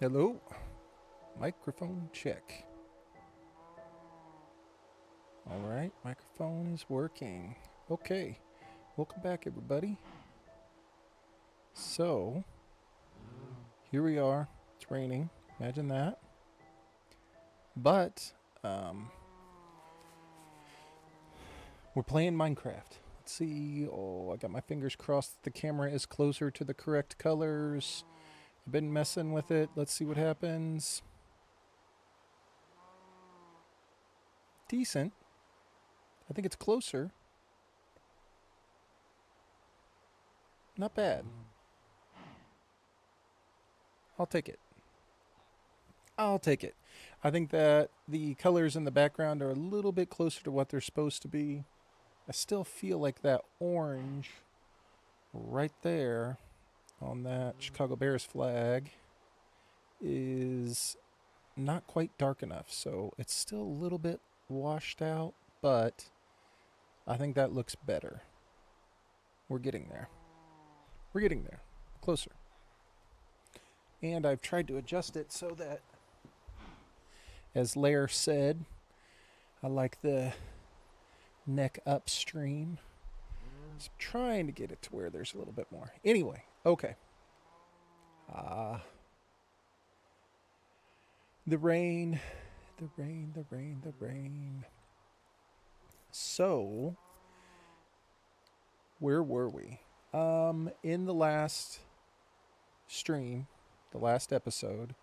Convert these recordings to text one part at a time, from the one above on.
Hello. Microphone check. All right, microphone is working. Okay, welcome back, everybody. So, here we are. It's raining. Imagine that. But, um, we're playing Minecraft. Let's see. Oh, I got my fingers crossed that the camera is closer to the correct colors. I've been messing with it. Let's see what happens. Decent. I think it's closer. Not bad. I'll take it. I'll take it. I think that the colors in the background are a little bit closer to what they're supposed to be. I still feel like that orange right there on that Chicago Bears flag is not quite dark enough. So it's still a little bit washed out, but I think that looks better. We're getting there. We're getting there. Closer. And I've tried to adjust it so that, as Lair said, I like the neck upstream. So I'm trying to get it to where there's a little bit more. Anyway, okay. Ah, the rain, the rain, the rain, the rain. So, where were we? In the last stream, the last episode,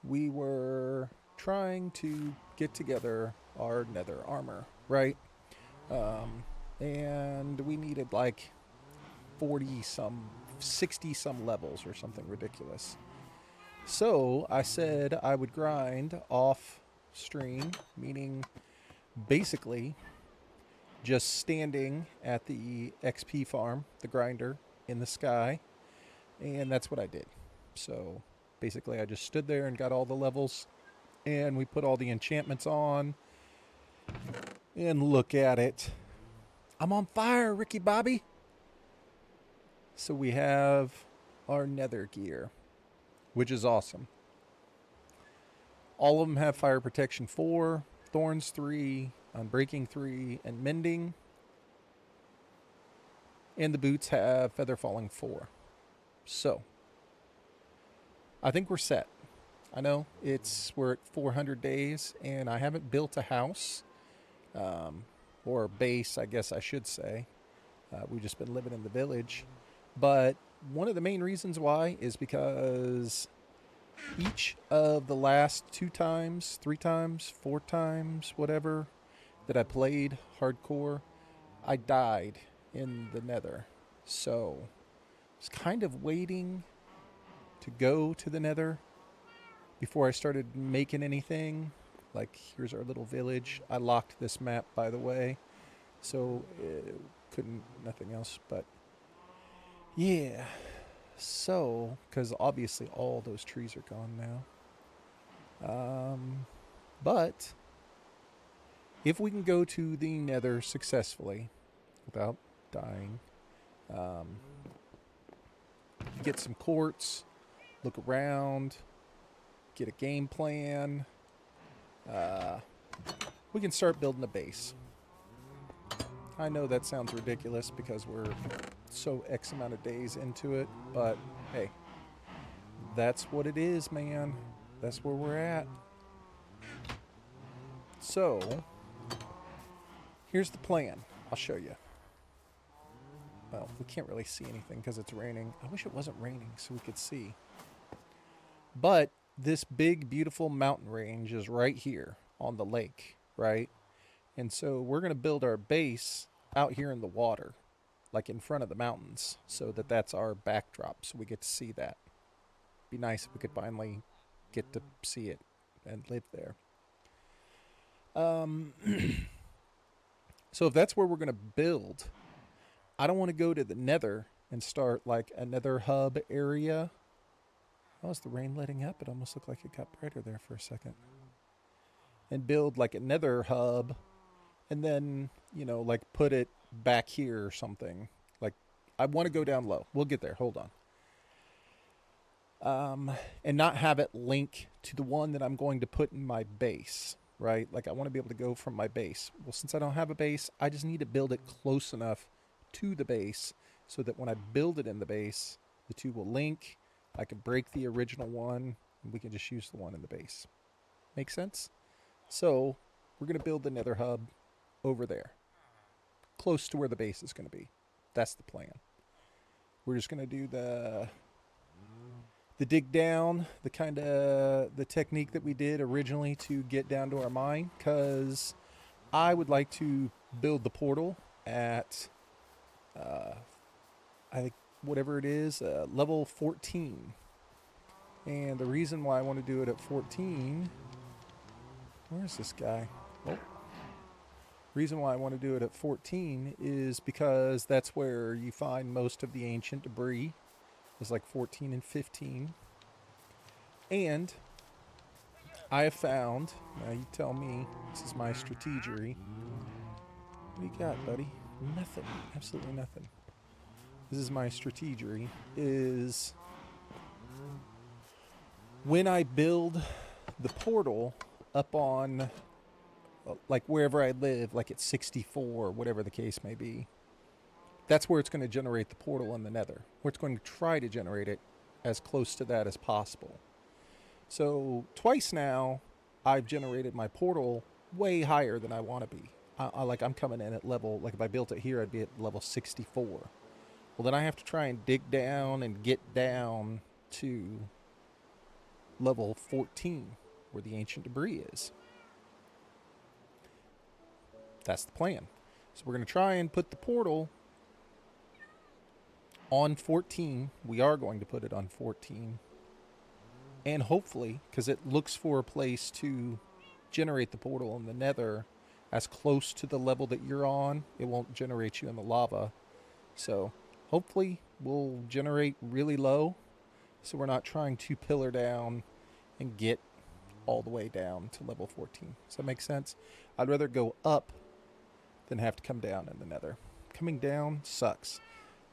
we were trying to get together our nether armor, right? And we needed like 40 some, 60 some levels or something ridiculous. So I said I would grind off stream, meaning basically just standing at the XP farm, the grinder, in the sky. And that's what I did. So basically, I just stood there and got all the levels. And we put all the enchantments on. And look at it. I'm on fire, Ricky Bobby. So we have our nether gear, which is awesome. All of them have fire protection 4, thorns 3, unbreaking 3, and mending. And the boots have feather falling 4. So, I think we're set. I know we're at 400 days, and I haven't built a house, or a base, I guess I should say. We've just been living in the village. But one of the main reasons why is because each of the last 2 times, 3 times, 4 times, whatever, that I played hardcore, I died in the nether. So I was kind of waiting to go to the nether before I started making anything. Like, here's our little village. I locked this map, by the way, so couldn't, nothing else. But yeah, so, because obviously all those trees are gone now. But if we can go to the nether successfully without dying, um, get some quartz, look around, get a game plan, uh, we can start building a base. I know that sounds ridiculous because we're so X amount of days into it, but hey, that's what it is, man. That's where we're at. So, here's the plan. I'll show you. Well, we can't really see anything because it's raining. I wish it wasn't raining so we could see. But this big, beautiful mountain range is right here on the lake, right? And so we're going to build our base out here in the water, like in front of the mountains, so that that's our backdrop, so we get to see that. Be nice if we could finally get to see it and live there. Um, so if that's where we're going to build, I don't want to go to the nether and start like a nether hub area. Oh, is the rain letting up? It almost looked like it got brighter there for a second. And build like a nether hub and then, like put it back here or something. Like, I want to go down low. We'll get there. Hold on. and not have it link to the one that I'm going to put in my base, right? Like I want to be able to go from my base. Well, since I don't have a base, I just need to build it close enough to the base so that when I build it in the base, the two will link. I can break the original one, and we can just use the one in the base. Make sense? So we're going to build the nether hub over there, close to where the base is going to be. That's the plan. We're just going to do the dig down, the kind of the technique that we did originally to get down to our mine, because I would like to build the portal at I think whatever it is, level 14. And the reason why I want to do it at 14, where's this guy? Oh, reason why I want to do it at 14 is because that's where you find most of the ancient debris. It's like 14 and 15. And I have found, now you tell me, this is my strategery. What do you got, buddy? Nothing. Absolutely nothing. This is my strategery, is when I build the portal up on, like wherever I live, like at 64, whatever the case may be, that's where it's going to generate the portal in the nether. Where it's going to try to generate it as close to that as possible. So twice now, I've generated my portal way higher than I want to be. I'm coming in at level, like if I built it here, I'd be at level 64. Well, then I have to try and dig down and get down to level 14, where the ancient debris is. That's the plan. So we're going to try and put the portal on 14. We are going to put it on 14. And hopefully, because it looks for a place to generate the portal in the nether as close to the level that you're on, it won't generate you in the lava. So hopefully we'll generate really low, so we're not trying to pillar down and get all the way down to level 14. Does that make sense? I'd rather go up than have to come down in the nether. Coming down sucks.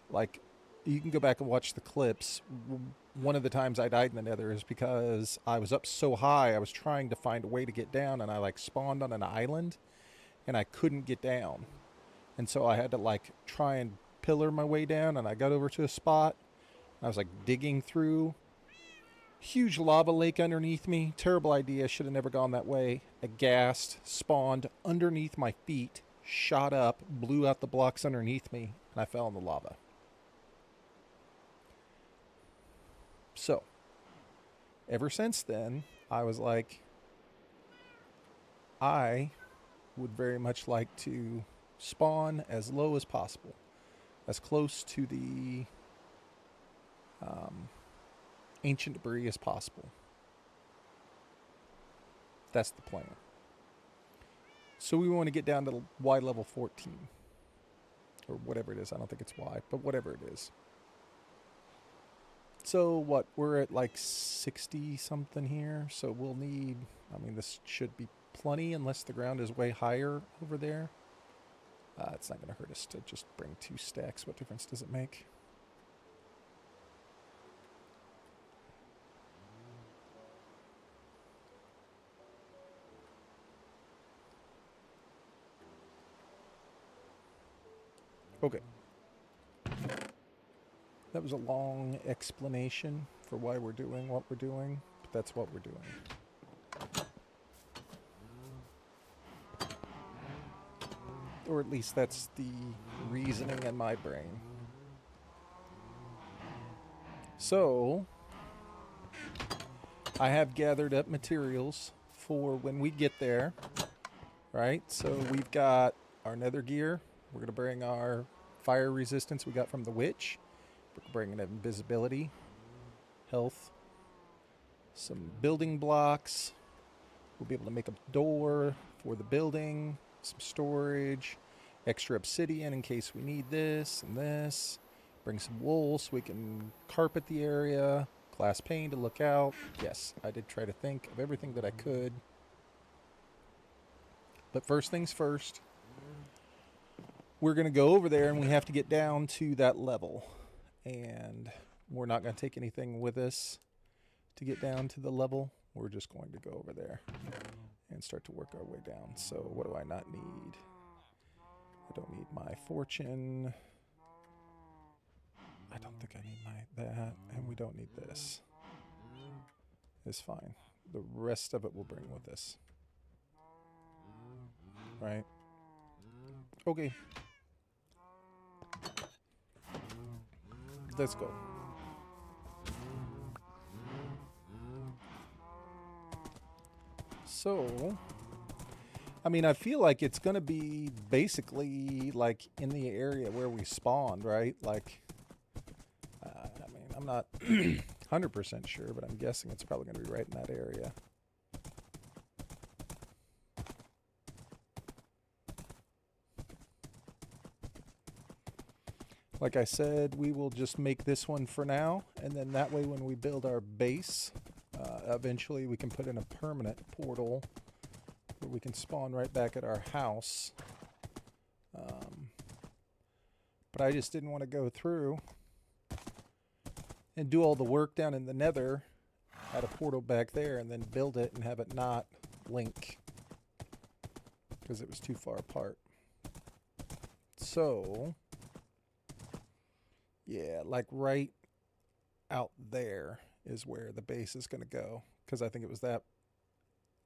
Like, you can go back and watch the clips. One of the times I died in the nether is because I was up so high, I was trying to find a way to get down, and I like spawned on an island and I couldn't get down. And so I had to like try and pillar my way down, and I got over to a spot. I was like digging through. Huge lava lake underneath me. Terrible idea. Should have never gone that way. Aghast, spawned underneath my feet, shot up, blew out the blocks underneath me, and I fell in the lava. So, ever since then, I was like, I would very much like to spawn as low as possible, as close to the ancient debris as possible. That's the plan. So we want to get down to Y level 14, or whatever it is. I don't think it's Y, but whatever it is. So what, we're at like 60 something here, so we'll need, I mean, this should be plenty unless the ground is way higher over there. It's not going to hurt us to just bring 2 stacks. What difference does it make? Okay. That was a long explanation for why we're doing what we're doing, but that's what we're doing. Or at least that's the reasoning in my brain. So, I have gathered up materials for when we get there, right? So we've got our nether gear. We're going to bring our fire resistance we got from the witch. We're bringing invisibility, health, some building blocks. We'll be able to make a door for the building, some storage, extra obsidian in case we need this and this. Bring some wool so we can carpet the area, glass pane to look out. Yes, I did try to think of everything that I could. But first things first, we're going to go over there and we have to get down to that level. And we're not going to take anything with us. to get down to the level, we're just going to go over there and start to work our way down. So what do I not need? I don't need my fortune. I don't think I need that, and we don't need this. It's fine. The rest of it we'll bring with us. Right? Okay. Let's go. So, I mean, I feel like it's going to be basically like in the area where we spawned, right? Like, I mean, I'm not 100% sure, but I'm guessing it's probably going to be right in that area. Like I said, we will just make this one for now, and then that way when we build our base, eventually we can put in a permanent portal where we can spawn right back at our house. But I just didn't want to go through and do all the work down in the nether at a portal back there and then build it and have it not link because it was too far apart. So, yeah, like right out there is where the base is going to go, because I think it was that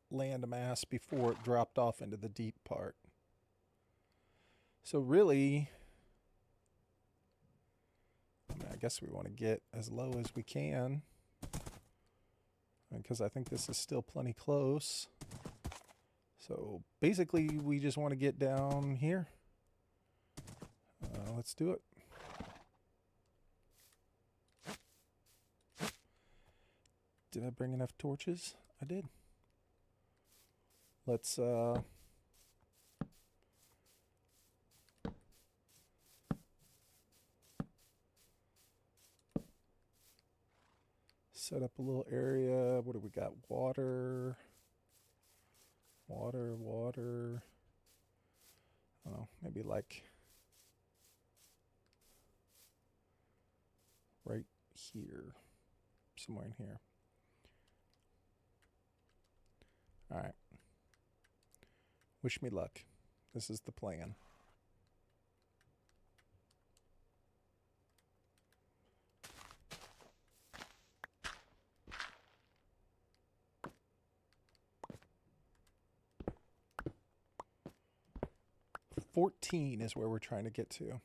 land mass before it dropped off into the deep part. So really, I mean, I guess we want to get as low as we can, because I think this is still plenty close. So basically, we just want to get down here. Let's do it. Did I bring enough torches? I did. Let's set up a little area. What do we got? Water. Water. Oh, maybe like right here. Somewhere in here. Alright. Wish me luck. This is the plan. $14 is where we're trying to get to.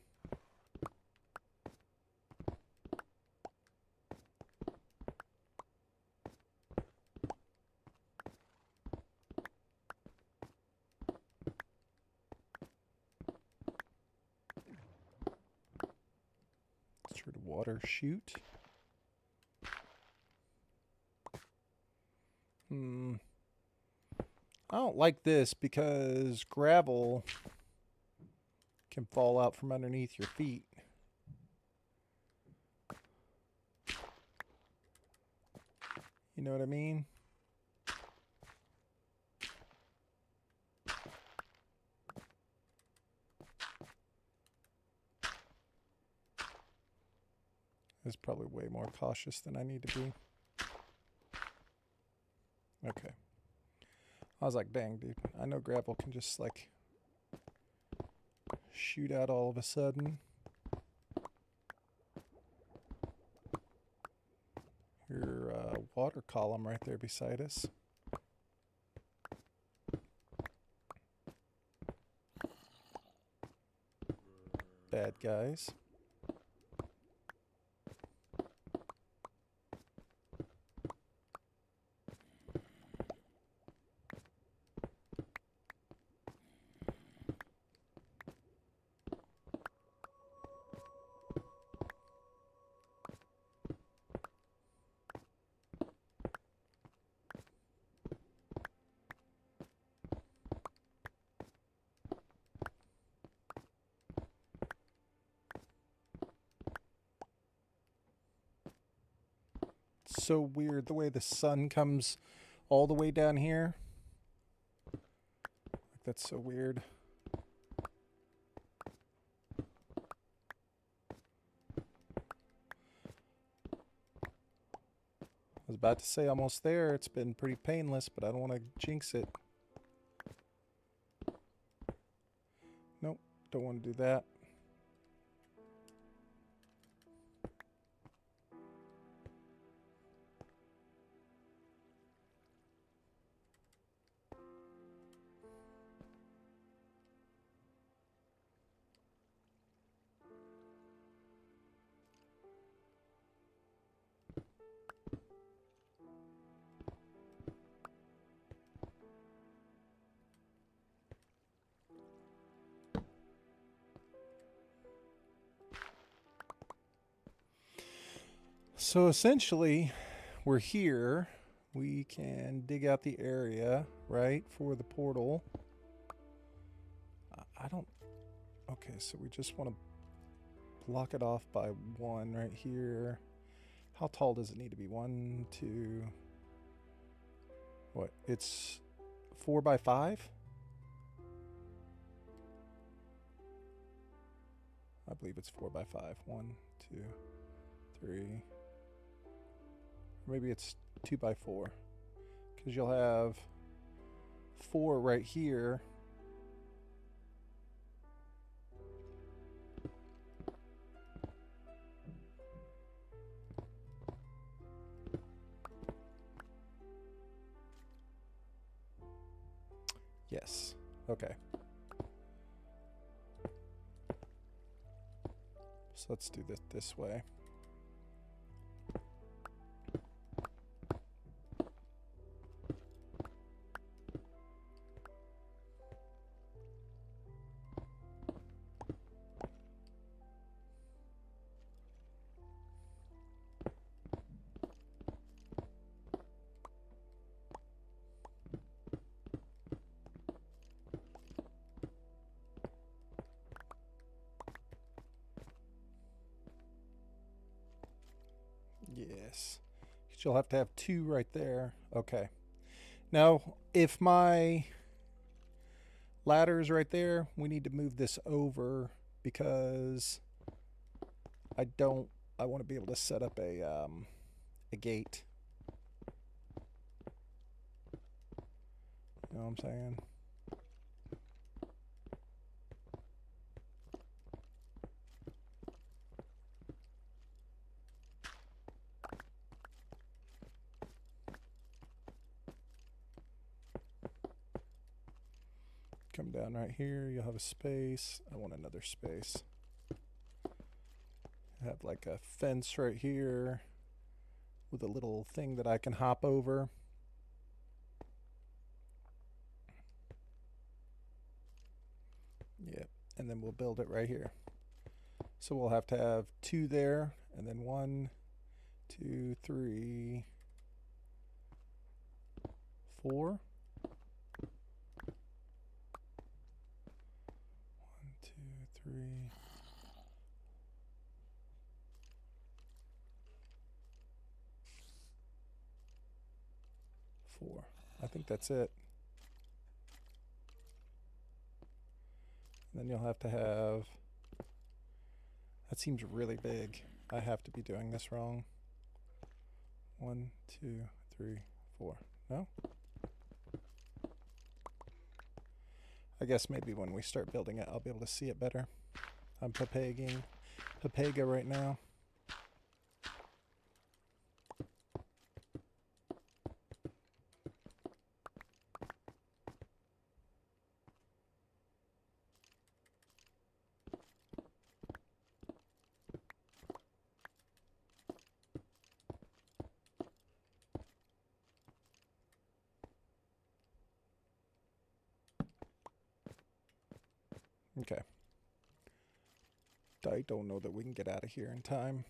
Water chute. I don't like this because gravel can fall out from underneath your feet. You know what I mean? Is probably way more cautious than I need to be. Okay. I was like, dang, dude. I know gravel can just, like, shoot out all of a sudden. Your water column right there beside us. Bad guys. So weird the way the sun comes all the way down here. Like, that's so weird. was about to say almost there. It's been pretty painless, but I don't want to jinx it. Nope, don't want to do that. So essentially, we're here. We can dig out the area, right, for the portal. I don't... Okay, so we just want to block it off by 1 right here. How tall does it need to be? 1, 2... What? It's 4 by 5? I believe it's 4 by 5. 1, 2, 3... Maybe it's 2 by 4, because you'll have 4 right here. Yes. Okay. So let's do this way. Yes. You'll have to have 2 right there. Okay. Now, if my ladder's right there, we need to move this over because I want to be able to set up a gate. You know what I'm saying? Come down right here, you'll have a space. I want another space. Have like a fence right here with a little thing that I can hop over. Yep, and then we'll build it right here. So we'll have to have 2 there, and then 1, 2, 3, 4. 1, 2, 3. 4. I think that's it. Then you'll have to have... That seems really big. I have to be doing this wrong. 1, 2, 3, 4. No? I guess maybe when we start building it, I'll be able to see it better. I'm Papega right now. Okay. I don't know that we can get out of here in time.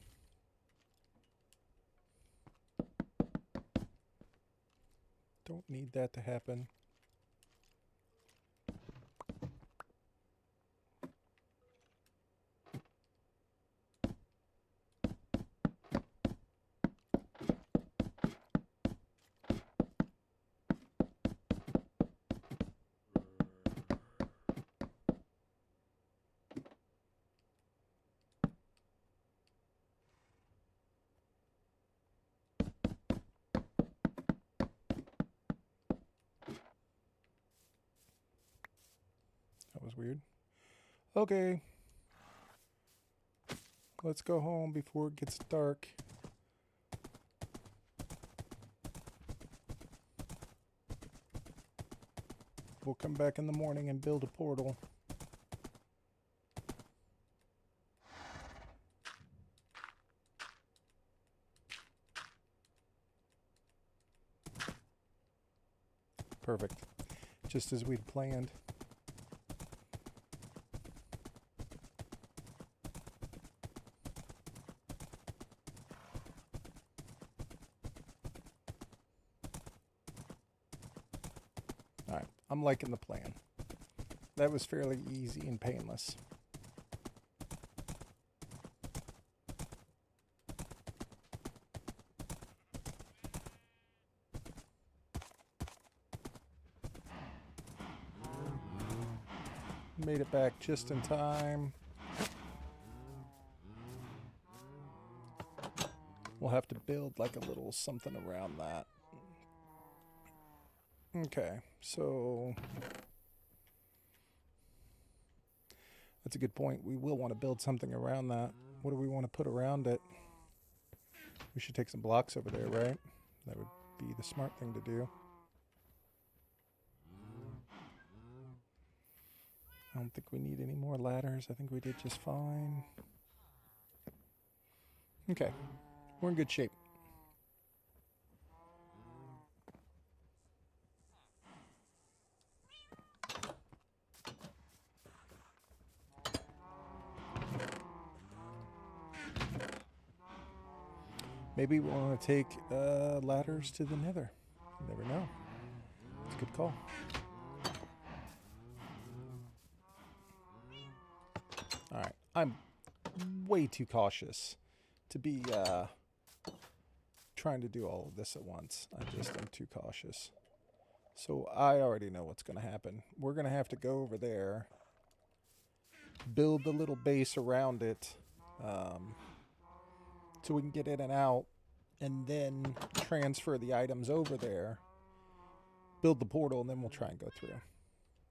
Don't need that to happen. weird. Okay. Let's go home before it gets dark. We'll come back in the morning and build a portal. Perfect. Just as we'd planned. Alright, I'm liking the plan. That was fairly easy and painless. Made it back just in time. We'll have to build like a little something around that. Okay, so that's a good point. We will want to build something around that. What do we want to put around it? We should take some blocks over there, right? That would be the smart thing to do. I don't think we need any more ladders. I think we did just fine. Okay, we're in good shape. Maybe we want to take ladders to the Nether. You never know. It's a good call. Alright, I'm way too cautious to be trying to do all of this at once. I'm too cautious. So I already know what's going to happen. We're going to have to go over there, build the little base around it, so we can get in and out, and then transfer the items over there, build the portal, and then we'll try and go through.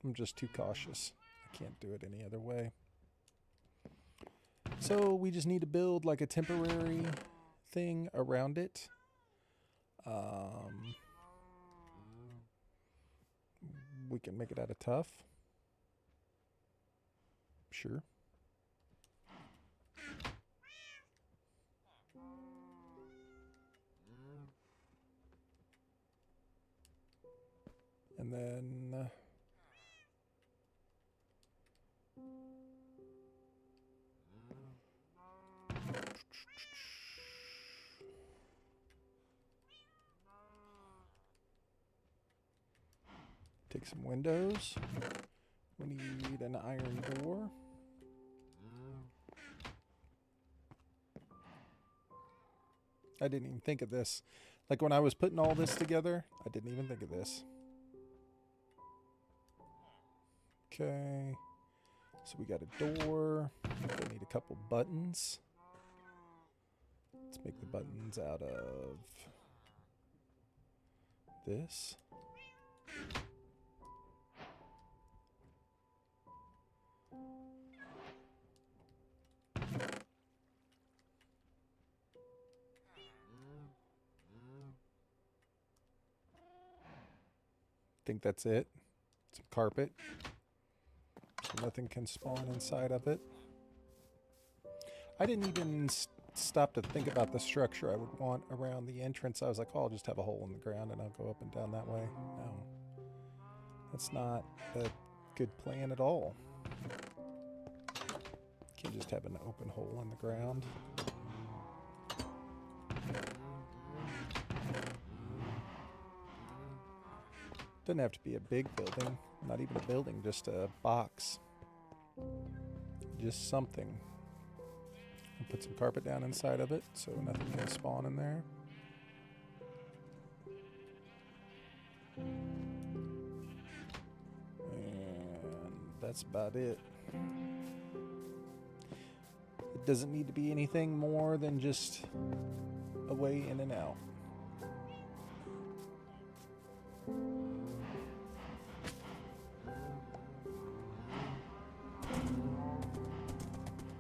I'm just too cautious. I can't do it any other way. So we just need to build like a temporary thing around it. We can make it out of tough. Sure. And then take some windows. We need an iron door. I didn't even think of this. Like when I was putting all this together, I didn't even think of this. Okay. So we got a door. We need a couple buttons. Let's make the buttons out of this. Think that's it. Some carpet. So nothing can spawn inside of it. I didn't even stop to think about the structure I would want around the entrance. I was like, oh, I'll just have a hole in the ground and I'll go up and down that way. No. That's not a good plan at all. You can't just have an open hole in the ground. Doesn't have to be a big building. Not even a building, just a box. Just something. I'll put some carpet down inside of it so nothing can spawn in there. And that's about it. It doesn't need to be anything more than just a way in and out.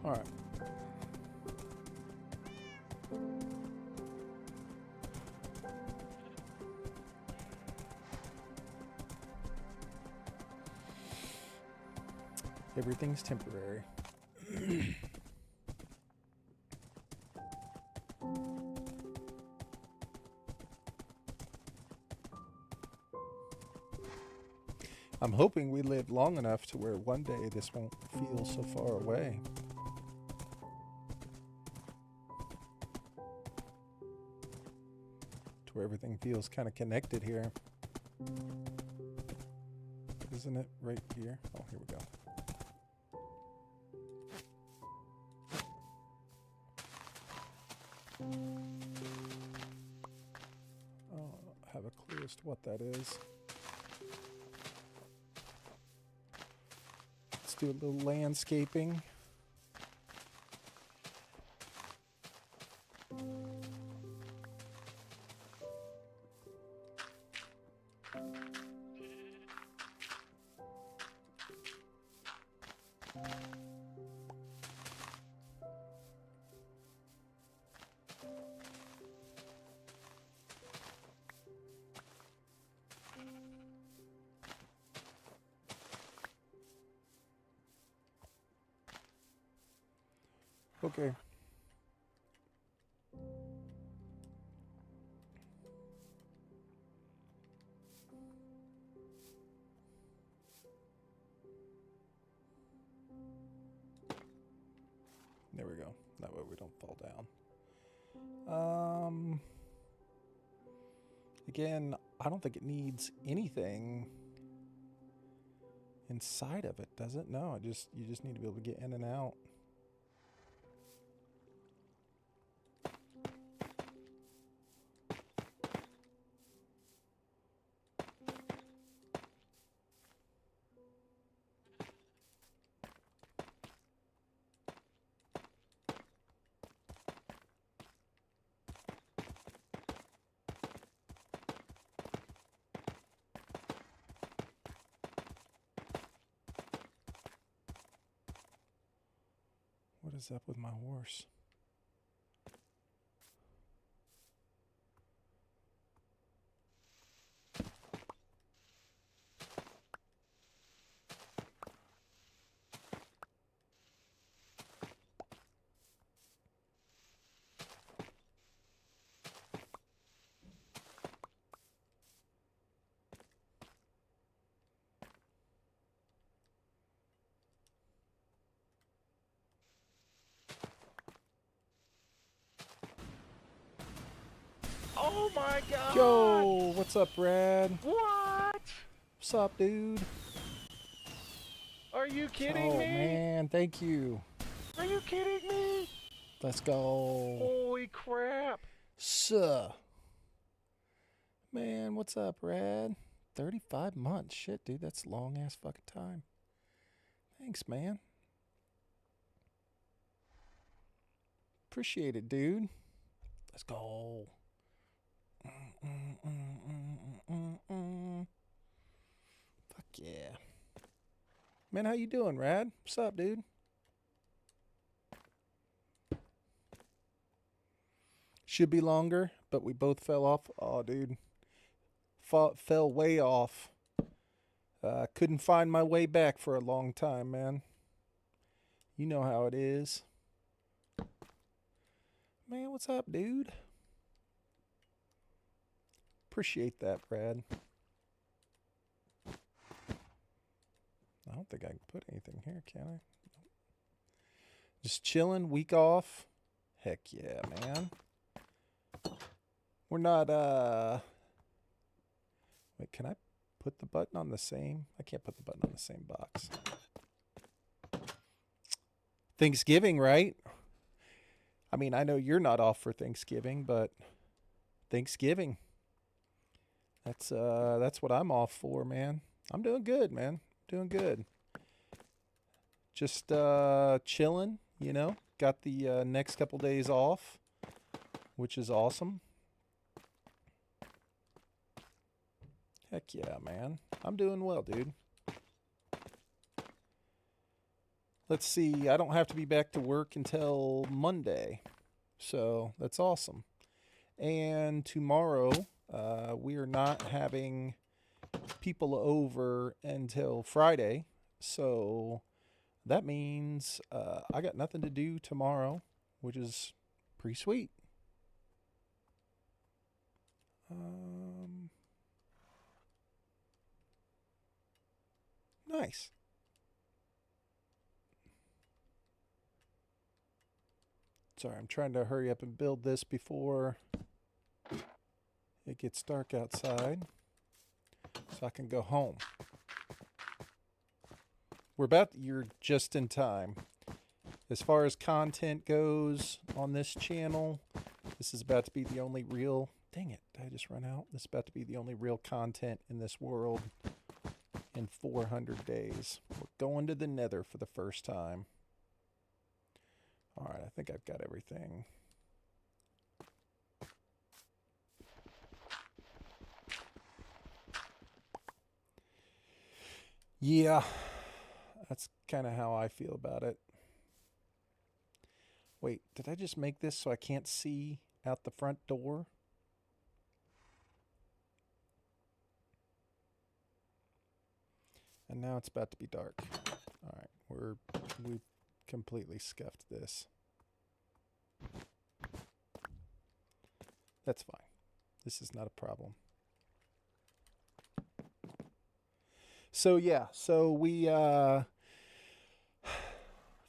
All right. Everything's temporary. I'm hoping we live long enough to where one day this won't feel so far away. To where everything feels kind of connected here. Isn't it right here? Oh, here we go. Oh, I have a clue as to what that is. Let's do a little landscaping. Okay. There we go. That way we don't fall down. Again, I don't think it needs anything inside of it, does it? No, you just need to be able to get in and out. What is up with my horse? Oh my god! Yo, what's up, Brad? What? What's up, dude? Are you kidding Oh, me? man, thank you. Are you kidding me? Let's go. Holy crap. Suh. Man, what's up, Brad? 35 months. Shit, dude, that's a long-ass fucking time. Thanks, man. Appreciate it, dude. Let's go. Fuck yeah. Man, how you doing, Rad? What's up, dude? Should be longer, but we both fell off. Oh, dude. Fell way off. Couldn't find my way back for a long time, man. You know how it is. Man, what's up, dude? Appreciate that, Brad. I don't think I can put anything here, can I? Just chilling, week off. Heck yeah, man. We're not, Wait, can I put the button on the same? I can't put the button on the same box. Thanksgiving, right? I mean, I know you're not off for Thanksgiving, but Thanksgiving. That's what I'm off for, man. I'm doing good, man. Doing good. Just chilling, you know. Got the next couple days off, which is awesome. Heck yeah, man. I'm doing well, dude. let's see, I don't have to be back to work until Monday. So that's awesome. And tomorrow, we are not having people over until Friday. So that means I got nothing to do tomorrow, which is pretty sweet. Nice. Sorry, I'm trying to hurry up and build this before it gets dark outside so I can go home. You're just in time. As far as content goes on this channel, this is about to be the only real, dang it, did I just run out? This is about to be the only real content in this world in 400 days. We're going to the Nether for the first time. All right, I think I've got everything. Yeah, that's kind of how I feel about it. Wait, did I just make this so I can't see out the front door? And now it's about to be dark. All right, we've completely scuffed this. That's fine. This is not a problem. So yeah, so we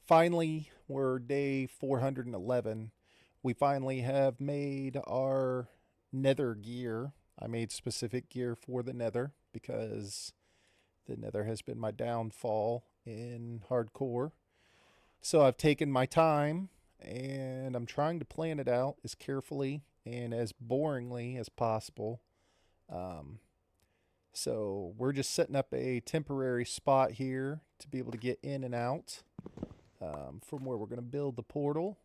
finally, we're day 411. We finally have made our Nether gear. I made specific gear for the Nether because the Nether has been my downfall in hardcore. So I've taken my time and I'm trying to plan it out as carefully and as boringly as possible. So we're just setting up a temporary spot here to be able to get in and out from where we're going to build the portal.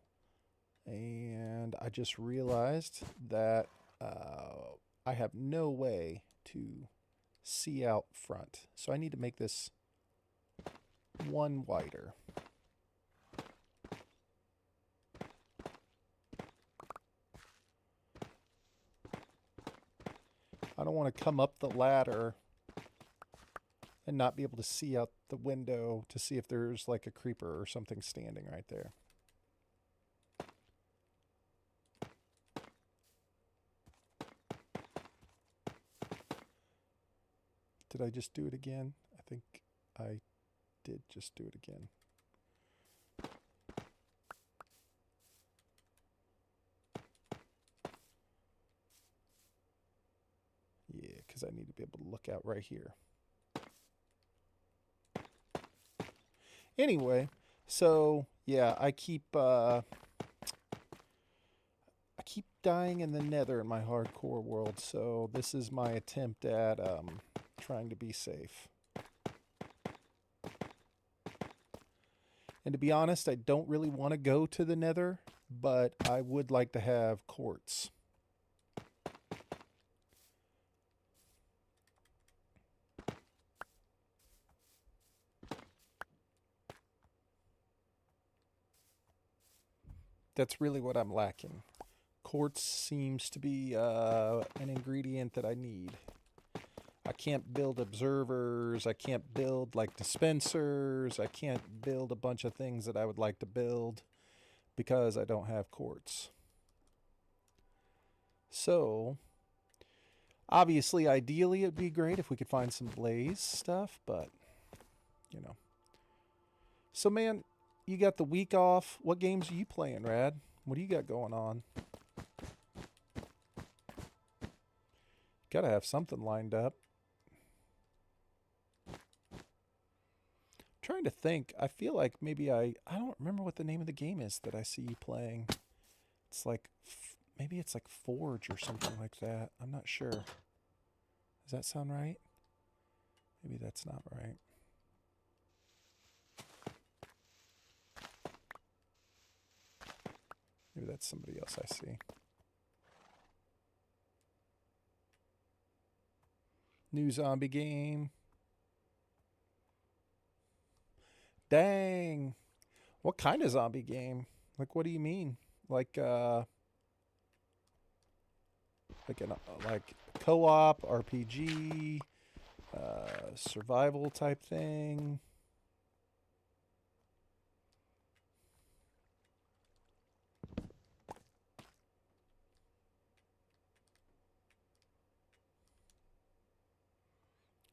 And I just realized that I have no way to see out front. So I need to make this one wider. I don't want to come up the ladder and not be able to see out the window to see if there's like a creeper or something standing right there. Did I just do it again? I think I did just do it again. Yeah, because I need to be able to look out right here. Anyway, so yeah, I keep dying in the Nether in my hardcore world, so this is my attempt at trying to be safe. And to be honest, I don't really want to go to the Nether, but I would like to have quartz. That's really what I'm lacking. Quartz seems to be an ingredient that I need. I can't build observers. I can't build like dispensers. I can't build a bunch of things that I would like to build because I don't have quartz. So, obviously, ideally, it'd be great if we could find some blaze stuff, but, you know. So, man, you got the week off. What games are you playing, Rad? What do you got going on? Gotta have something lined up. Trying to think. I feel like maybe I don't remember what the name of the game is that I see you playing. It's like maybe it's like Forge or something like that. I'm not sure. Does that sound right? Maybe that's not right. Maybe that's somebody else I see. New zombie game. Dang. What kind of zombie game? Like, what do you mean? Like, like co-op RPG, survival type thing.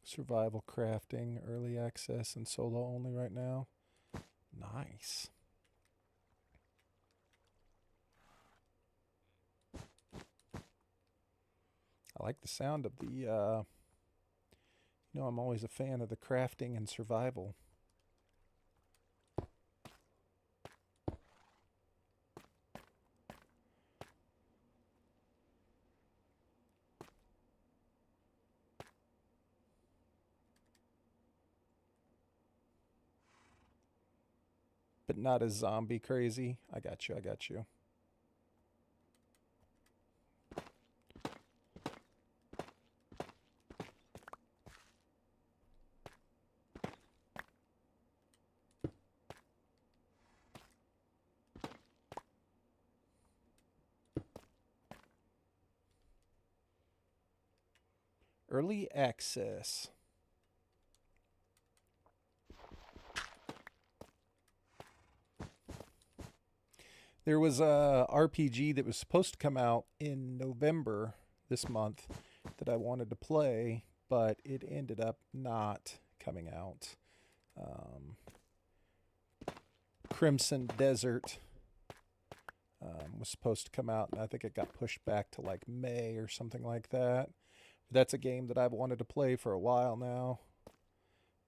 Survival crafting, early access, and solo only right now. Nice. I like the sound of the, I'm always a fan of the crafting and survival. But not as zombie crazy. I got you, I got you. Early access. There was a RPG that was supposed to come out in November this month that I wanted to play, but it ended up not coming out. Crimson Desert was supposed to come out, and I think it got pushed back to like May or something like that. But that's a game that I've wanted to play for a while now.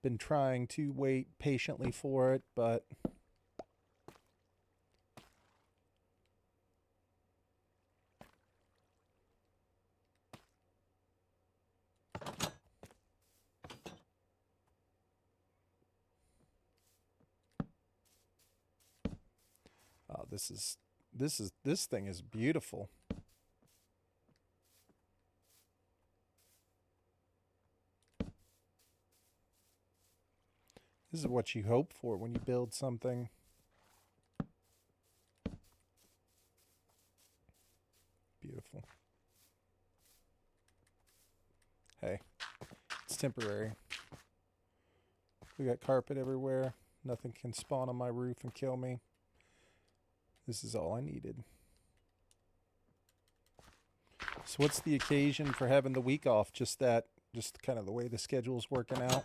Been trying to wait patiently for it, but oh, this thing is beautiful. This is what you hope for when you build something. Beautiful. Hey, it's temporary. We got carpet everywhere. Nothing can spawn on my roof and kill me. This is all I needed. So what's the occasion for having the week off? Just kind of the way the schedule's working out.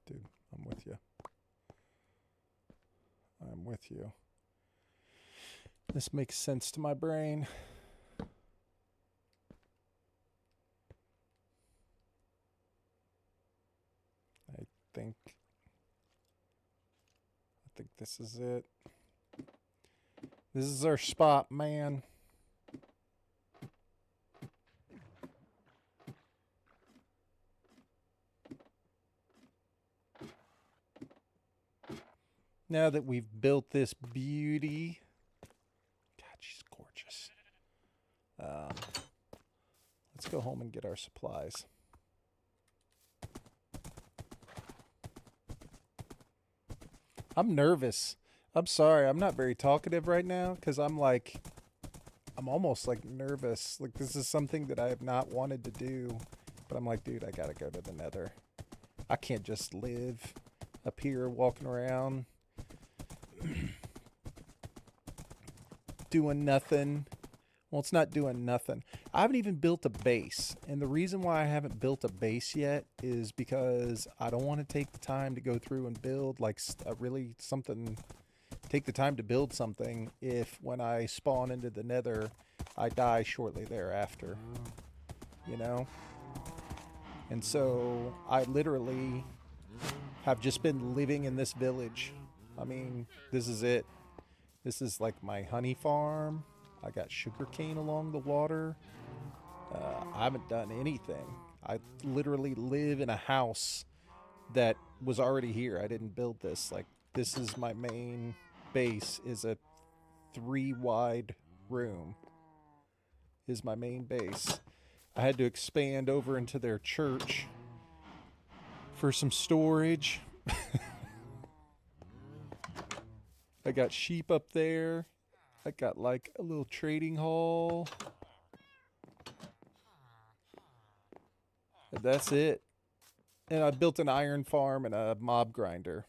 Dude, I'm with you. I'm with you. This makes sense to my brain. I think this is it. This is our spot, man. Now that we've built this beauty. God, she's gorgeous. Let's go home and get our supplies. I'm nervous. I'm sorry. I'm not very talkative right now because I'm almost like nervous. Like this is something that I have not wanted to do. But I'm like, dude, I gotta go to the nether. I can't just live up here walking around doing nothing. Well, it's not doing nothing. I haven't even built a base. And the reason why I haven't built a base yet is because I don't want to take the time to go through and build like really something. Take the time to build something if when I spawn into the nether, I die shortly thereafter. You know? And so I literally have just been living in this village. I mean, this is it. This is like my honey farm. I got sugarcane along the water. I haven't done anything. I literally live in a house that was already here. I didn't build this. Like, this is my main base, is a 3 wide room is my main base. I had to expand over into their church for some storage. I got sheep up there. I got like a little trading hall. And that's it. And I built an iron farm and a mob grinder.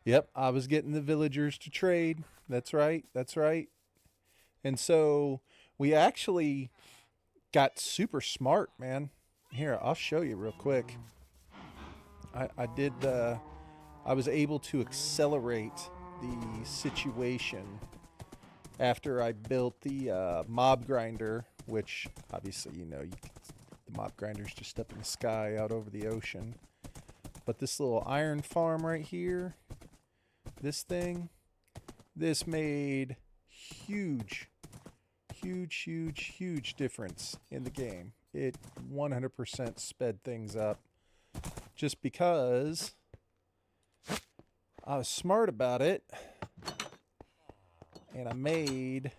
Yep, I was getting the villagers to trade. That's right. That's right. And so we actually got super smart, man. Here, I'll show you real quick. I was able to accelerate the situation after I built the mob grinder, which obviously, the mob grinder's just up in the sky out over the ocean. But this little iron farm right here, this made huge difference in the game. It 100% sped things up just because I was smart about it, and I made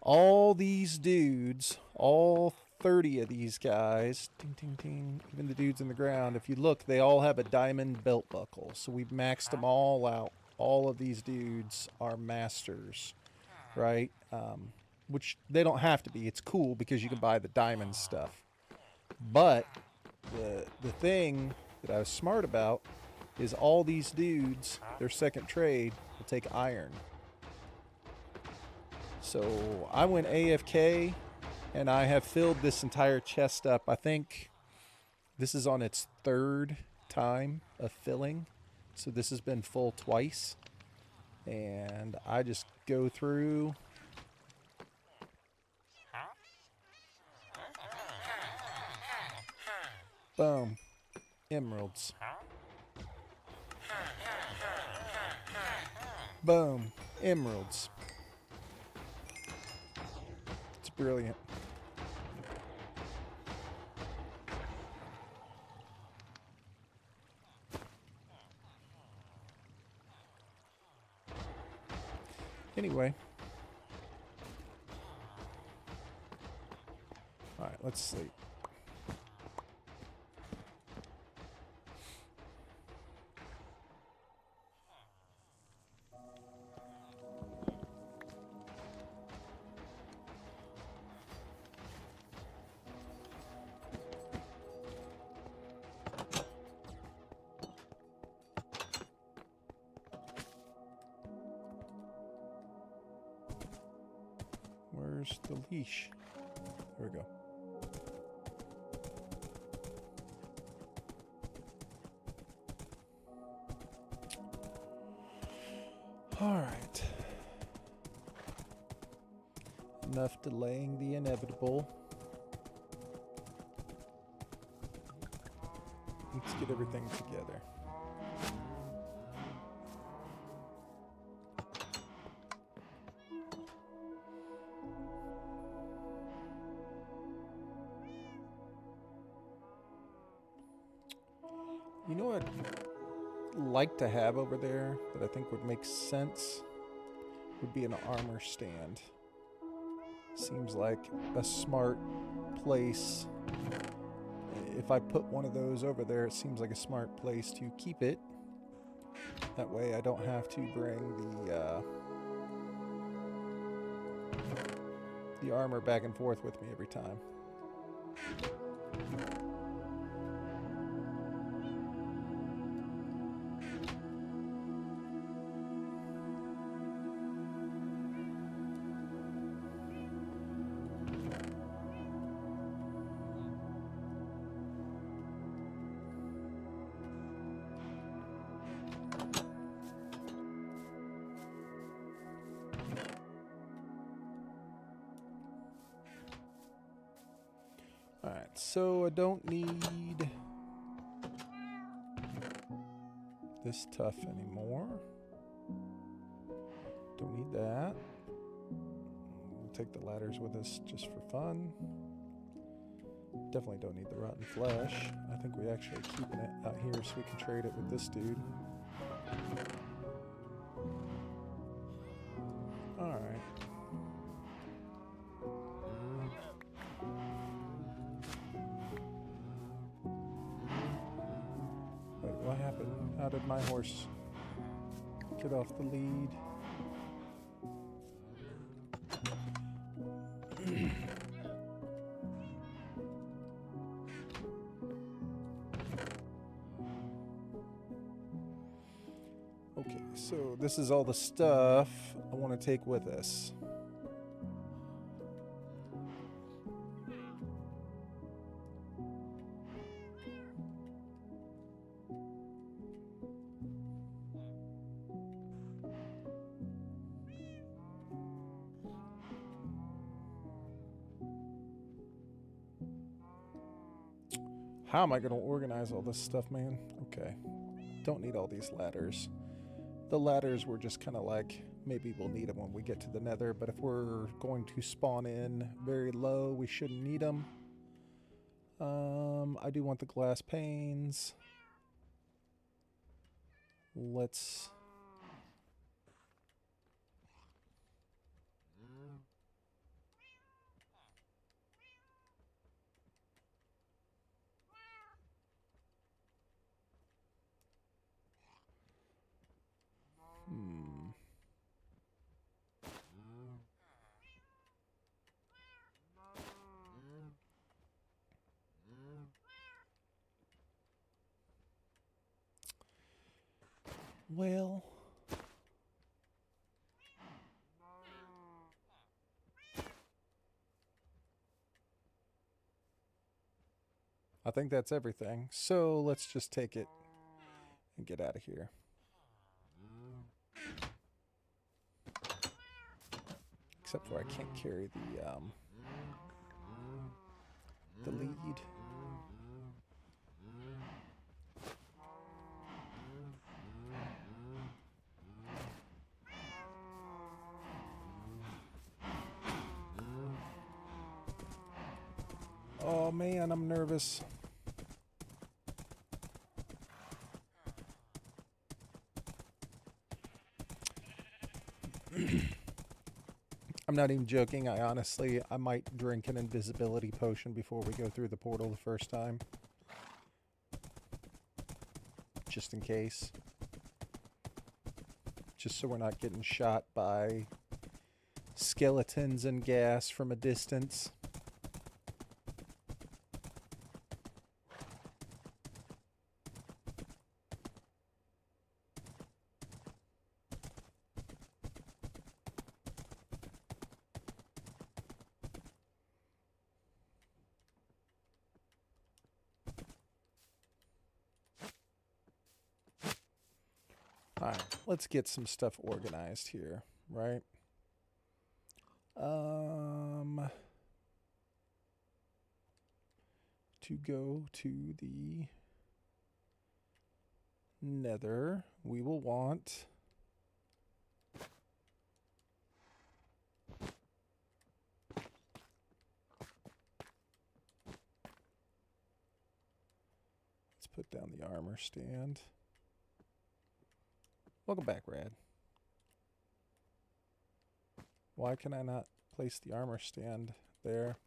all these dudes, all 30 of these guys, ting, ting, ting, even the dudes in the ground, if you look, they all have a diamond belt buckle. So we've maxed them all out. All of these dudes are masters, right? Which they don't have to be. It's cool because you can buy the diamond stuff. But the thing that I was smart about is all these dudes, their second trade will take iron. So I went AFK and I have filled this entire chest up. I think this is on its 3rd time of filling. So this has been full twice. And I just go through. Boom. Emeralds. Boom. Emeralds. It's brilliant. Anyway. Alright, let's sleep. Where's the leash? There we go. All right. Enough delaying the inevitable. Let's get everything together. You know what I'd like to have over there that I think would make sense would be an armor stand. Seems like a smart place. If I put one of those over there, it seems like a smart place to keep it. That way I don't have to bring the armor back and forth with me every time. Alright, so I don't need this tough anymore. Don't need that. take the ladders with us just for fun. Definitely don't need the rotten flesh. I think we actually are keeping it out here so we can trade it with this dude. Alright. Wait, what happened? How did my horse get off the lead? Okay, so this is all the stuff I want to take with us. How am I going to organize all this stuff, man? Okay. Don't need all these ladders. The ladders were just kind of like, maybe we'll need them when we get to the nether, but if we're going to spawn in very low, we shouldn't need them. I do want the glass panes. Let's... Well... I think that's everything. So let's just take it and get out of here. Except for I can't carry the lead. Oh man, I'm nervous. I'm not even joking. I might drink an invisibility potion before we go through the portal the first time. Just in case. Just so we're not getting shot by skeletons and gas from a distance. Alright, let's get some stuff organized here, right? To go to the nether, we will want let's put down the armor stand. Welcome back, Rad. Why can I not place the armor stand there?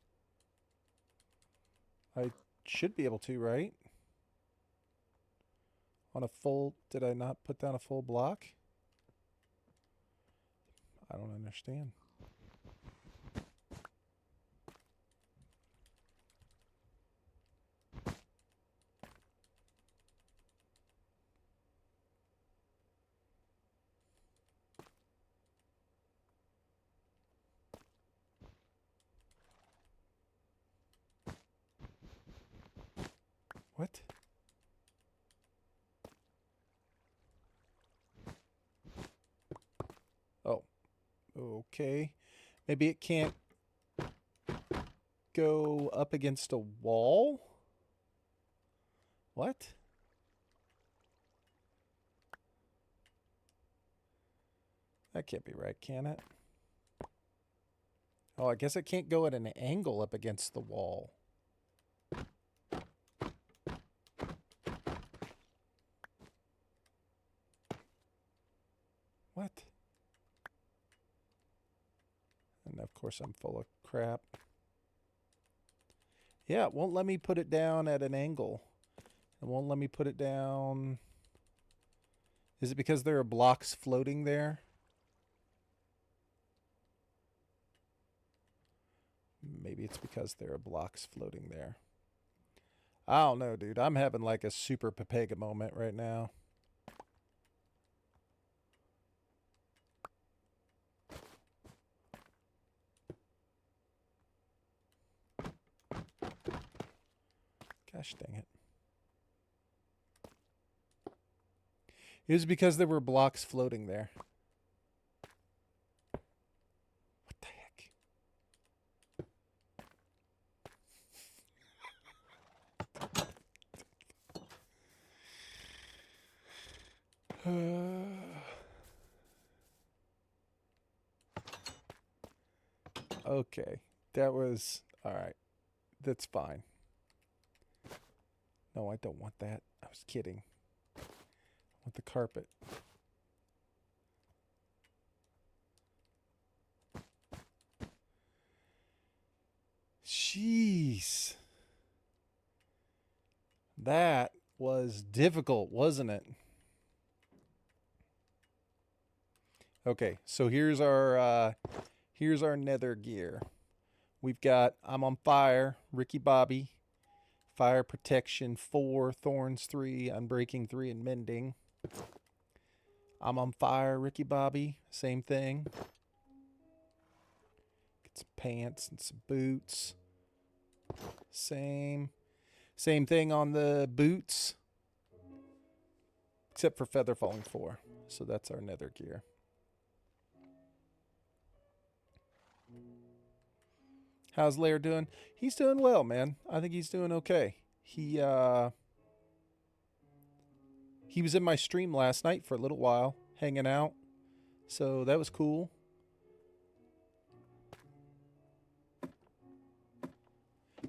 I should be able to, right? On a full... Did I not put down a full block? I don't understand. What? Oh. Okay. Maybe it can't go up against a wall? What? That can't be right, can it? Oh, I guess it can't go at an angle up against the wall. What? And of course I'm full of crap. Yeah, it won't let me put it down at an angle. It won't let me put it down. Is it because there are blocks floating there? Maybe it's because there are blocks floating there. I don't know, dude. I'm having like a super Pepega moment right now. Gosh dang it. It was because there were blocks floating there. What the heck? Okay. That was... Alright. That's fine. No, I don't want that. I was kidding. I want the carpet. Jeez. That was difficult, wasn't it? Okay, so here's our nether gear. We've got I'm on fire, Ricky Bobby, fire protection 4, thorns 3, unbreaking 3, and mending. I'm on fire, Ricky Bobby, same thing. Get some pants and some boots. Same thing on the boots, except for feather falling 4. So that's our nether gear. How's Lair doing? He's doing well, man. I think he's doing okay. He was in my stream last night for a little while, hanging out. So that was cool.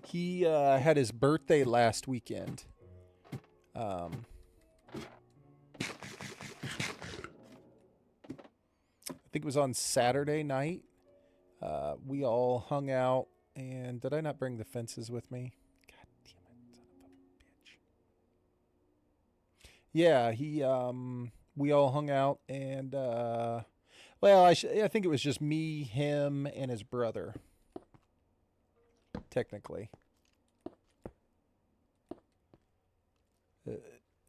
He had his birthday last weekend. I think it was on Saturday night. We all hung out. And did I not bring the fences with me? God damn it, son of a bitch. Yeah, we all hung out and, well, I think it was just me, him, and his brother. Technically.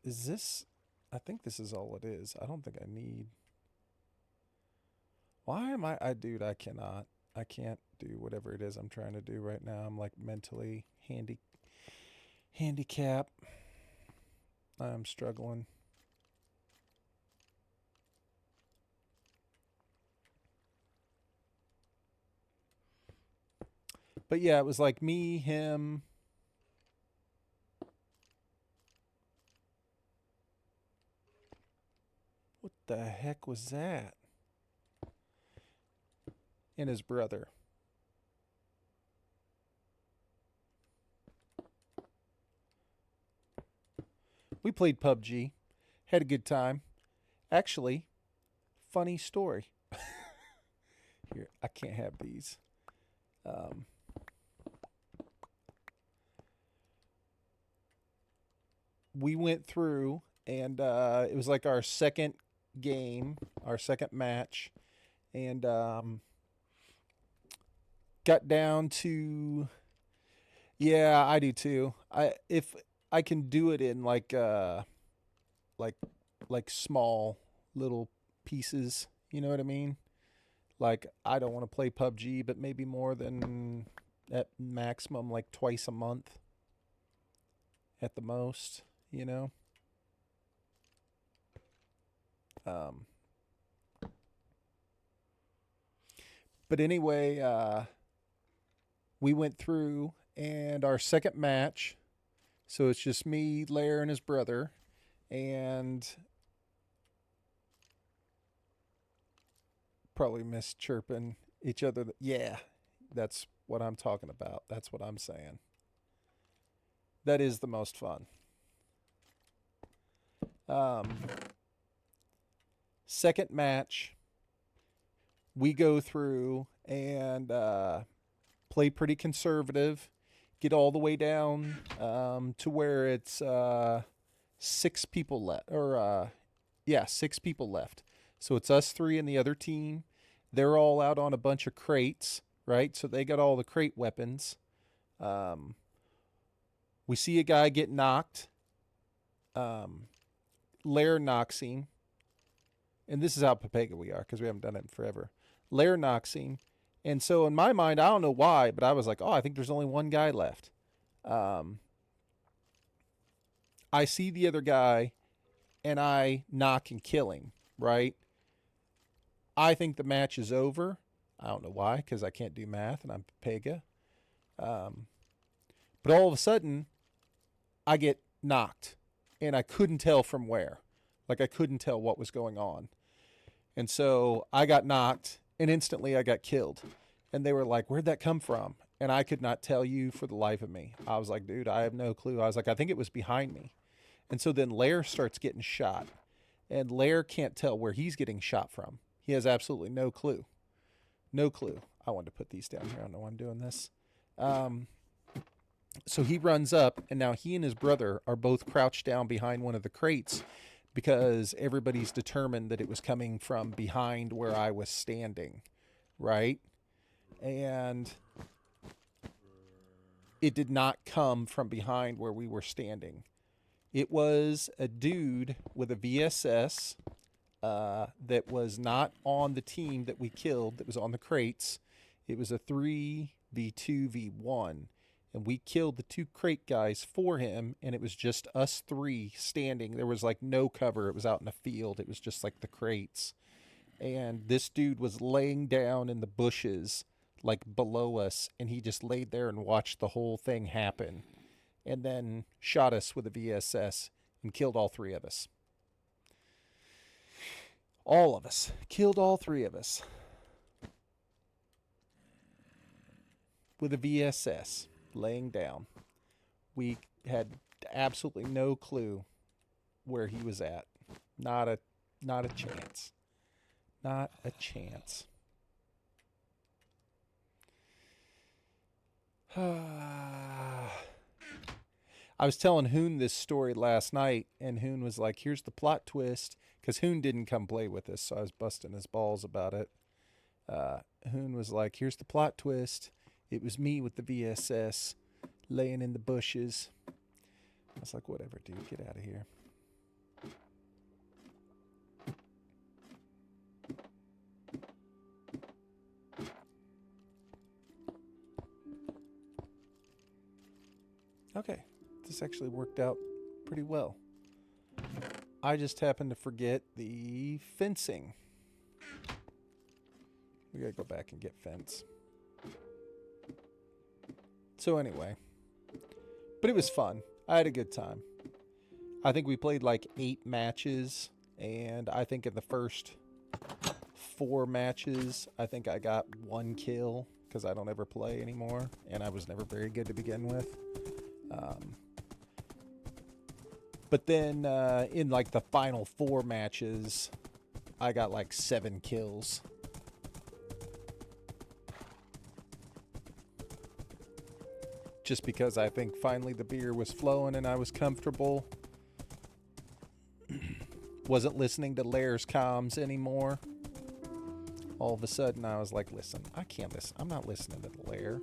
Is this, I think this is all it is. I don't think I need, why am I dude, I cannot. I can't do whatever it is I'm trying to do right now. I'm like mentally handicap. I'm struggling. But yeah, it was like me, him. What the heck was that? And his brother. We played PUBG. Had a good time. Actually, funny story. Here, I can't have these. We went through, and it was like our second game, our second match, and got down to, yeah, I do too. If I can do it in like small little pieces, you know what I mean? Like I don't want to play PUBG, but maybe more than at maximum like twice a month at the most, you know. But anyway, we went through and our second match, so it's just me, Lair, and his brother, and probably miss chirping each other. Yeah, That's what I'm talking about. That's what I'm saying. That is the most fun. Second match, we go through and play pretty conservative, get all the way down to where it's 6 people left, or yeah, 6 people left. So it's us three and the other team. They're all out on a bunch of crates, right? So they got all the crate weapons. We see a guy get knocked. Lair knocks him. And this is how Pepega we are, because we haven't done it in forever. Lair knocks him. And so in my mind, I don't know why, but I was like, oh, I think there's only one guy left. I see the other guy, and I knock and kill him, right? I think the match is over. I don't know why, because I can't do math, and I'm Pepega. But all of a sudden, I get knocked, and I couldn't tell from where. Like, I couldn't tell what was going on. And so I got knocked, and instantly I got killed. And they were like, where'd that come from? And I could not tell you for the life of me. I was like, dude, I have no clue. I was like, I think it was behind me. And so then Lair starts getting shot. And Lair can't tell where he's getting shot from. He has absolutely no clue. No clue. I wanted to put these down here. I don't know why I'm doing this. So he runs up, and now he and his brother are both crouched down behind one of the crates because everybody's determined that it was coming from behind where I was standing, right? And it did not come from behind where we were standing. It was a dude with a VSS that was not on the team that we killed, that was on the crates. It was a 3v2v1. And we killed the 2 crate guys for him, and it was just us 3 standing. There was like no cover. It was out in a field. It was just like the crates. And this dude was laying down in the bushes, like below us, and he just laid there and watched the whole thing happen. And then shot us with a VSS and killed all 3 of us. All of us. Killed all 3 of us. With a VSS. Laying down. We had absolutely no clue where he was at. Not a chance. Not a chance. I was telling Hoon this story last night, and Hoon was like, here's the plot twist, because Hoon didn't come play with us, so I was busting his balls about it. Hoon was like, here's the plot twist. It was me with the VSS laying in the bushes. I was like, whatever, dude. Get out of here. Okay. This actually worked out pretty well. I just happened to forget the fencing. We gotta go back and get fence. So anyway, but it was fun. I had a good time. I think we played like 8 matches, and I think in the first 4 matches, I think I got 1 kill because I don't ever play anymore, and I was never very good to begin with. But then in like the final 4 matches, I got like 7 kills. Just because I think finally the beer was flowing and I was comfortable. Wasn't listening to Lair's comms anymore. All of a sudden I was like, listen, I can't listen. I'm not listening to Lair.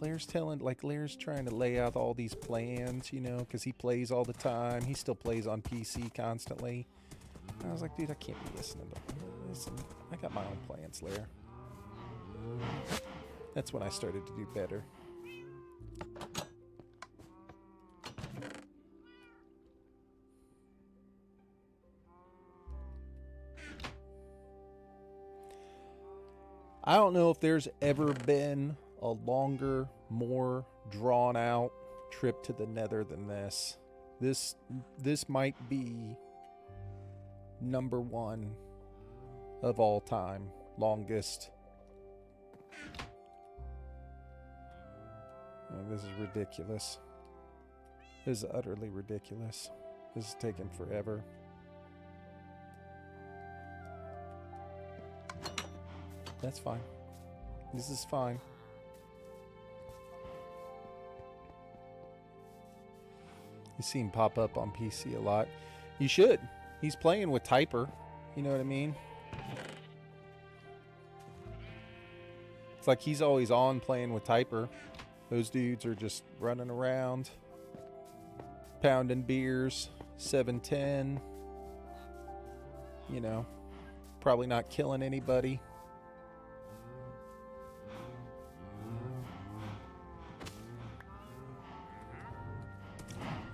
Lair's trying to lay out all these plans, you know, because he plays all the time. He still plays on PC constantly. And I was like, dude, I can't be listening to him. Listen, I got my own plans, Lair. That's when I started to do better. I don't know if there's ever been a longer, more drawn out trip to the Nether than this. This might be number 1 of all time. Longest this is ridiculous. This is utterly ridiculous. This is taking forever. That's fine. This is fine. You see him pop up on PC a lot. You should. He's playing with Typer. You know what I mean? It's like he's always on playing with Typer. Those dudes are just running around, pounding beers, 710. You know, probably not killing anybody.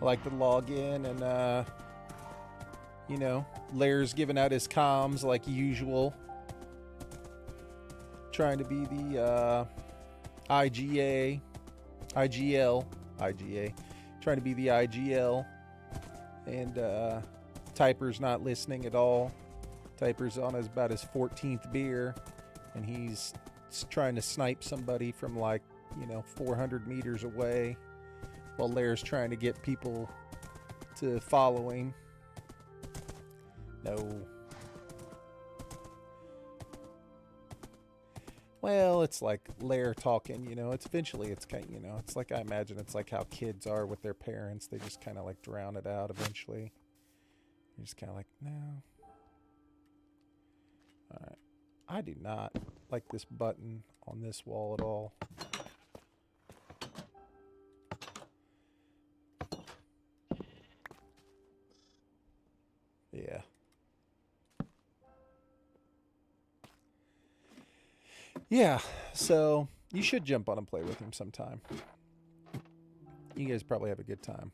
I like to log in and, you know, Lair's giving out his comms like usual. Trying to be the IGA. Trying to be the IGL. And Typer's not listening at all. Typer's on about his 14th beer. And he's trying to snipe somebody from like, you know, 400 meters away. While Lair's trying to get people to follow him. No. Well, it's like Lair talking, you know. It's eventually, it's kind of, you know, it's like I imagine it's like how kids are with their parents. They just kind of like drown it out eventually. You're just kind of like, no. All right. I do not like this button on this wall at all. Yeah. Yeah, so you should jump on and play with him sometime. You guys probably have a good time.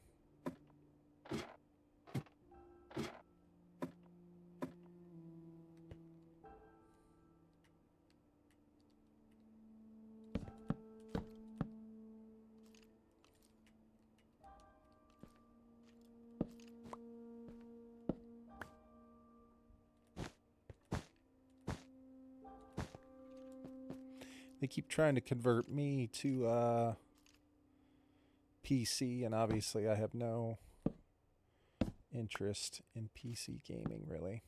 They keep trying to convert me to PC, and obviously I have no interest in PC gaming, really.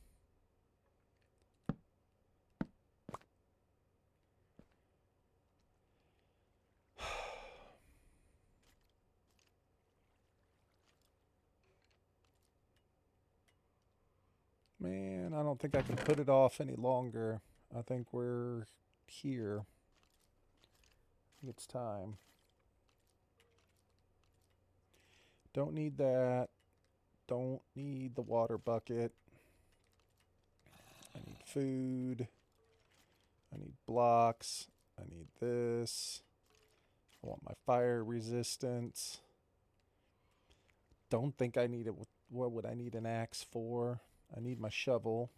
Man, I don't think I can put it off any longer. I think we're here. It's time. Don't need that. Don't need the water bucket. I need food. I need blocks. I need this. I want my fire resistance. Don't think I need it. What would I need an axe for? I need my shovel.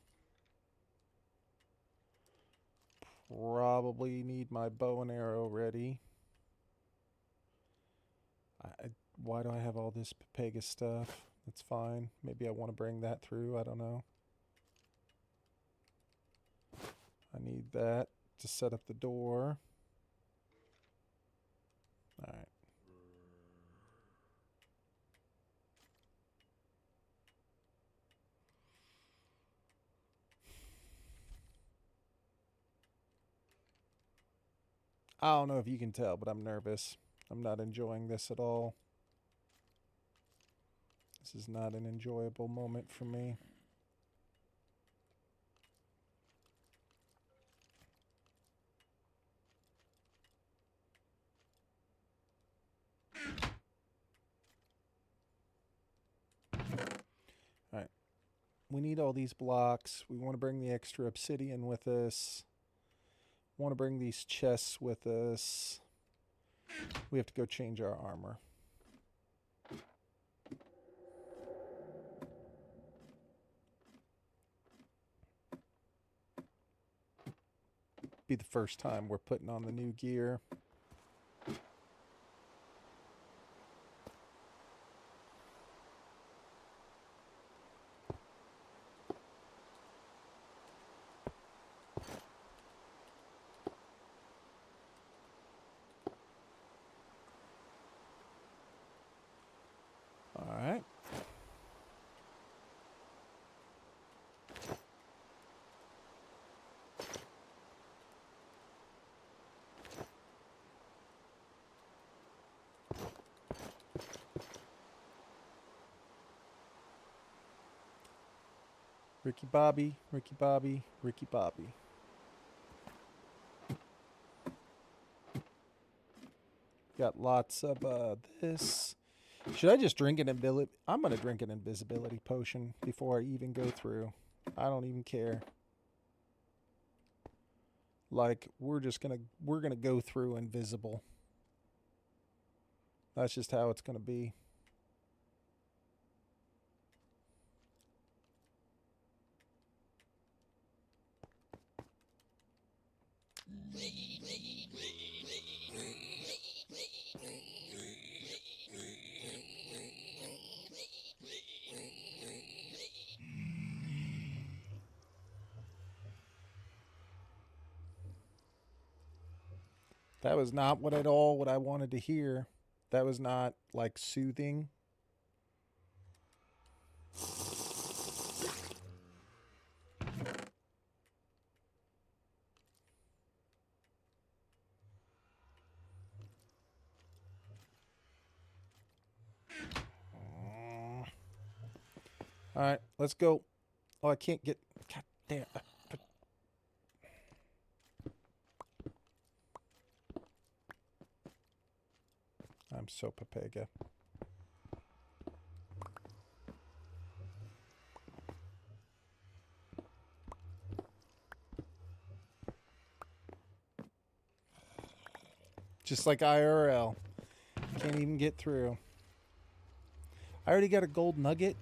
Probably need my bow and arrow ready. Why do I have all this Pepega stuff? That's fine. Maybe I want to bring that through. I don't know. I need that to set up the door. All right. I don't know if you can tell, but I'm nervous. I'm not enjoying this at all. This is not an enjoyable moment for me. All right. We need all these blocks. We want to bring the extra obsidian with us. Want to bring these chests with us. We have to go change our armor. Be the first time we're putting on the new gear. Ricky Bobby, Ricky Bobby, Ricky Bobby. Got lots of this. Should I just drink an invisibility? I'm gonna drink an invisibility potion before I even go through. I don't even care. Like we're gonna go through invisible. That's just how it's gonna be. That was not what at all what I wanted to hear. That was not like soothing. All right, let's go. Oh, I can't get. God damn. I'm so papega. Just like IRL. Can't even get through. I already got a gold nugget.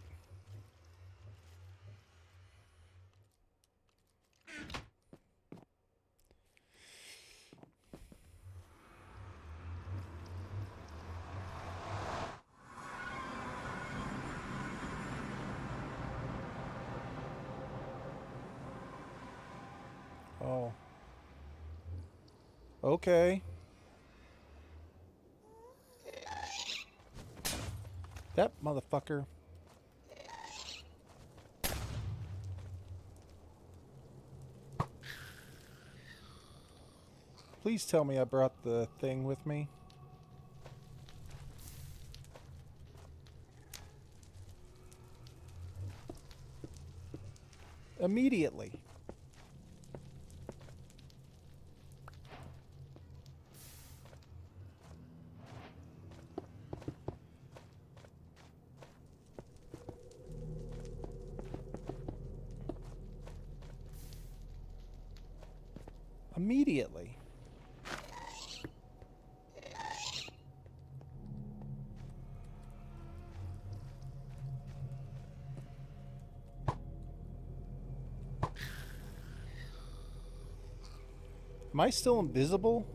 Oh. Okay. That motherfucker. Please tell me I brought the thing with me. Immediately. Immediately. Am I still invisible?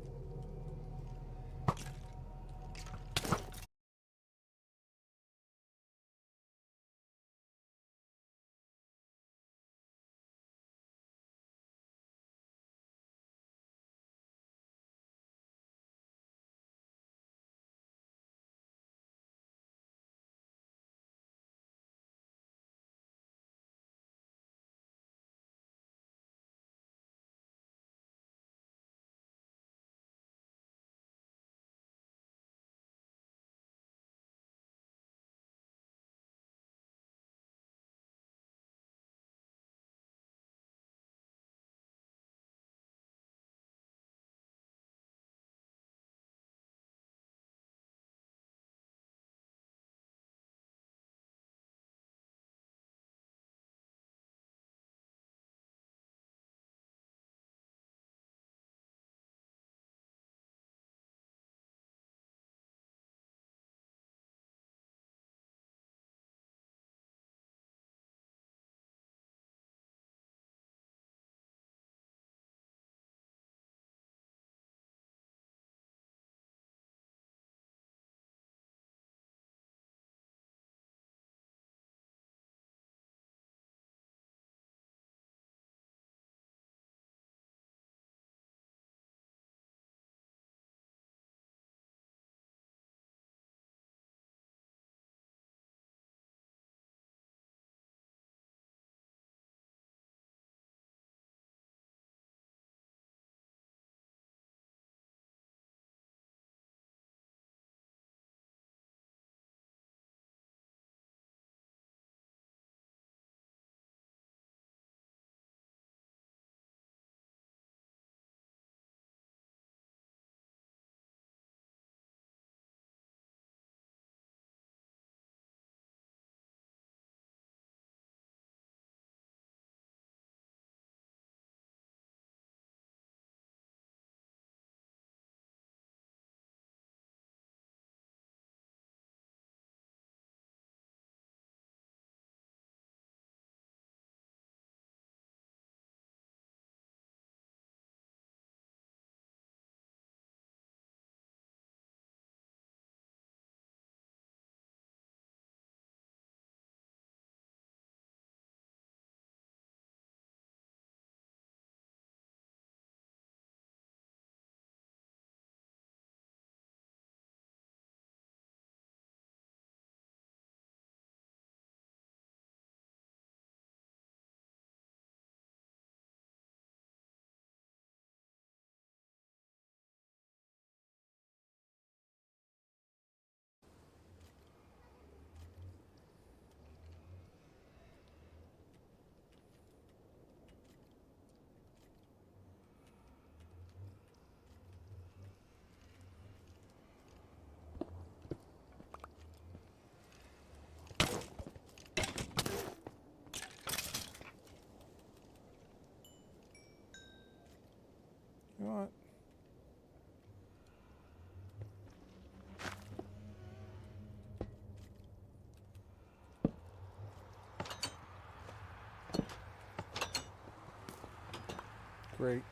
Great.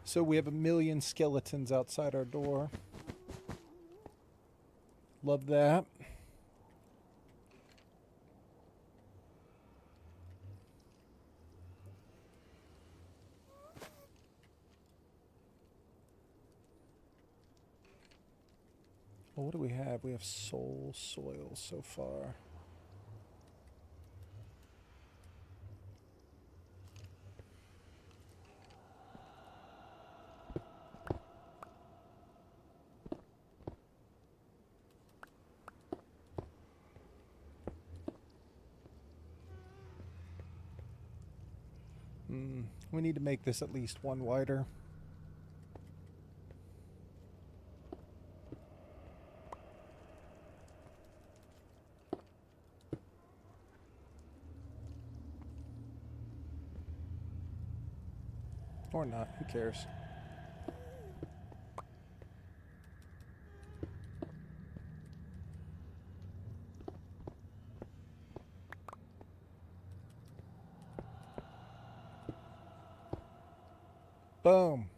So we have 1,000,000 skeletons outside our door. Love that. Well, what do we have? We have soul soil so far. We need to make this at least one wider. Or not, who cares? Boom.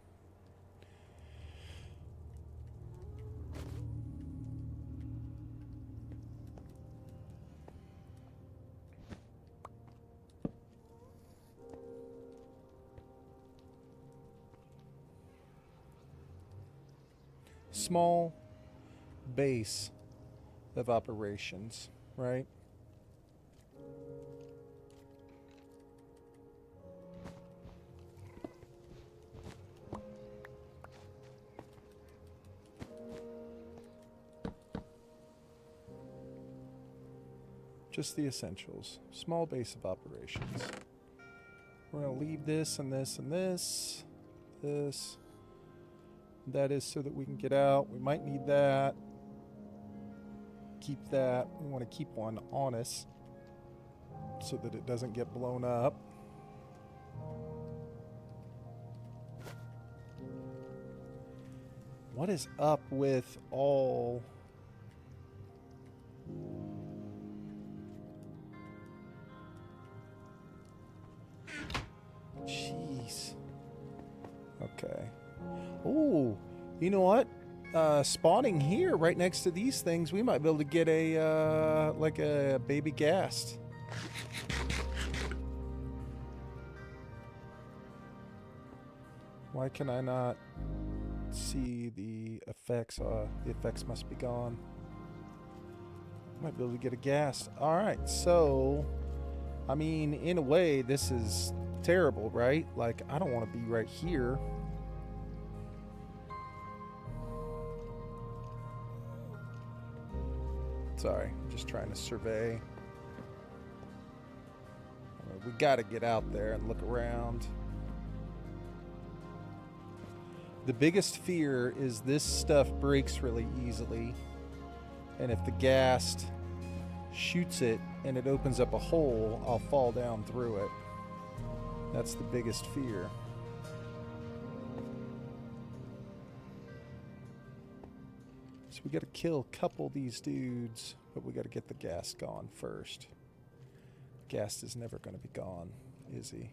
Small base of operations, right? Just the essentials. Small base of operations. We're going to leave this and this and this. This. That is so that we can get out. We might need that. Keep that. We want to keep one on us so that it doesn't get blown up. What is up with all... Jeez. Okay. Oh, you know what? Spawning here right next to these things, we might be able to get a, like a baby ghast. Why can I not see the effects? The effects must be gone. Might be able to get a ghast. Alright, so, I mean, in a way, this is terrible, right? Like, I don't want to be right here. Sorry, I'm just trying to survey. We gotta get out there and look around. The biggest fear is this stuff breaks really easily. And if the ghast shoots it and it opens up a hole, I'll fall down through it. That's the biggest fear. So we gotta kill a couple of these dudes, but we gotta get the ghast gone first. Ghast is never gonna be gone, is he?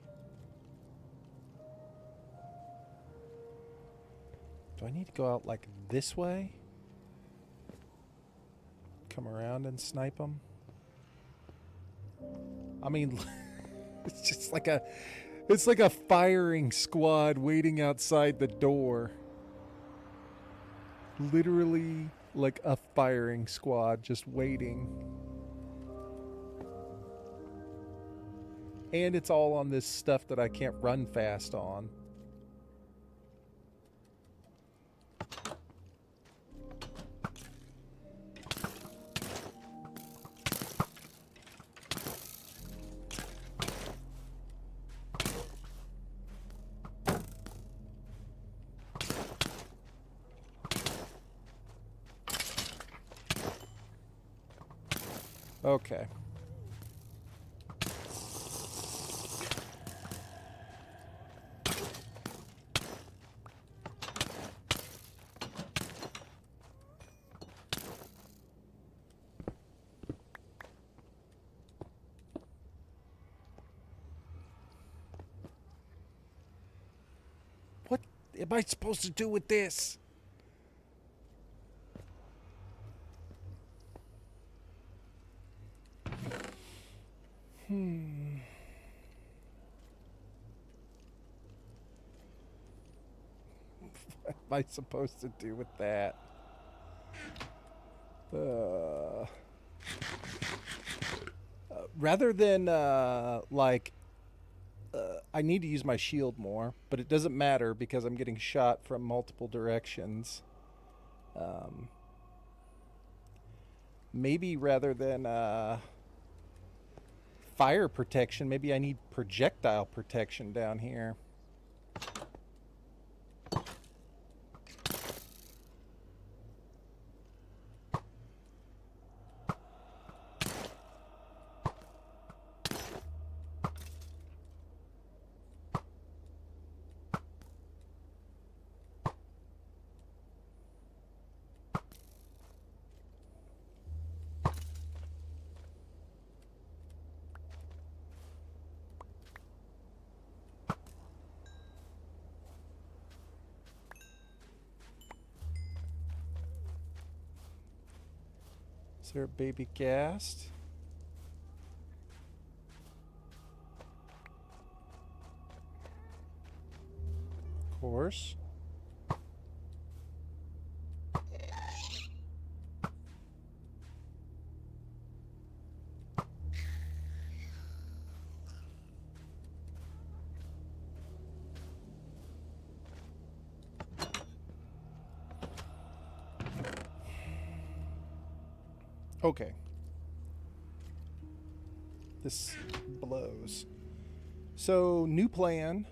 Do I need to go out like this way? Come around and snipe them? I mean, it's just like it's like a firing squad waiting outside the door. Literally like a firing squad just waiting. And it's all on this stuff that I can't run fast on. Okay. am I supposed to do with this? What am I supposed to do with that? Rather than I need to use my shield more, but it doesn't matter because I'm getting shot from multiple directions. Maybe rather than fire protection, maybe I need projectile protection down here. Is there a baby ghast? Of course. Okay. This blows. So, new plan.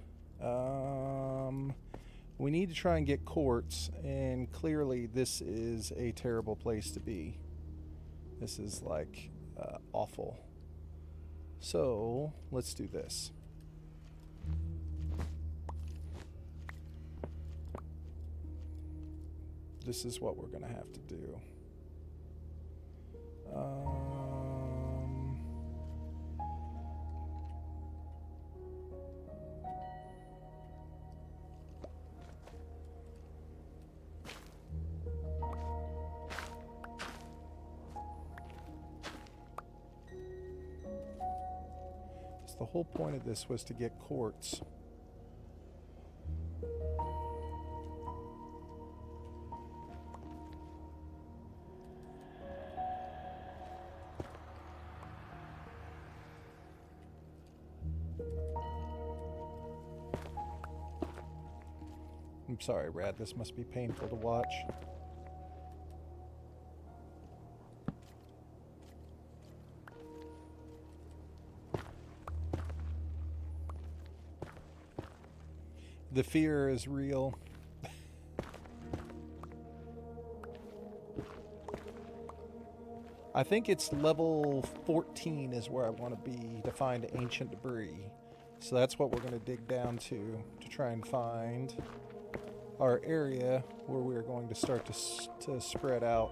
We need to try and get quartz, and clearly this is a terrible place to be. This is like awful. So, let's do this. This is what we're going to have to do. The whole point of this was to get quartz. I'm sorry, Rad, this must be painful to watch. The fear is real. I think it's level 14 is where I want to be to find ancient debris. So that's what we're going to dig down to try and find our area where we're going to start to spread out.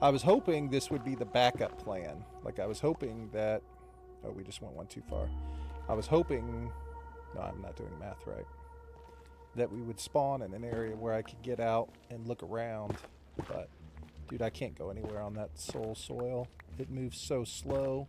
I was hoping this would be the backup plan. Like I was hoping that... Oh, we just went one too far. I was hoping... No, I'm not doing math right. That we would spawn in an area where I could get out and look around. But, dude, I can't go anywhere on that soul soil. It moves so slow.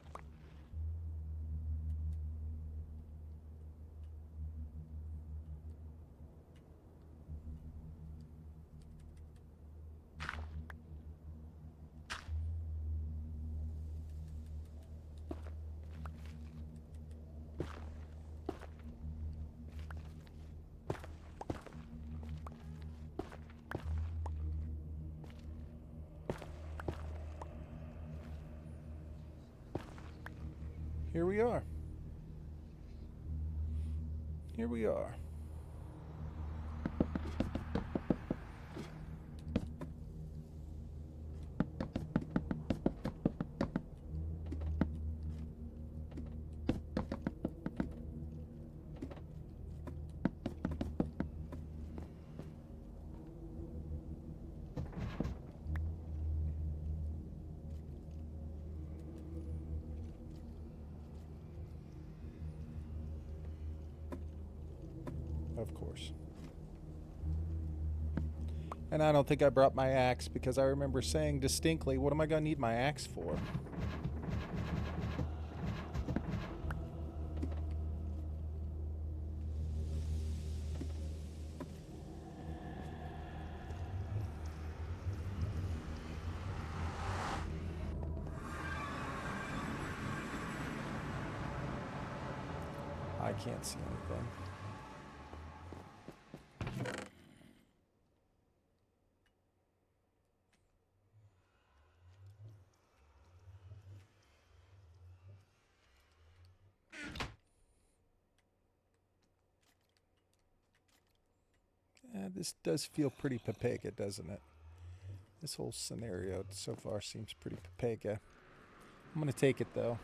Here we are. Here we are. Of course. And I don't think I brought my axe because I remember saying distinctly, what am I going to need my axe for? I can't see anything. This does feel pretty Papega, doesn't it? This whole scenario so far seems pretty Papega. I'm going to take it, though.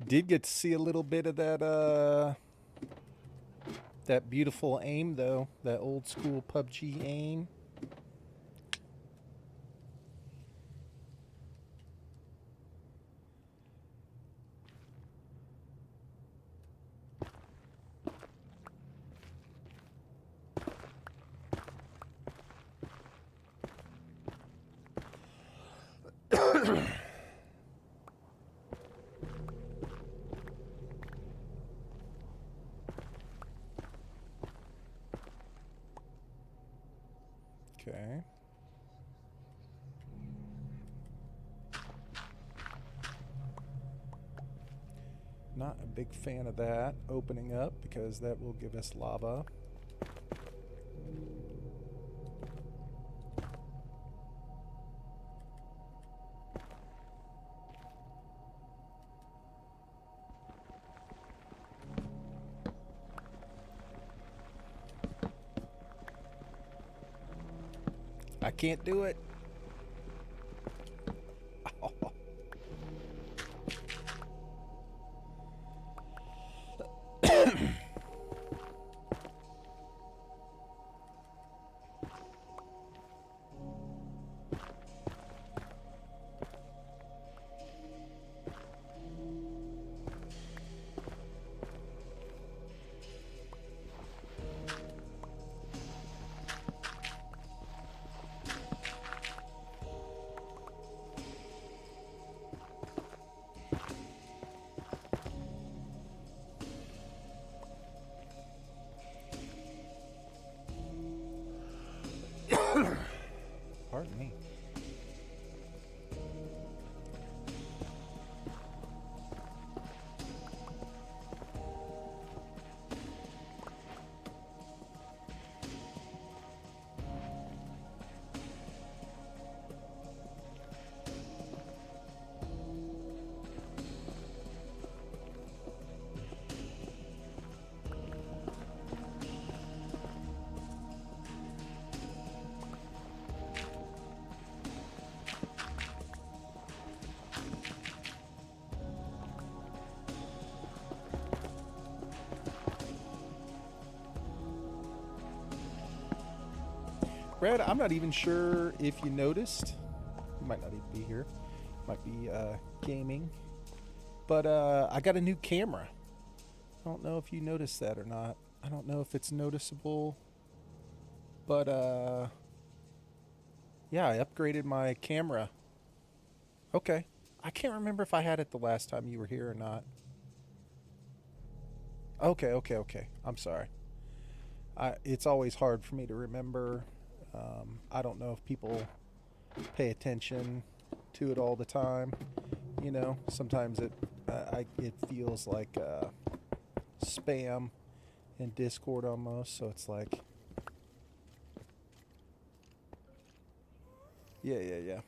Did get to see a little bit of that beautiful aim, though. That old school PUBG aim. Okay. Not a big fan of that opening up because that will give us lava. I can't do it. Pardon me. Brad, I'm not even sure if you noticed. You might not even be here. Might be gaming. But I got a new camera. I don't know if you noticed that or not. I don't know if it's noticeable. But yeah, I upgraded my camera. Okay. I can't remember if I had it the last time you were here or not. Okay. I'm sorry. It's always hard for me to remember. I don't know if people pay attention to it all the time. You know, sometimes it feels like spam in Discord almost. So it's like, yeah.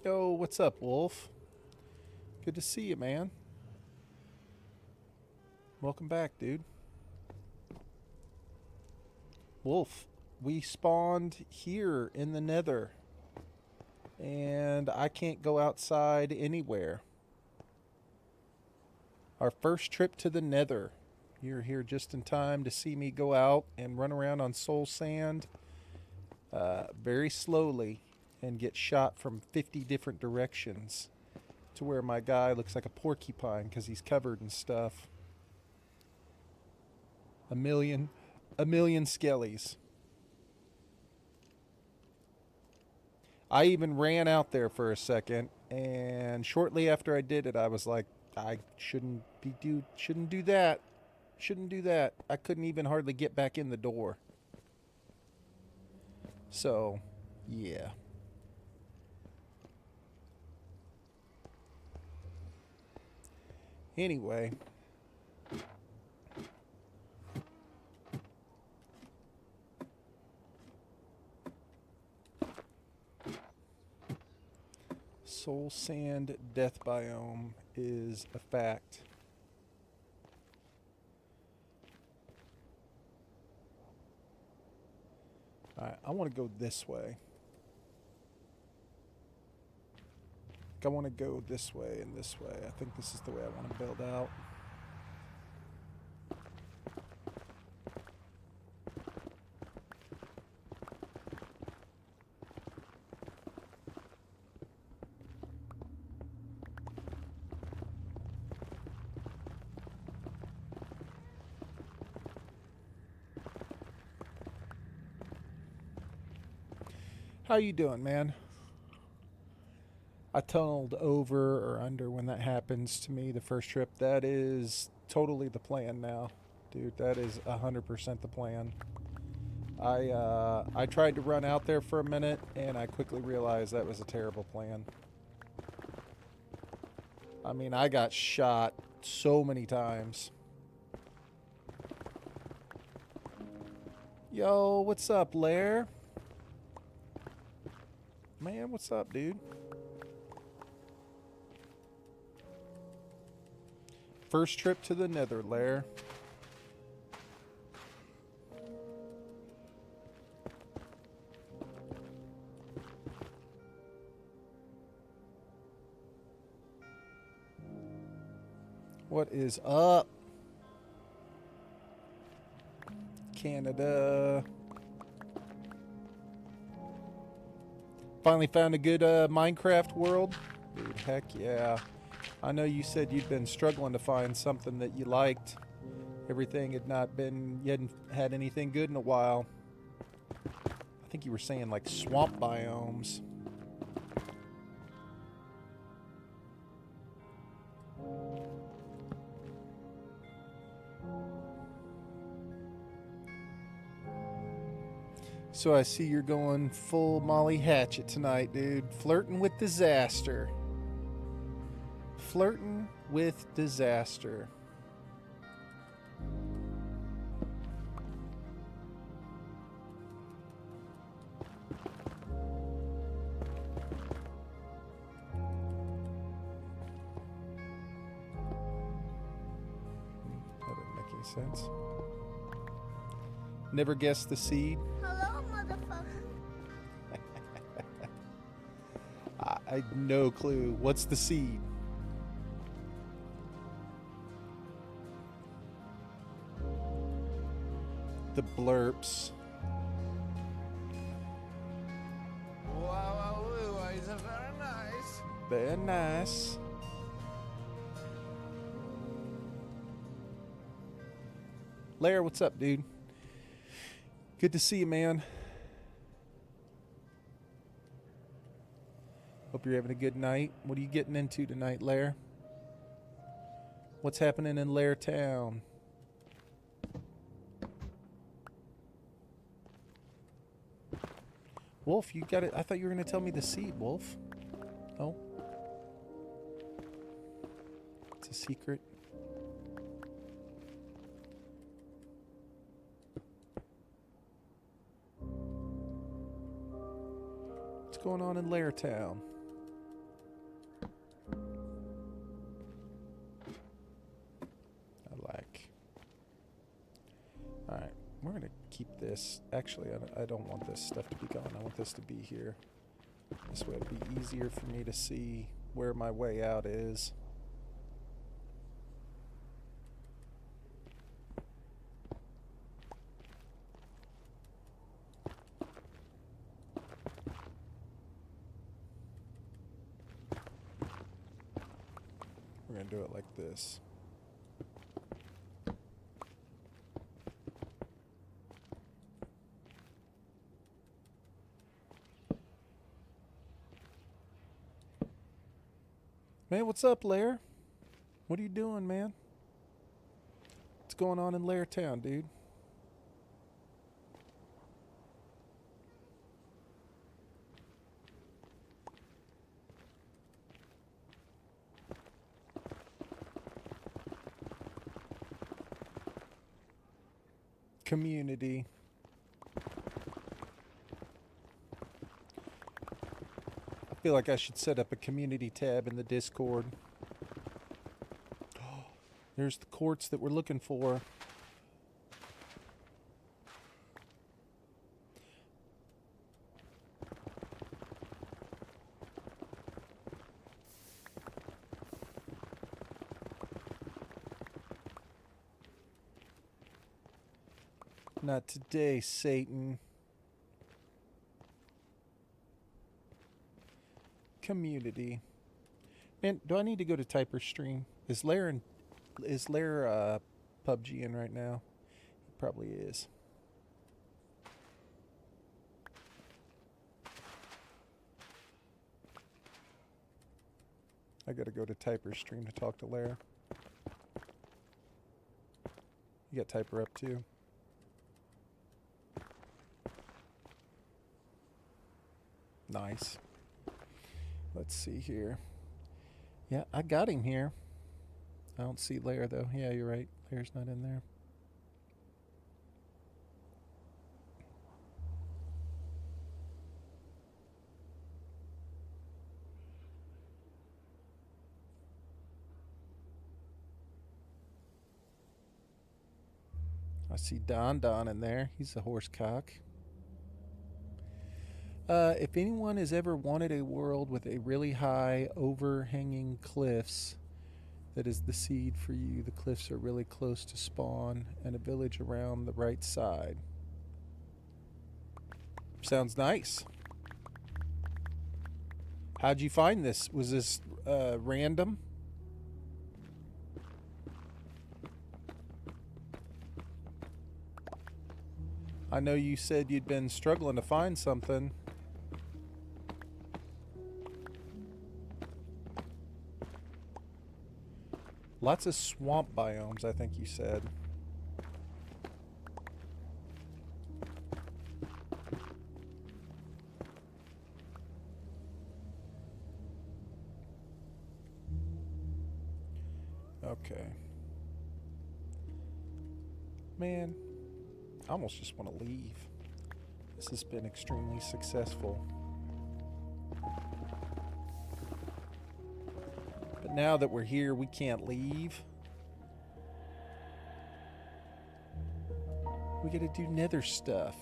Yo, what's up, Wolf? Good to see you, man. Welcome back, dude. Wolf, we spawned here in the Nether. And I can't go outside anywhere. Our first trip to the Nether. You're here just in time to see me go out and run around on soul sand very slowly and get shot from 50 different directions to where my guy looks like a porcupine because he's covered in stuff. A million skellies. I even ran out there for a second, and shortly after I did it, I was like, I shouldn't do that. Shouldn't do that. I couldn't even hardly get back in the door. So, yeah. Anyway. Soul Sand Death Biome is a fact. Alright, I want to go this way. I want to go this way and this way. I think this is the way I want to build out. How you doing, man? I tunneled over or under when that happens to me the first trip. That is totally the plan now. Dude, that is 100% the plan. I tried to run out there for a minute, and I quickly realized that was a terrible plan. I mean, I got shot so many times. Yo, what's up, Lair? Man, what's up, dude? First trip to the Nether, Lair. What is up? Canada. Finally found a good Minecraft world? Dude, heck yeah. I know you said you'd been struggling to find something that you liked. Everything had not been, you hadn't had anything good in a while. I think you were saying like swamp biomes. So I see you're going full Molly Hatchet tonight, dude. Flirting with disaster. Flirting with disaster. That didn't make any sense. Never guessed the seed. Hello, motherfucker. I had no clue. What's the seed? The blurps. Wow, it's very nice. Very nice. Lair, what's up, dude? Good to see you, man. Hope you're having a good night. What are you getting into tonight, Lair? What's happening in Lair Town? Wolf, you got it. I thought you were going to tell me the seed, Wolf. Oh. It's a secret. What's going on in Lair Town? I like. Alright, we're going to keep this. Actually, I don't want this stuff to be gone. I want this to be here. This way it'll be easier for me to see where my way out is. We're going to do it like this. Man, what's up, Lair? What are you doing, man? What's going on in Lair Town, dude? Community. I feel like I should set up a community tab in the Discord. There's the quartz that we're looking for. Not today, Satan. Community. Man, do I need to go to Typer stream? Is Lair PUBG in right now? He probably is. I gotta go to Typer's stream to talk to Lair. You got Typer up too. Nice. Let's see here. Yeah, I got him here. I don't see Lair though. Yeah, you're right. Lair's not in there. I see Don in there. He's a horse cock. If anyone has ever wanted a world with a really high overhanging cliffs, that is the seed for you. The cliffs are really close to spawn and a village around the right side. Sounds nice. How'd you find this? Was this random? I know you said you'd been struggling to find something. Lots of swamp biomes, I think you said. Okay. Man, I almost just want to leave. This has been extremely successful. But now that we're here, we can't leave. We gotta do nether stuff.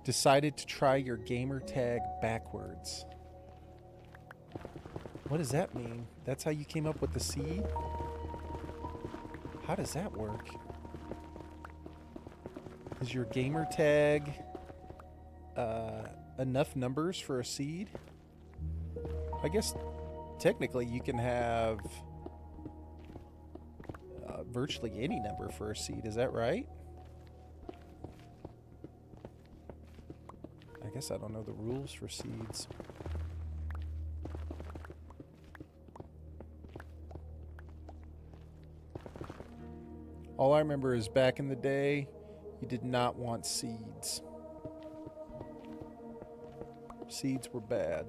Decided to try your gamer tag backwards. What does that mean? That's how you came up with the seed? How does that work? Is your gamer tag enough numbers for a seed? I guess technically you can have virtually any number for a seed. Is that right? I guess I don't know the rules for seeds. All I remember is back in the day, you did not want seeds. Seeds were bad.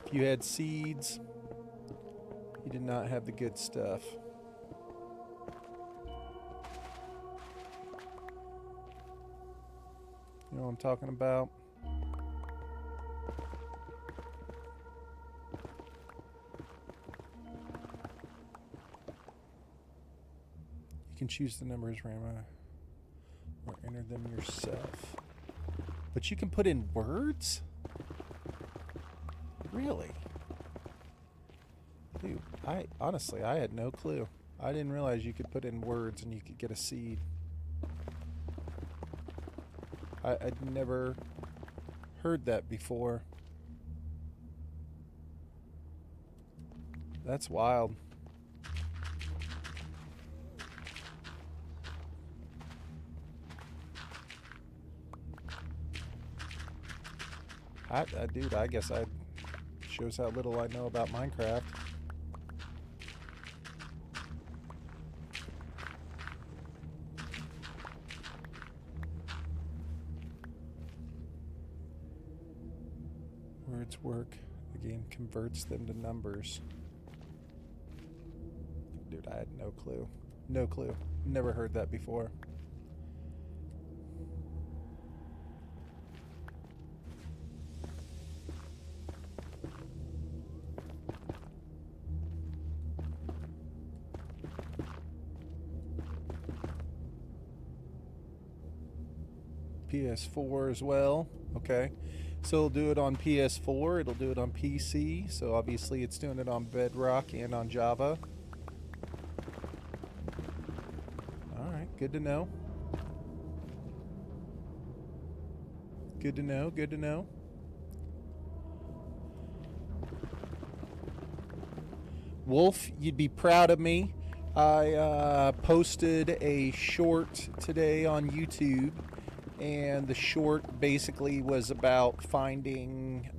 If you had seeds, you did not have the good stuff. You know what I'm talking about? You can choose the numbers random or enter them yourself. But you can put in words? Really? Dude, honestly, I had no clue. I didn't realize you could put in words and you could get a seed. I'd never heard that before. That's wild. Dude, I guess I shows how little I know about Minecraft. Words work. The game converts them to numbers. Dude, I had no clue. No clue. Never heard that before. PS4 as well. Okay. So it'll do it on PS4, it'll do it on PC, so obviously it's doing it on Bedrock and on Java. Alright, good to know. Good to know, good to know. Wolf, you'd be proud of me. I posted a short today on YouTube, and the short basically was about finding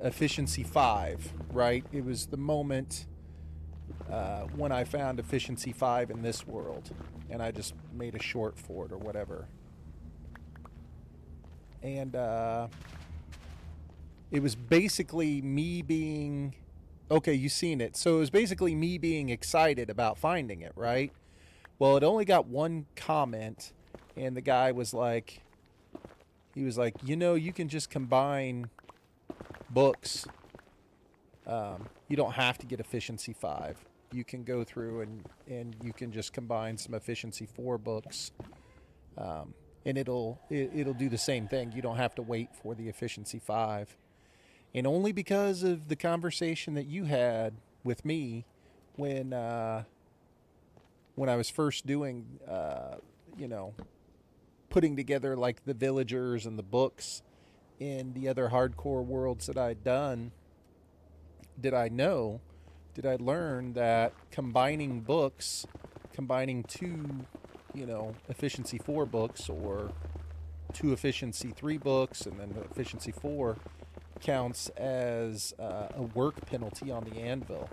efficiency 5, right? It was the moment when I found efficiency 5 in this world, and I just made a short for it or whatever. And it was basically me being... Okay, you've seen it. So it was basically me being excited about finding it, right? Well, it only got one comment, and the guy was like, you know, you can just combine books. You don't have to get efficiency 5. You can go through and you can just combine some efficiency 4 books. And it'll do the same thing. You don't have to wait for the efficiency 5. And only because of the conversation that you had with me when I was first doing, you know, putting together like the villagers and the books in the other hardcore worlds that I'd done, did I learn that combining books, combining 2, you know, efficiency 4 books or 2 efficiency 3 books and then efficiency 4 counts as a work penalty on the anvil.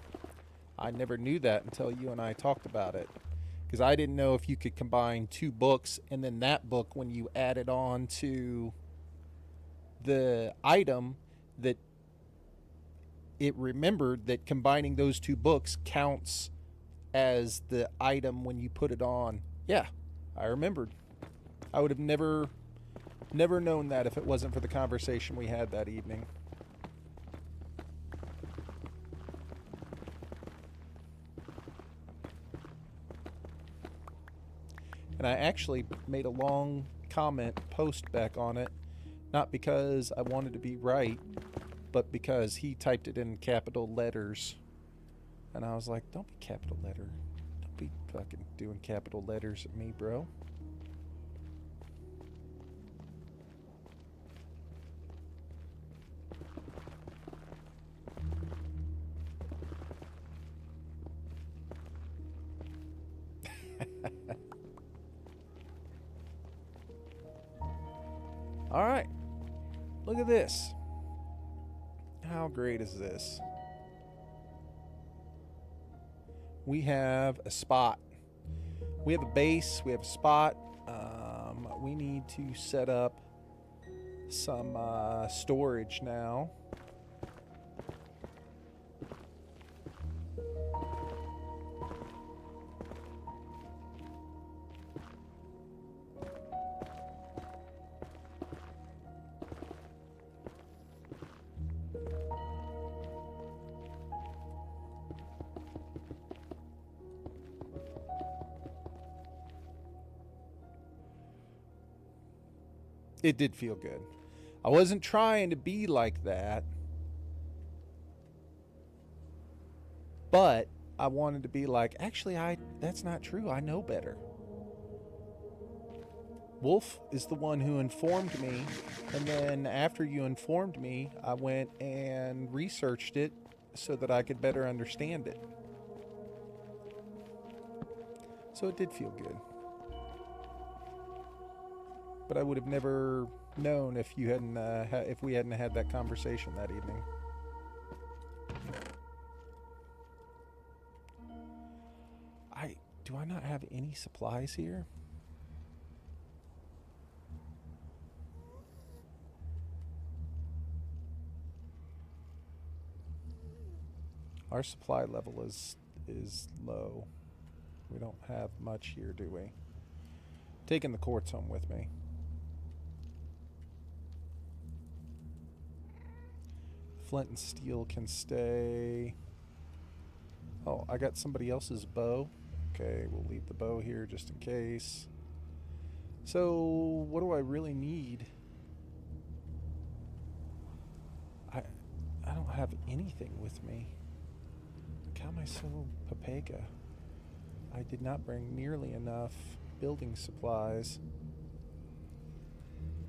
I never knew that until you and I talked about it, because I didn't know if you could combine 2 books and then that book, when you add it on to the item, that it remembered that combining those 2 books counts as the item when you put it on. Yeah, I remembered. I would have never known that if it wasn't for the conversation we had that evening. And I actually made a long comment post back on it, not because I wanted to be right, but because he typed it in capital letters. And I was like, don't be capital letter. Don't be fucking doing capital letters at me, bro. All right, look at this. How great is this? We have a spot. We have a base. We have a spot. We need to set up some storage now. It did feel good. I wasn't trying to be like that, but I wanted to be like, actually, that's not true. I know better. Wolf is the one who informed me, and then after you informed me, I went and researched it so that I could better understand it. So it did feel good. But I would have never known if you hadn't if we hadn't had that conversation that evening. Do I not have any supplies here? Our supply level is low. We don't have much here, do we? Taking the quartz home with me. Flint and steel can stay. Oh, I got somebody else's bow. Okay, we'll leave the bow here just in case. So, what do I really need? I don't have anything with me. How am I so papega? I did not bring nearly enough building supplies.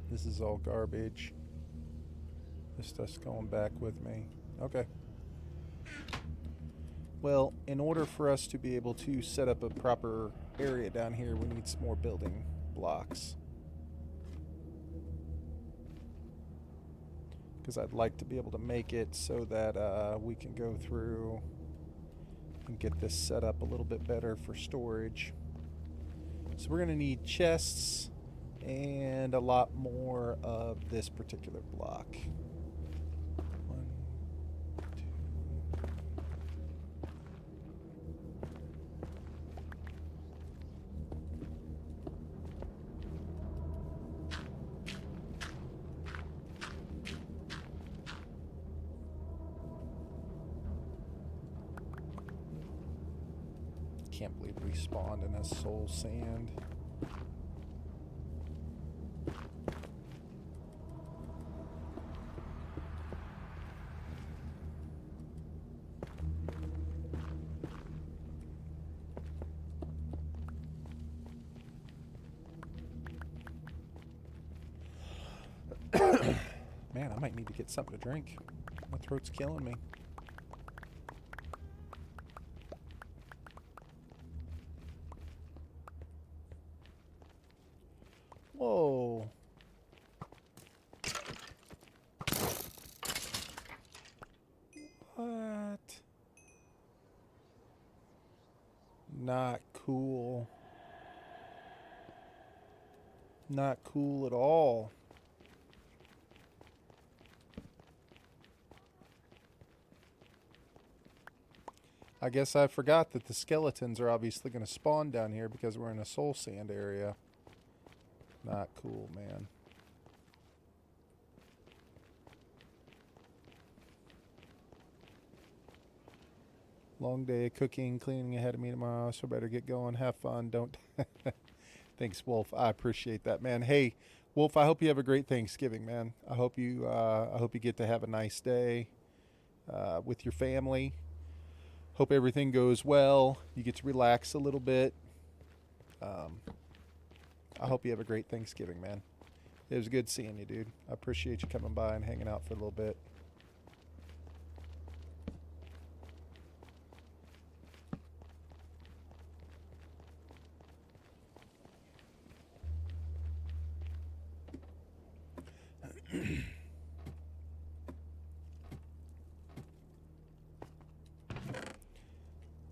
This is all garbage. This stuff's going back with me. Okay. Well, in order for us to be able to set up a proper area down here, we need some more building blocks. Because I'd like to be able to make it so that we can go through and get this set up a little bit better for storage. So we're going to need chests and a lot more of this particular block. 1, 2. Can't believe we spawned in a soul sand. Man, I might need to get something to drink. My throat's killing me. Whoa. What? Not cool. Not cool at all. I guess I forgot that the skeletons are obviously going to spawn down here because we're in a soul sand area. Not cool, man. Long day of cooking, cleaning ahead of me tomorrow, so better get going. Have fun. Don't. Thanks, Wolf. I appreciate that, man. Hey, Wolf. I hope you have a great Thanksgiving, man. I hope you get to have a nice day with your family. Hope everything goes well. You get to relax a little bit. I hope you have a great Thanksgiving, man. It was good seeing you, dude. I appreciate you coming by and hanging out for a little bit.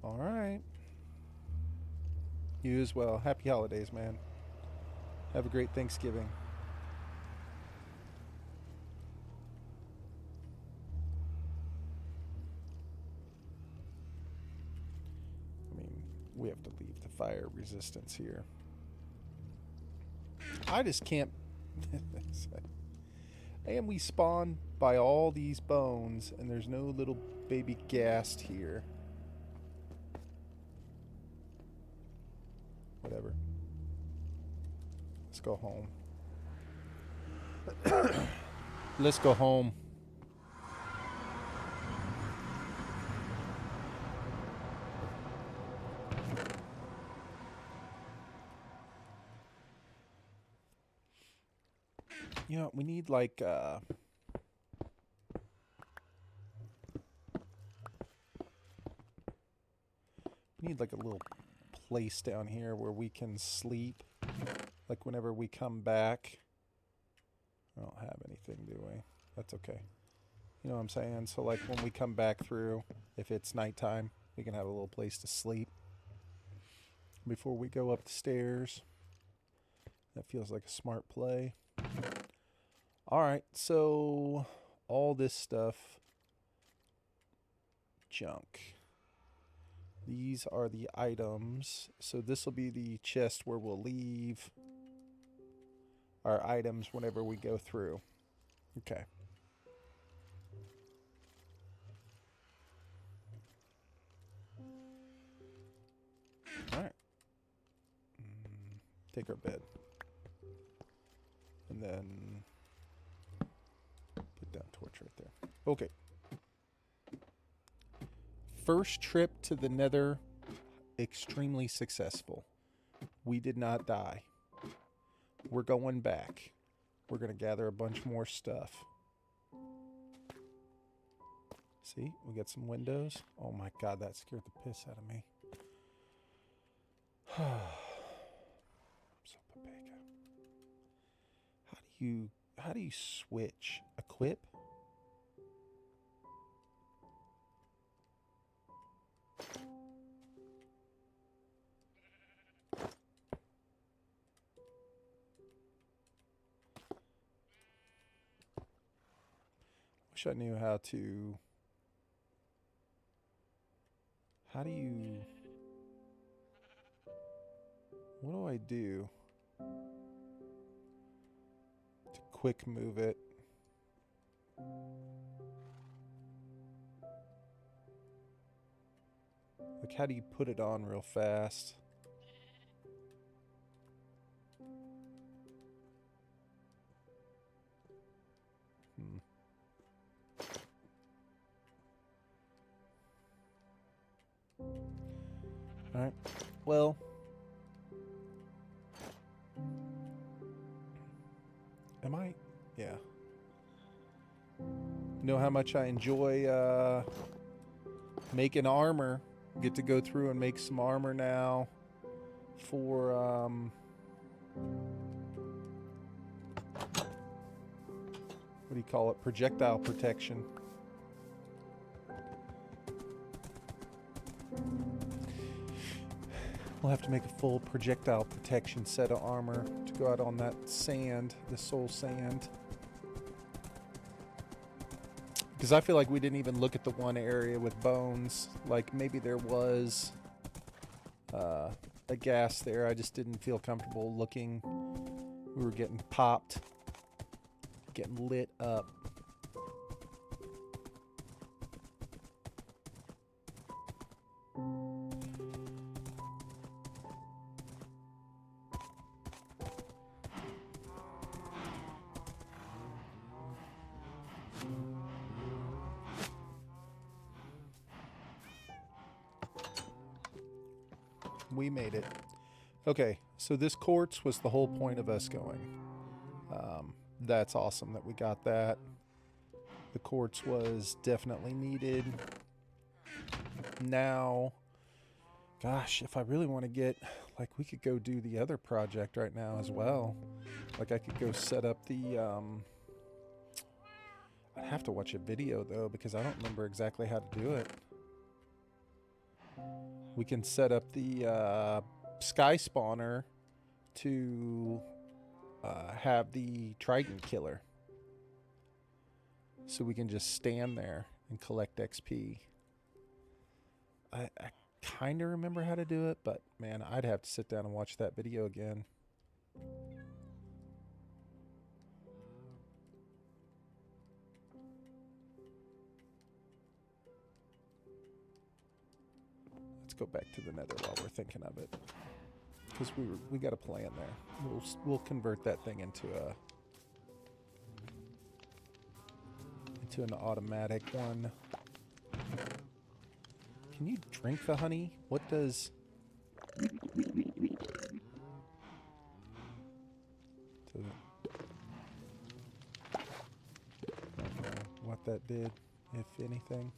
All right. You as well. Happy holidays, man. Have a great Thanksgiving. I mean, we have to leave the fire resistance here. I just can't... And we spawn by all these bones, and there's no little baby ghast here. Whatever. Let's go home. Let's go home. You know, we need like a little place down here where we can sleep. Like whenever we come back. I don't have anything, do we? That's okay. You know what I'm saying? So like when we come back through, if it's nighttime, we can have a little place to sleep before we go up the stairs. That feels like a smart play. Alright, so all this stuff, junk. These are the items. So this will be the chest where we'll leave our items whenever we go through. Okay. Alright. Take our bed. And then put down torch right there. Okay. First trip to the Nether, extremely successful. We did not die. We're going back. We're going to gather a bunch more stuff. See, we got some windows. Oh my god, that scared the piss out of me. How do you switch? Equip? Wish I knew how to... How do you... What do I do to quick move it? Like, how do you put it on real fast? Alright, well... Am I? Yeah. You know how much I enjoy making armor. Get to go through and make some armor now for what do you call it? Projectile protection. We'll have to make a full projectile protection set of armor to go out on that sand, the soul sand. Because I feel like we didn't even look at the one area with bones. Like maybe there was a gas there. I just didn't feel comfortable looking. We were getting popped, getting lit up. We made it. Okay, so this quartz was the whole point of us going. That's awesome that we got that. The quartz was definitely needed. Now, gosh, if I really want to get, like, we could go do the other project right now as well. Like, I could go set up the, I'd have to watch a video, though, because I don't remember exactly how to do it. We can set up the sky spawner to have the Trident Killer. So we can just stand there and collect XP. I kind of remember how to do it, but man, I'd have to sit down and watch that video again. Let's go back to the Nether while we're thinking of it, because we got a plan there. We'll convert that thing into to an automatic one. Can you drink the honey? What does... I don't know what that did, if anything.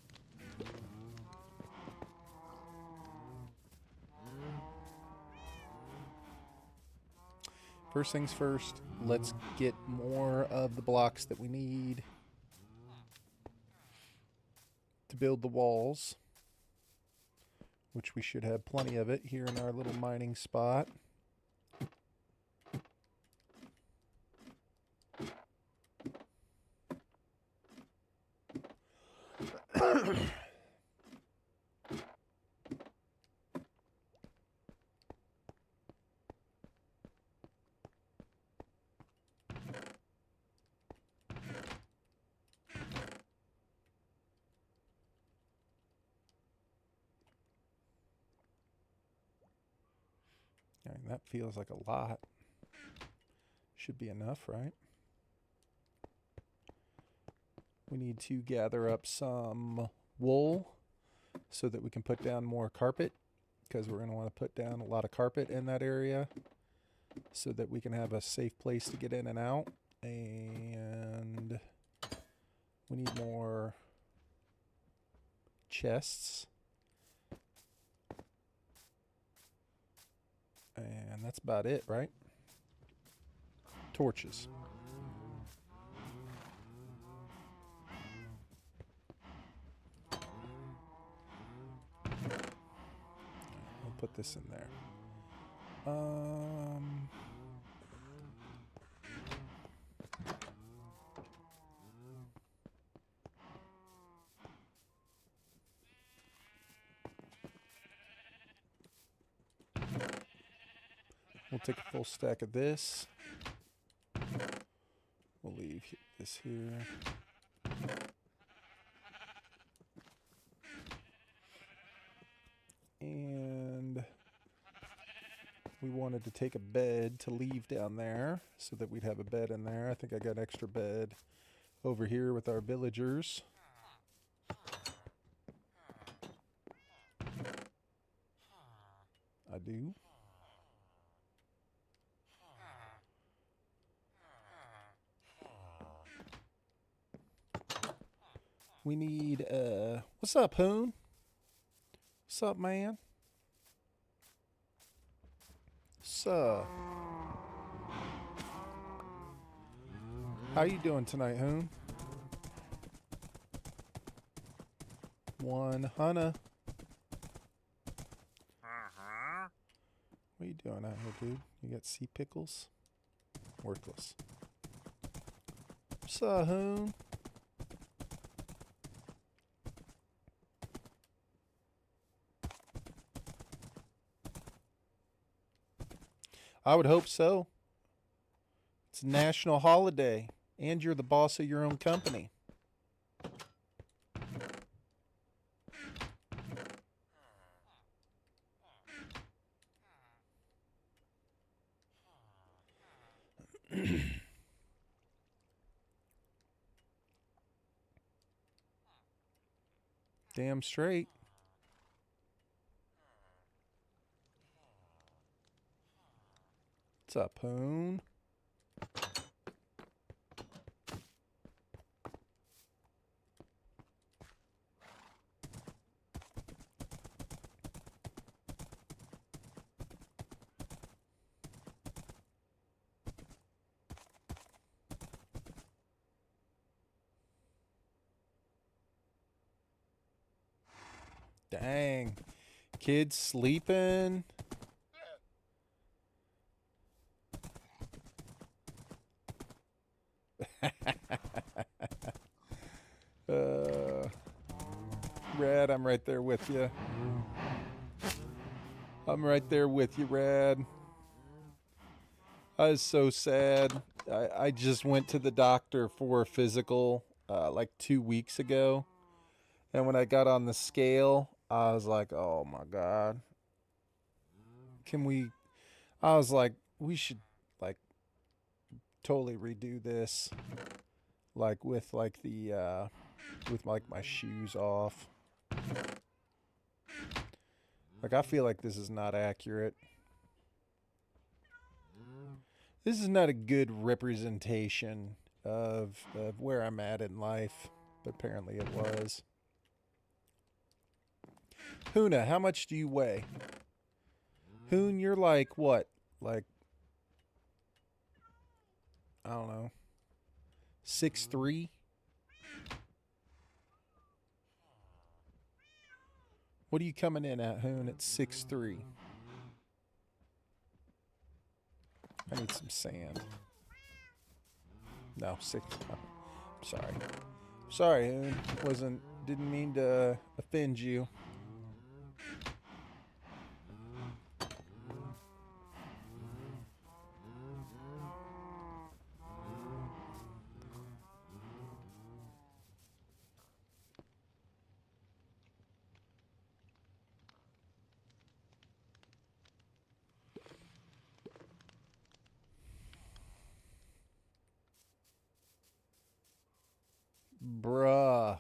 First things first, let's get more of the blocks that we need to build the walls, which we should have plenty of it here in our little mining spot. That feels like a lot. Should be enough, right? We need to gather up some wool so that we can put down more carpet, because we're going to want to put down a lot of carpet in that area so that we can have a safe place to get in and out. And we need more chests. And that's about it, right? Torches. We'll put this in there. We'll take a full stack of this. We'll leave this here. And we wanted to take a bed to leave down there so that we'd have a bed in there. I think I got an extra bed over here with our villagers. I do. We need, what's up, Hoon? What's up, man? Sup? How you doing tonight, Hoon? 100. What are you doing out here, dude? You got sea pickles? Worthless. What's up, Hoon? I would hope so. It's a national holiday, and you're the boss of your own company. Damn straight. What's up, Poon? Dang. Kids sleeping. Rad, I'm right there with you. I'm right there with you, Rad. I was so sad. I just went to the doctor for a physical like 2 weeks ago. And when I got on the scale, I was like, oh my God. I was like, we should like totally redo this. Like with like the with like my shoes off. Like, I feel like this is not accurate. This is not a good representation of where I'm at in life, but apparently it was. Huna, how much do you weigh? Hoon, you're like what? Like, I don't know, 6'3"? What are you coming in at, Hoon, at 6'3"? I need some sand. No, 6. I'm sorry. Sorry, Hoon. Didn't mean to offend you. Bruh.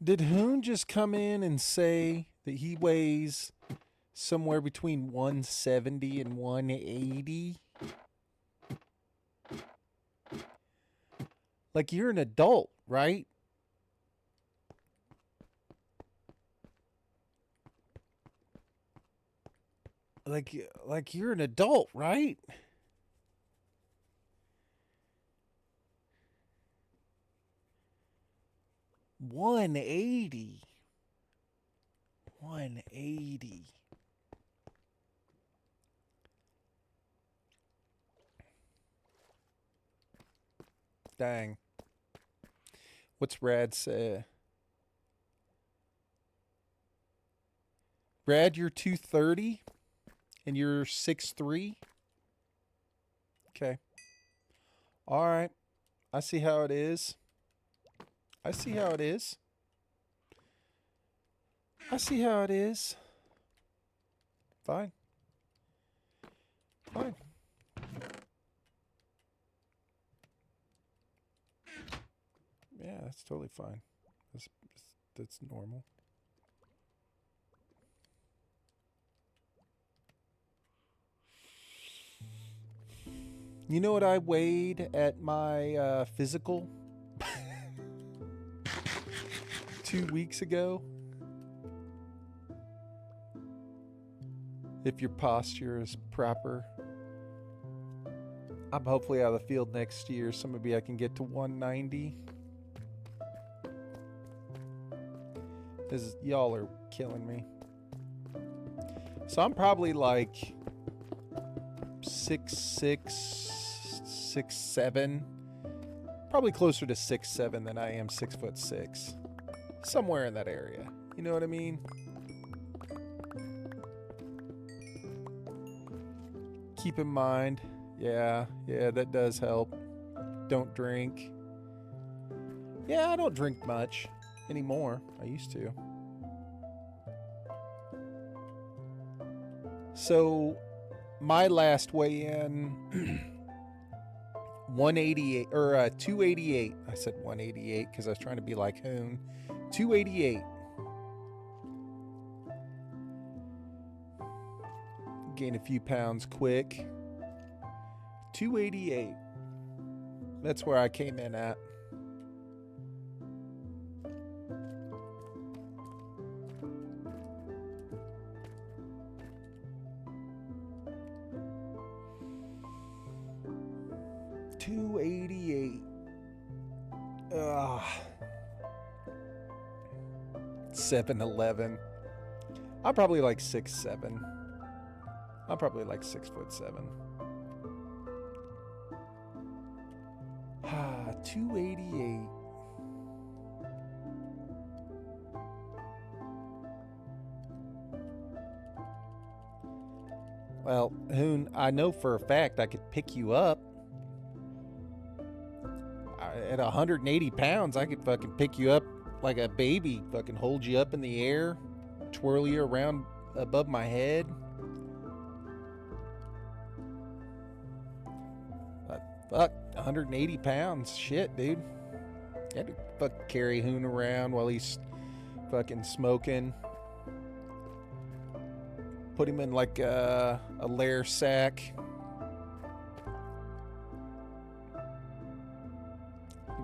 Did Hoon just come in and say that he weighs somewhere between 170 and 180? Like, you're an adult, right? Like you're an adult, right? $180. Dang. What's Rad say? Brad, you're 230 and you're 6'3"? Okay. All right. I see how it is. I see how it is. I see how it is. Fine. Fine. Yeah, that's totally fine. That's normal. You know what I weighed at my physical 2 weeks ago? If your posture is proper. I'm hopefully out of the field next year, so maybe I can get to 190. Y'all are killing me. So I'm probably like 6'6", 6'7", probably closer to 6'7" than I am 6'6", somewhere in that area. You know what I mean? Keep in mind, yeah, that does help. Don't drink. Yeah, I don't drink much anymore. I used to. So my last weigh-in, 188 or 288. I said 188 because I was trying to be like Hoon. 288. Gain a few pounds quick. 288. That's where I came in at. $288. 7-Eleven. I'm probably like 6'7". I'm probably like 6'7". 288. Well, Hoon, I know for a fact I could pick you up. At 180 pounds, I could fucking pick you up like a baby, fucking hold you up in the air, twirl you around above my head. 180 pounds. Shit, dude. Had to fucking carry Hoon around while he's fucking smoking. Put him in like a lair sack.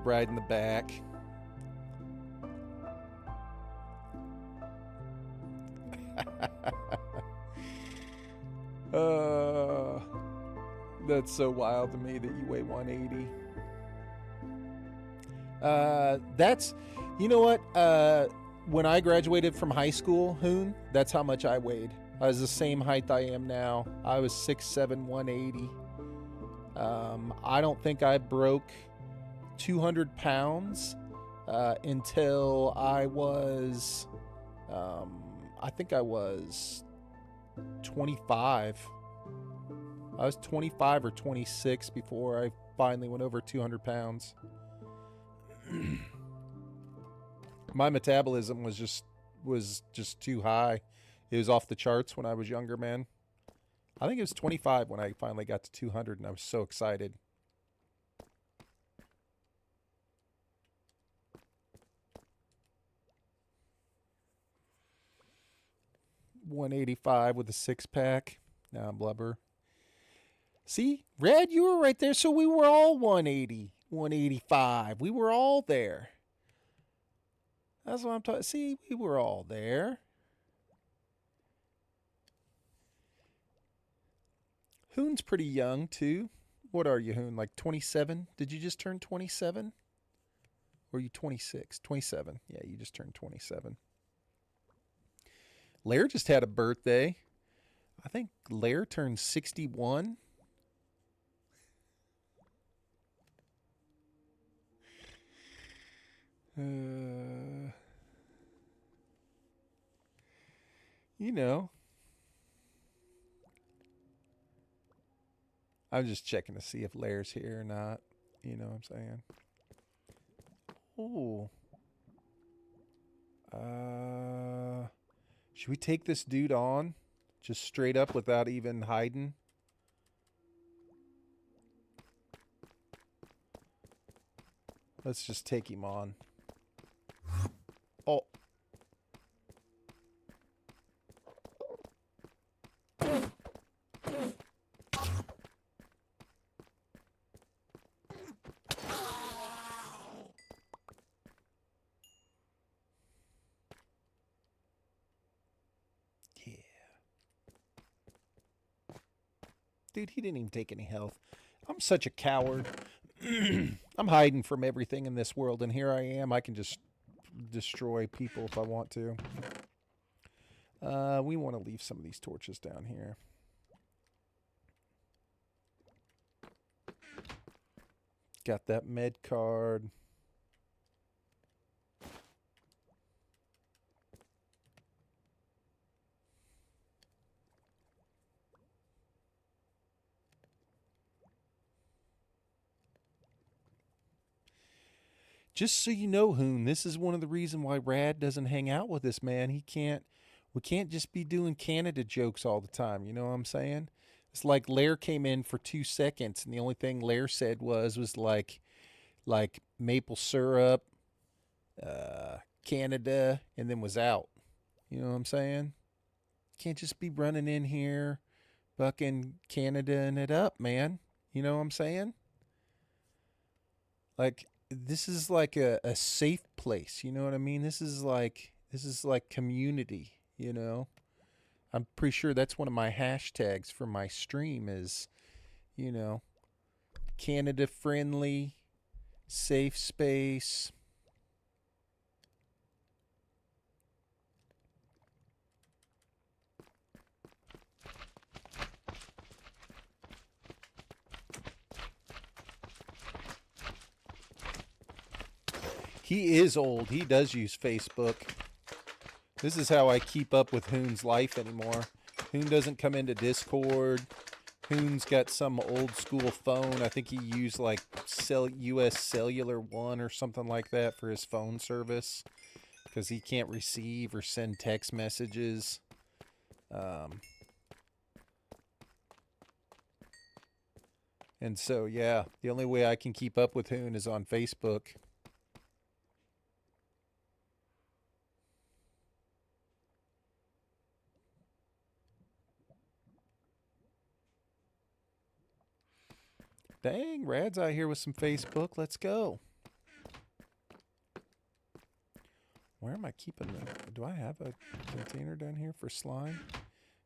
Ride in the back. That's so wild to me that you weigh 180. That's, you know what? When I graduated from high school, Hoon, that's how much I weighed. I was the same height I am now. I was 6'7", 180. I don't think I broke 200 pounds until I was, I think I was 25. I was 25 or 26 before I finally went over 200 pounds. My metabolism was just too high. It was off the charts when I was younger, man. I think it was 25 when I finally got to 200, and I was so excited. $185 with a six-pack. Nah, blubber. See, Red, you were right there, so we were all 180, 185. We were all there. That's what I'm talking. See, we were all there. Hoon's pretty young, too. What are you, Hoon? Like 27? Did you just turn 27? Or are you 26? 27. Yeah, you just turned 27. Lair just had a birthday. I think Lair turned 61. You know. I'm just checking to see if Lair's here or not. You know what I'm saying? Ooh. Should we take this dude on? Just straight up without even hiding? Let's just take him on. Oh. Yeah. Dude, he didn't even take any health. I'm such a coward. I'm hiding from everything in this world, and here I am. I can just destroy people if I want to. We want to leave some of these torches down here. Got that med card. Just so you know, Hoon, this is one of the reasons why Rad doesn't hang out with us, man. We can't just be doing Canada jokes all the time. You know what I'm saying? It's like Lair came in for 2 seconds, and the only thing Lair said was like maple syrup, Canada, and then was out. You know what I'm saying? Can't just be running in here, fucking Canada-ing it up, man. You know what I'm saying? Like, this is like a safe place. You know what I mean? This is like community, you know? I'm pretty sure that's one of my hashtags for my stream is, you know, Canada friendly, safe space. He is old. He does use Facebook. This is how I keep up with Hoon's life anymore. Hoon doesn't come into Discord. Hoon's got some old school phone. I think he used like US Cellular One or something like that for his phone service because he can't receive or send text messages. And so, yeah, the only way I can keep up with Hoon is on Facebook. Dang, Rad's out here with some Facebook. Let's go. Where am I keeping them? Do I have a container down here for slime?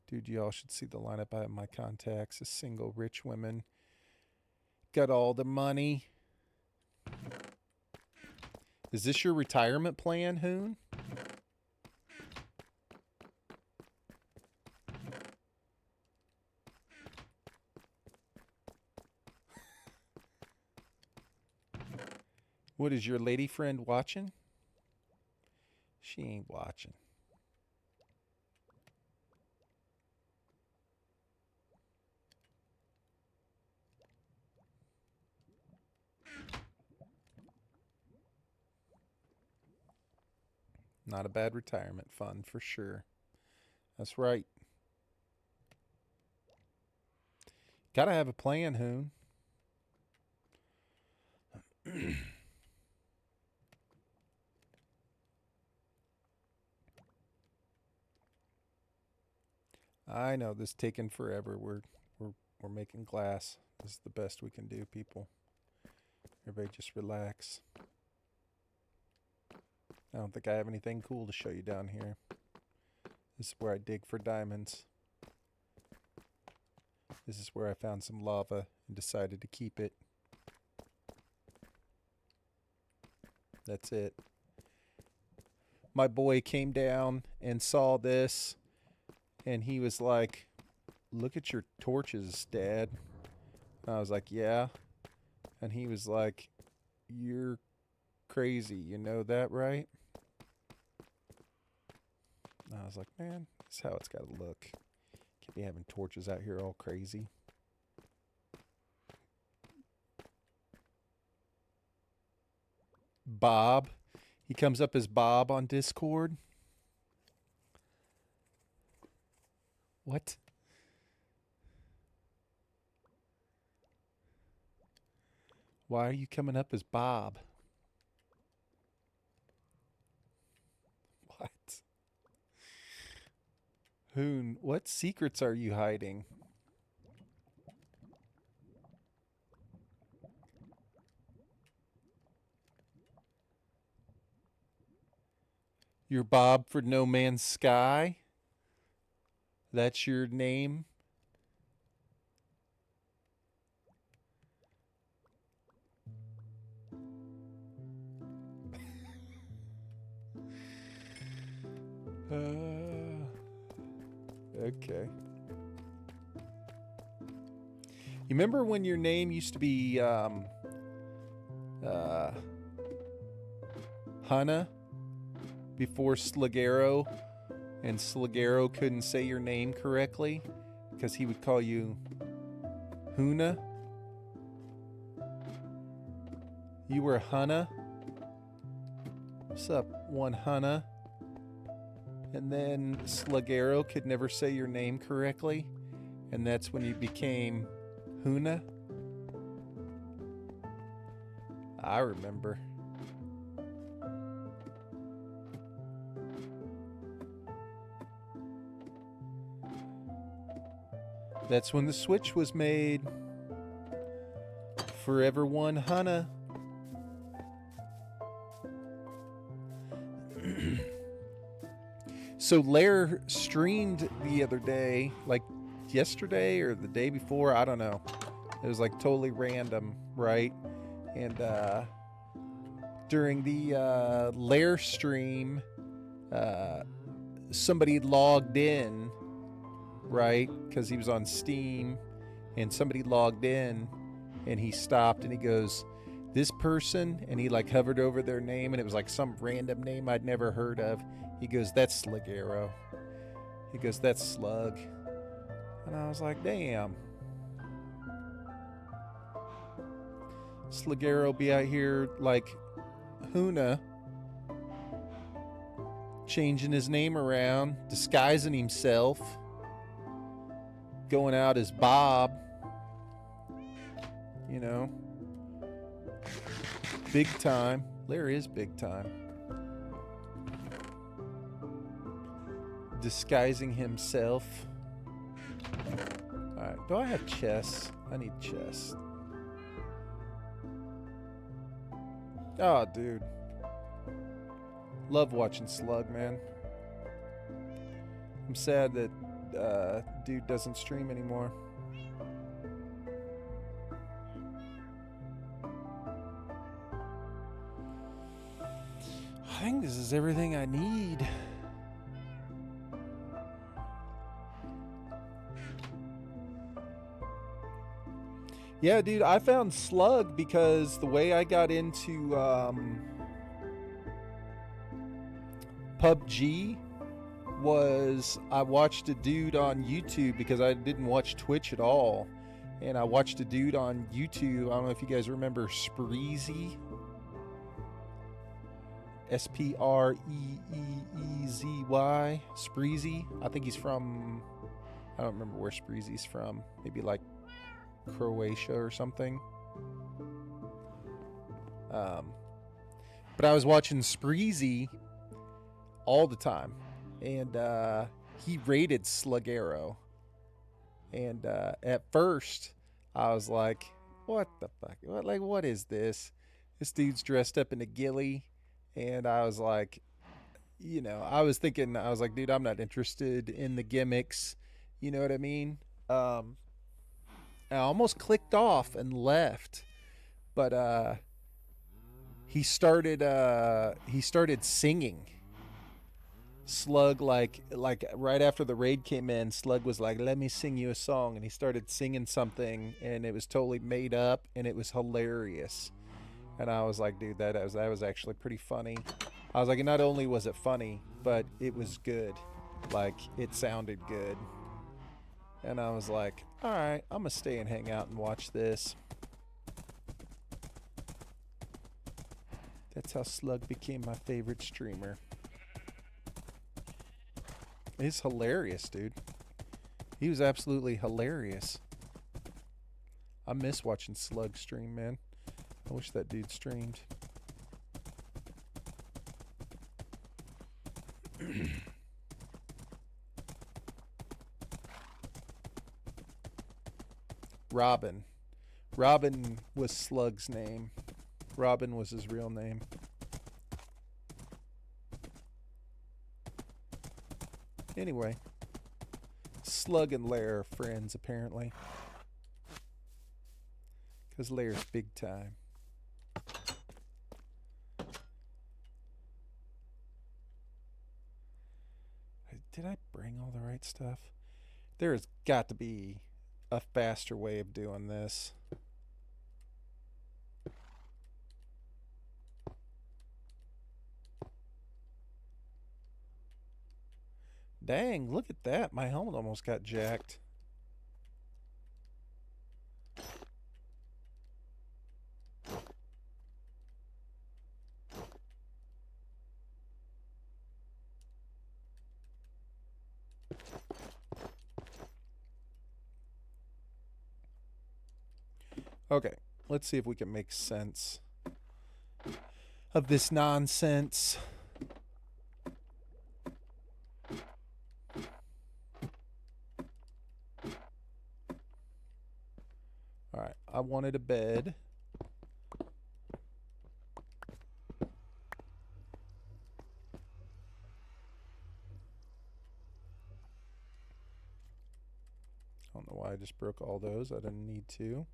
Dude, y'all should see the lineup. I have my contacts. A single rich women. Got all the money. Is this your retirement plan, Hoon? What, is your lady friend watching? She ain't watching. Not a bad retirement fund for sure. That's right. Gotta have a plan, Hoon. I know this is taking forever. We're making glass. This is the best we can do, people. Everybody just relax. I don't think I have anything cool to show you down here. This is where I dig for diamonds. This is where I found some lava and decided to keep it. That's it. My boy came down and saw this, and he was like, "Look at your torches, Dad." And I was like, "Yeah." And he was like, "You're crazy, you know that, right?" And I was like, "Man, this is how it's got to look. Can't be having torches out here all crazy." Bob. He comes up as Bob on Discord. What? Why are you coming up as Bob? What? Hoon, what secrets are you hiding? You're Bob for No Man's Sky? That's your name? Okay. You remember when your name used to be Hannah before Sligero, and Sligero couldn't say your name correctly because he would call you Huna? You were Hannah? What's up, one Hannah? And then Sligero could never say your name correctly, and that's when you became Huna? I remember. That's when the switch was made. Forever one Hannah. So Lair streamed the other day, like yesterday or the day before, I don't know. It was like totally random, right? And during the Lair stream, somebody logged in, right? Because he was on Steam, and somebody logged in, and he stopped and he goes, "This person," and he like hovered over their name, and it was like some random name I'd never heard of. He goes, "That's Sligero." He goes, "That's Slug." And I was like, damn. Sligero be out here like Huna, changing his name around, disguising himself, going out as Bob. you know. Big time. Lair is big time. Disguising himself. Alright, do I have chests? I need chests. Oh, dude. Love watching Slug, man. I'm sad that dude doesn't stream anymore. I think this is everything I need. Yeah, dude, I found Slug because the way I got into PUBG was I watched a dude on YouTube because I didn't watch Twitch at all. And I watched a dude on YouTube. I don't know if you guys remember Spreezy. Spreezy. Spreezy. I think he's from... I don't remember where Spreezy's from. Maybe like Croatia or something. But I was watching Spreezy all the time. And he rated Slugero. And at first, I was like, what the fuck? What is this? This dude's dressed up in a ghillie. And I was like, you know, I was like, dude, I'm not interested in the gimmicks. You know what I mean? I almost clicked off and left. But he started singing. Slug, like right after the raid came in, Slug was like, let me sing you a song. And he started singing something, and it was totally made up, and it was hilarious. And I was like, dude, that was actually pretty funny. I was like, not only was it funny, but it was good. Like, it sounded good. And I was like, all right, I'm going to stay and hang out and watch this. That's how Slug became my favorite streamer. He's hilarious, dude. He was absolutely hilarious. I miss watching Slug stream, man. I wish that dude streamed. Robin. Robin was Slug's name. Robin was his real name. Anyway, Slug and Lair are friends, apparently. Because Lair's big time. Did I bring all the right stuff? There has got to be a faster way of doing this. Dang, look at that. My helmet almost got jacked. Okay, let's see if we can make sense of this nonsense. Alright, I wanted a bed. I don't know why I just broke all those. I didn't need to.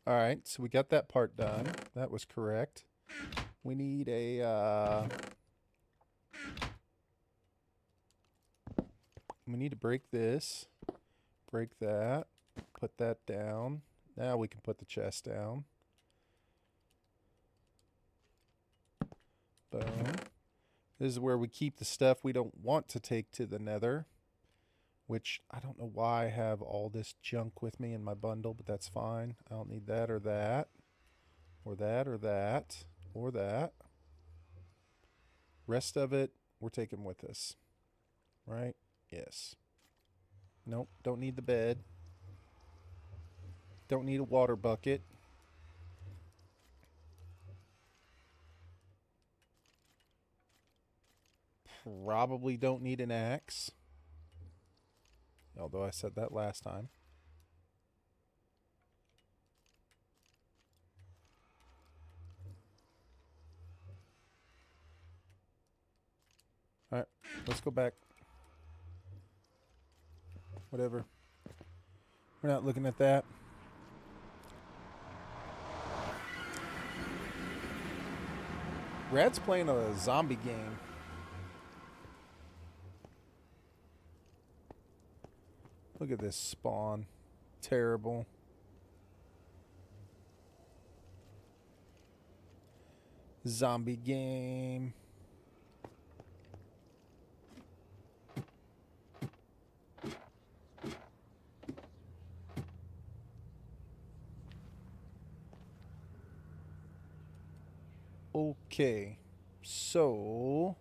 Alright, so we got that part done. That was correct. We need a, we need to break this. Break that. Put that down. Now we can put the chest down. Boom. This is where we keep the stuff we don't want to take to the nether. which I don't know why I have all this junk with me in my bundle, but that's fine. I don't need that or that, or that or that, or that. Rest of it, we're taking with us. Right? Yes. Nope, don't need the bed. Don't need a water bucket. Probably don't need an axe. Although I said that last time. Alright, let's go back. Whatever. We're not looking at that. Rad's playing a zombie game. Look at this spawn. Terrible. Zombie game. Okay. So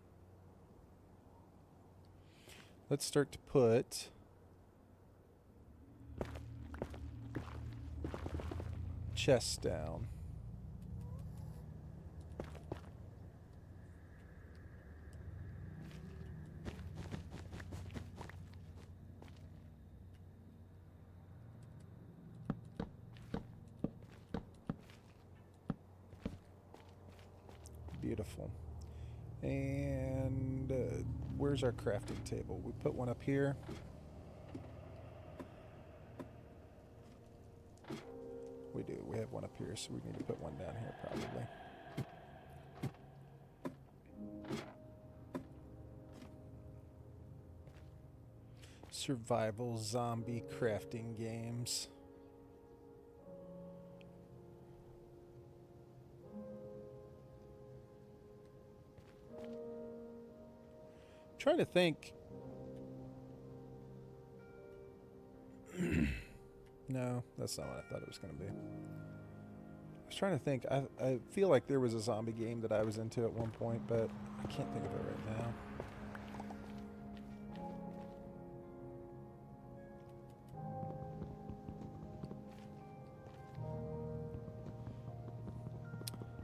let's start to put chests down. Beautiful. And where's our crafting table? We put one up here. We do. We have one up here, so we need to put one down here probably. Survival zombie crafting games. Trying to think. No, that's not what I thought it was going to be. I was trying to think. I feel like there was a zombie game that I was into at one point, but I can't think of it right now.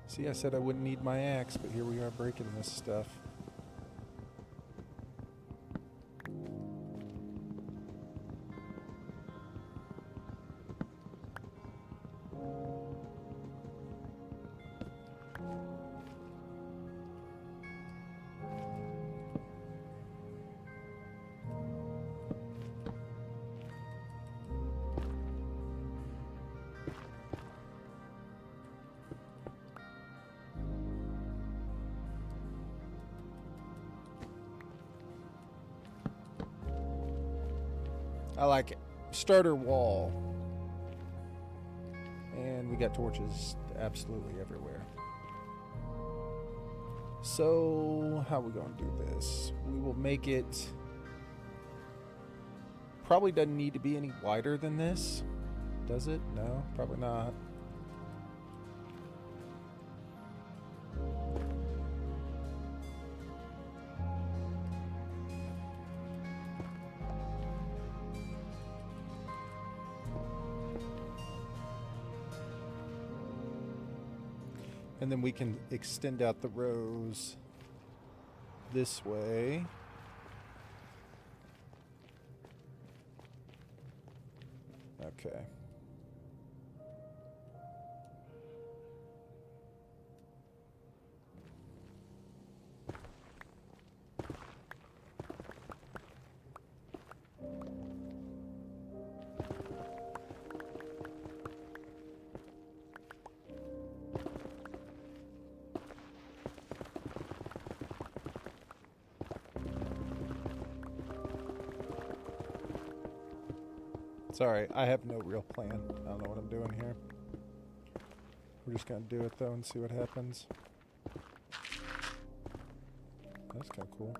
See, I said I wouldn't need my axe, but here we are breaking this stuff. I like it. Starter wall. And we got torches absolutely everywhere. So, how are we going to do this? We will make it... Probably doesn't need to be any wider than this. Does it? No, probably not. And then we can extend out the rows this way. Okay. Sorry, I have no real plan. I don't know what I'm doing here. We're just gonna do it though and see what happens. That's kind of cool.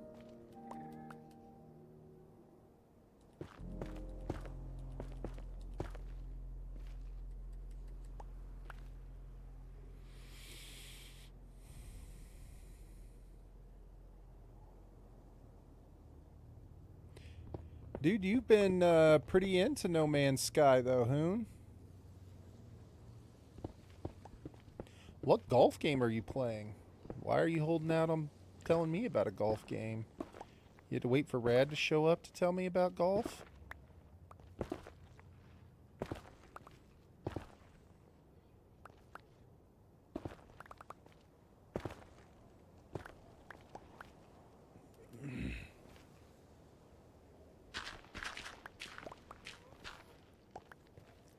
Dude, you've been pretty into No Man's Sky, though, Hoon. What golf game are you playing? Why are you holding out on telling me about a golf game? You had to wait for Rad to show up to tell me about golf?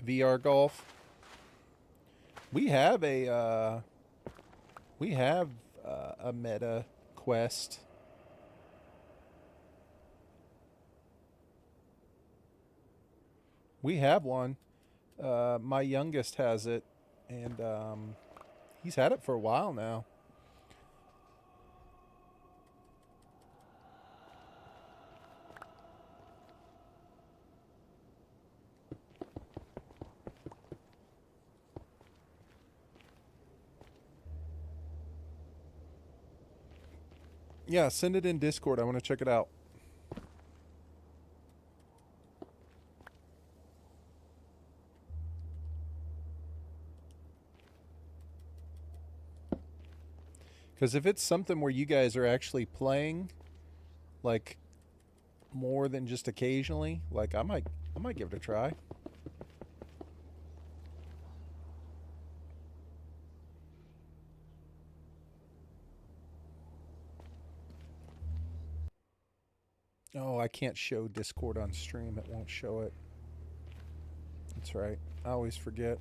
VR golf. We have a Meta Quest. We have one. My youngest has it, and he's had it for a while now. Yeah, send it in Discord. I want to check it out. Because if it's something where you guys are actually playing, like, more than just occasionally, like, I might give it a try. Oh, I can't show Discord on stream. It won't show it. That's right. I always forget.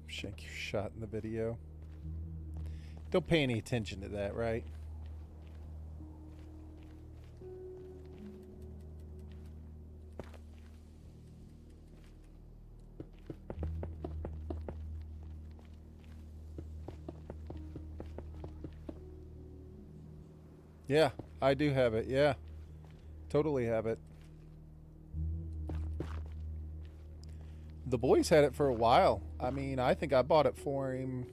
Shank your shot in the video. Don't pay any attention to that, right? Yeah, I do have it. Yeah, totally have it. The boys had it for a while. I mean, I think I bought it for him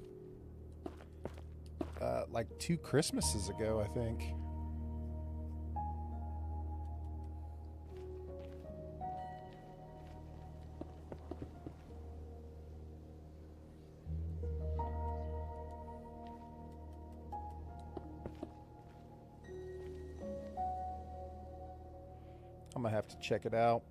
like 2 Christmases ago, I think. I'm gonna have to check it out.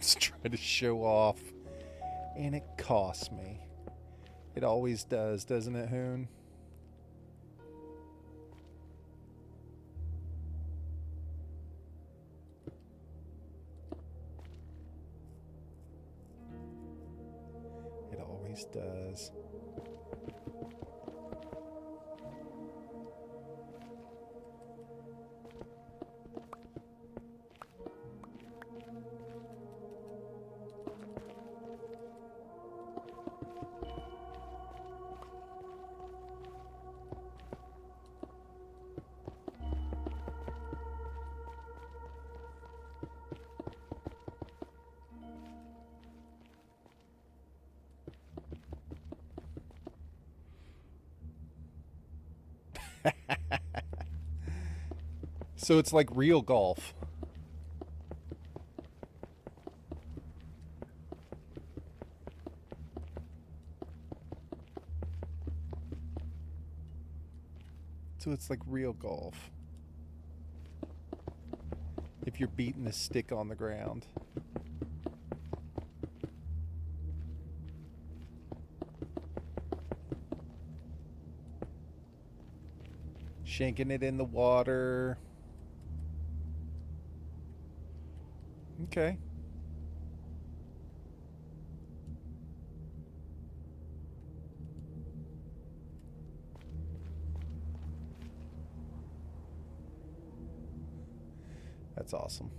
Just trying to show off, and it costs me. It always does, doesn't it, Hoon? It always does. So it's like real golf. So it's like real golf. If you're beating the stick on the ground. Shanking it in the water. Okay. That's awesome.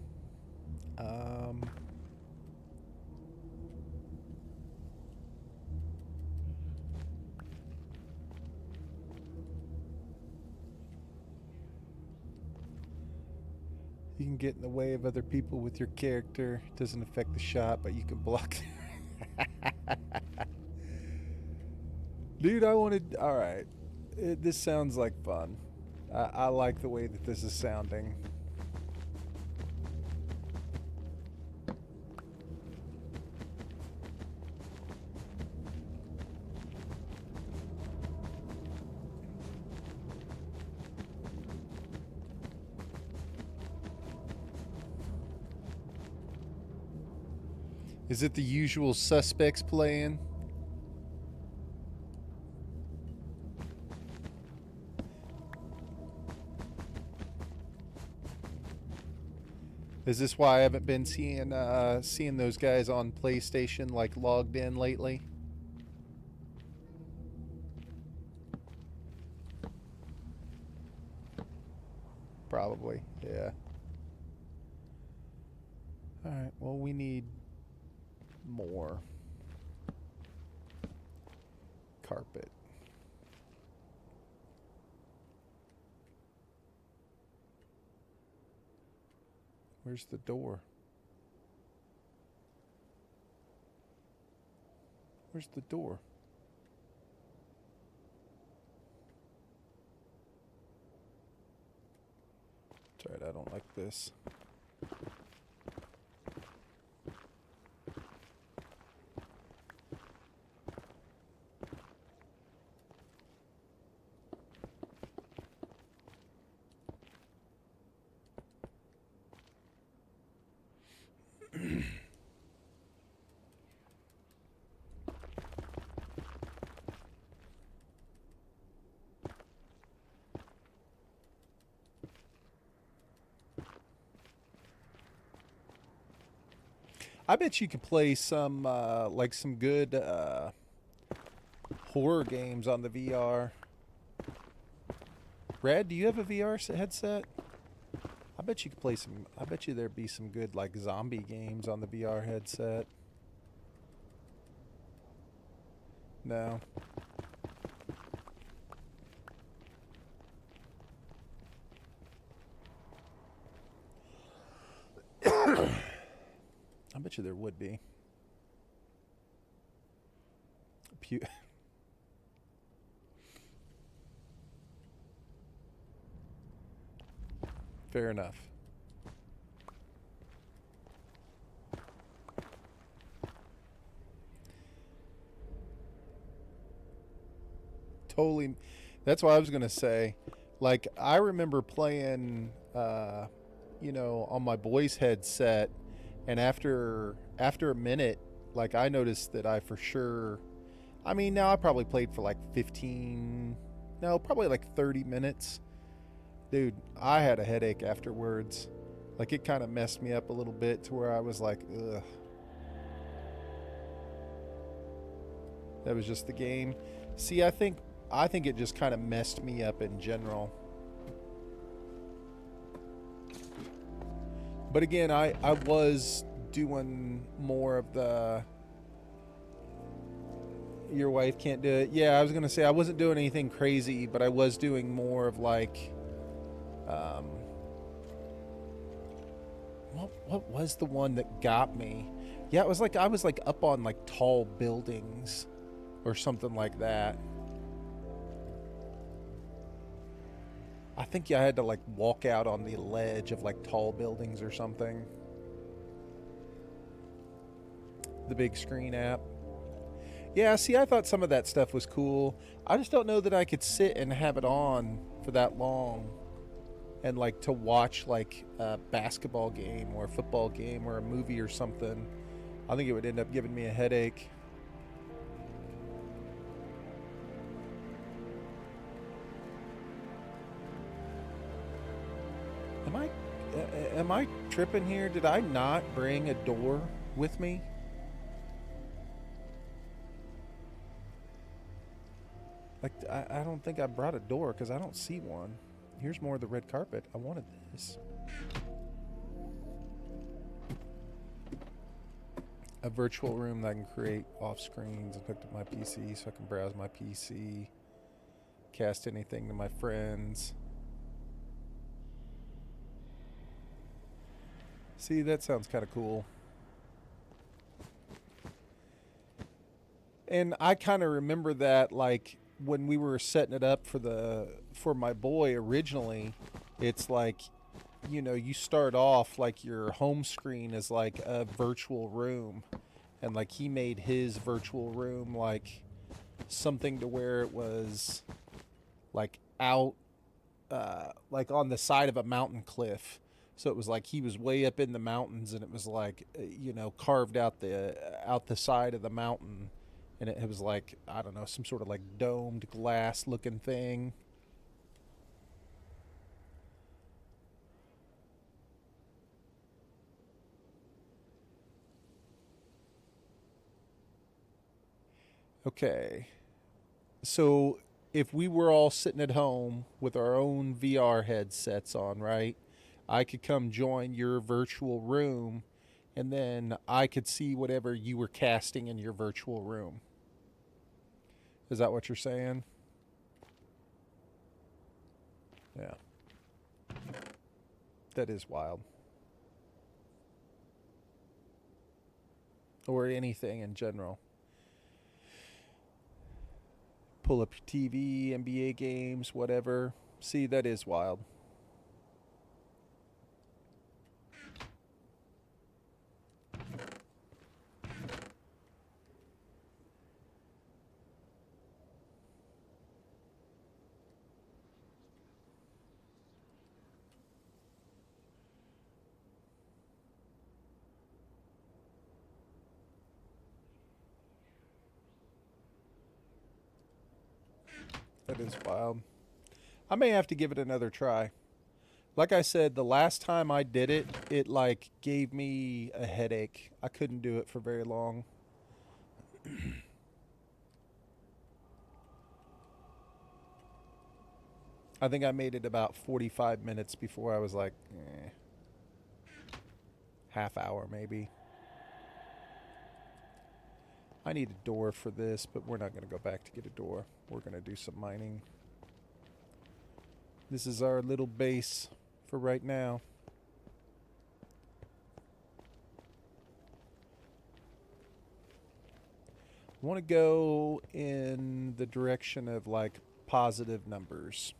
can get in the way of other people with your character. It doesn't affect the shot, but you can block. Dude, I wanted. Alright. This sounds like fun. I like the way that this is sounding. Is it the usual suspects playing? Is this why I haven't been seeing those guys on PlayStation like logged in lately? Probably, yeah. Alright, well we need more carpet. Where's the door? Where's the door? It's alright, I don't like this. I bet you could play some like some good horror games on the VR. Brad, do you have a VR headset? I bet you could play some. I bet you there'd be some good like zombie games on the VR headset. No. I bet you there would be. Fair enough. Totally. That's what I was gonna say. Like I remember playing, you know, on my boy's headset, and after a minute, like I noticed that I for sure. I mean, now I probably played for like 15. No, probably like 30 minutes. Dude, I had a headache afterwards. Like it kind of messed me up a little bit to where I was like, ugh. That was just the game. See, I think it just kind of messed me up in general. But again, I was doing more of the your wife can't do it. Yeah, I was gonna say I wasn't doing anything crazy, but I was doing more of like what was the one that got me? Yeah, it was like I was like up on like tall buildings or something like that. I think I had to like walk out on the ledge of like tall buildings or something. The big screen app. Yeah, see, I thought some of that stuff was cool. I just don't know that I could sit and have it on for that long and like to watch like a basketball game or a football game or a movie or something. I think it would end up giving me a headache. Am I tripping here? Did I not bring a door with me? Like, I don't think I brought a door because I don't see one. Here's more of the red carpet. I wanted this. A virtual room that I can create off screens and hook to my PC so I can browse my PC, cast anything to my friends. See, that sounds kind of cool. And I kind of remember that, like, when we were setting it up for my boy originally, it's like, you know, you start off like your home screen is like a virtual room, and like he made his virtual room like something to where it was like out, like on the side of a mountain cliff. So it was like he was way up in the mountains, and it was like, you know, carved out the side of the mountain, and it was like, I don't know, some sort of like domed glass looking thing. Okay. So if we were all sitting at home with our own VR headsets on, right? I could come join your virtual room, and then I could see whatever you were casting in your virtual room. Is that what you're saying? Yeah. That is wild. Or anything in general. Pull up your TV, NBA games, whatever. See, that is wild. That is wild. I may have to give it another try. Like I said, the last time I did it, it like gave me a headache. I couldn't do it for very long. I think I made it about 45 minutes before I was like, half hour maybe. I need a door for this, but we're not going to go back to get a door. We're going to do some mining. This is our little base for right now. I want to go in the direction of like positive numbers.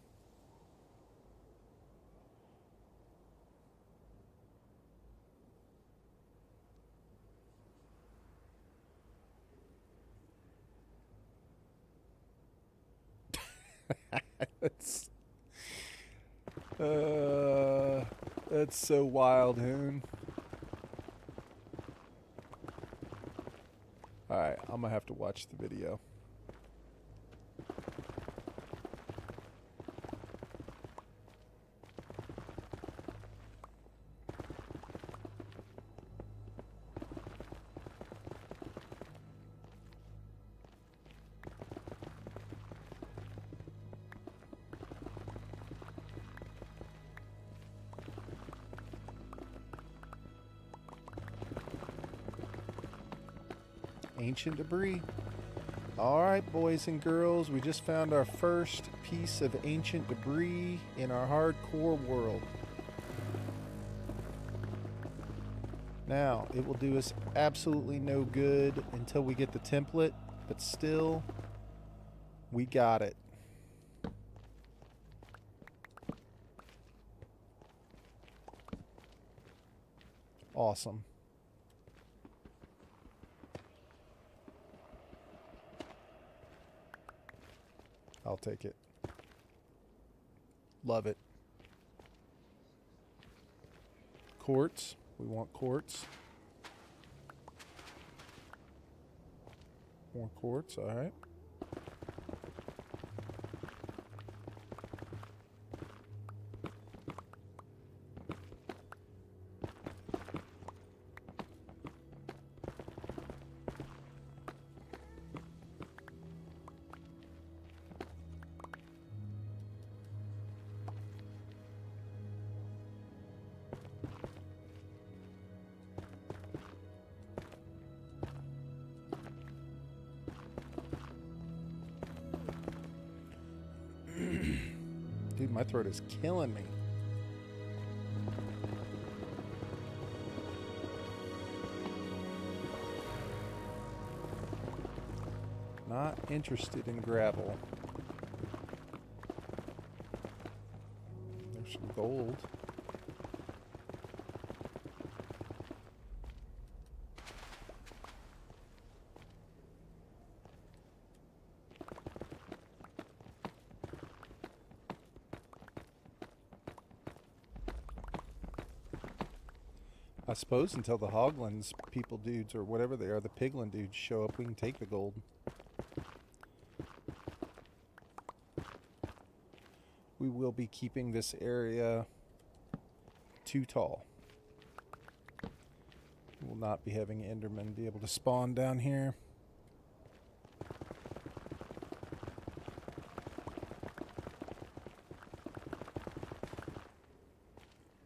that's that's so wild, Hoon. All right, I'm gonna have to watch the video. Ancient debris. All right, boys and girls, we just found our first piece of ancient debris in our hardcore world. Now, it will do us absolutely no good until we get the template, but still, we got it. Awesome. I'll take it. Love it. Quartz. We want quartz. More quartz. All right. Dude, my throat is killing me. interested in gravel. There's some gold. I suppose until the Hoglands people dudes or whatever they are, the Piglin dudes show up, we can take the gold. We will be keeping this area too tall. We will not be having Endermen be able to spawn down here.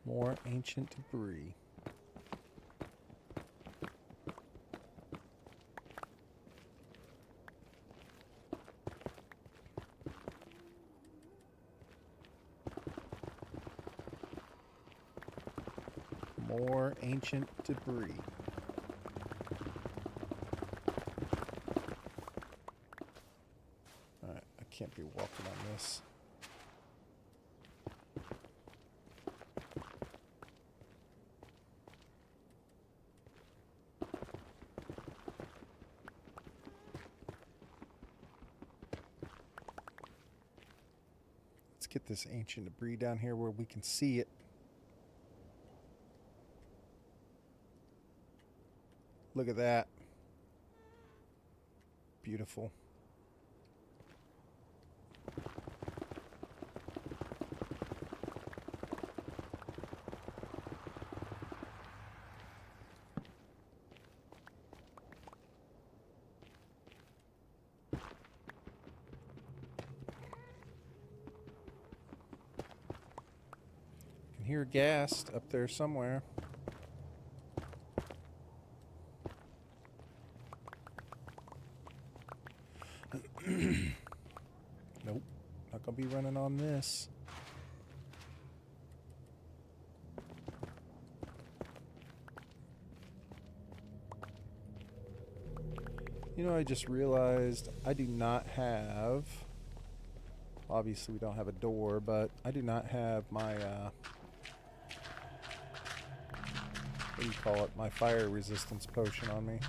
More ancient debris. More ancient debris. Alright, I can't be walking on this. Let's get this ancient debris down here where we can see it. Look at that. Beautiful. I can hear gas up there somewhere. Nope, not gonna be running on this. You know, I just realized I do not have, obviously we don't have a door, but I do not have my, what do you call it, my fire resistance potion on me.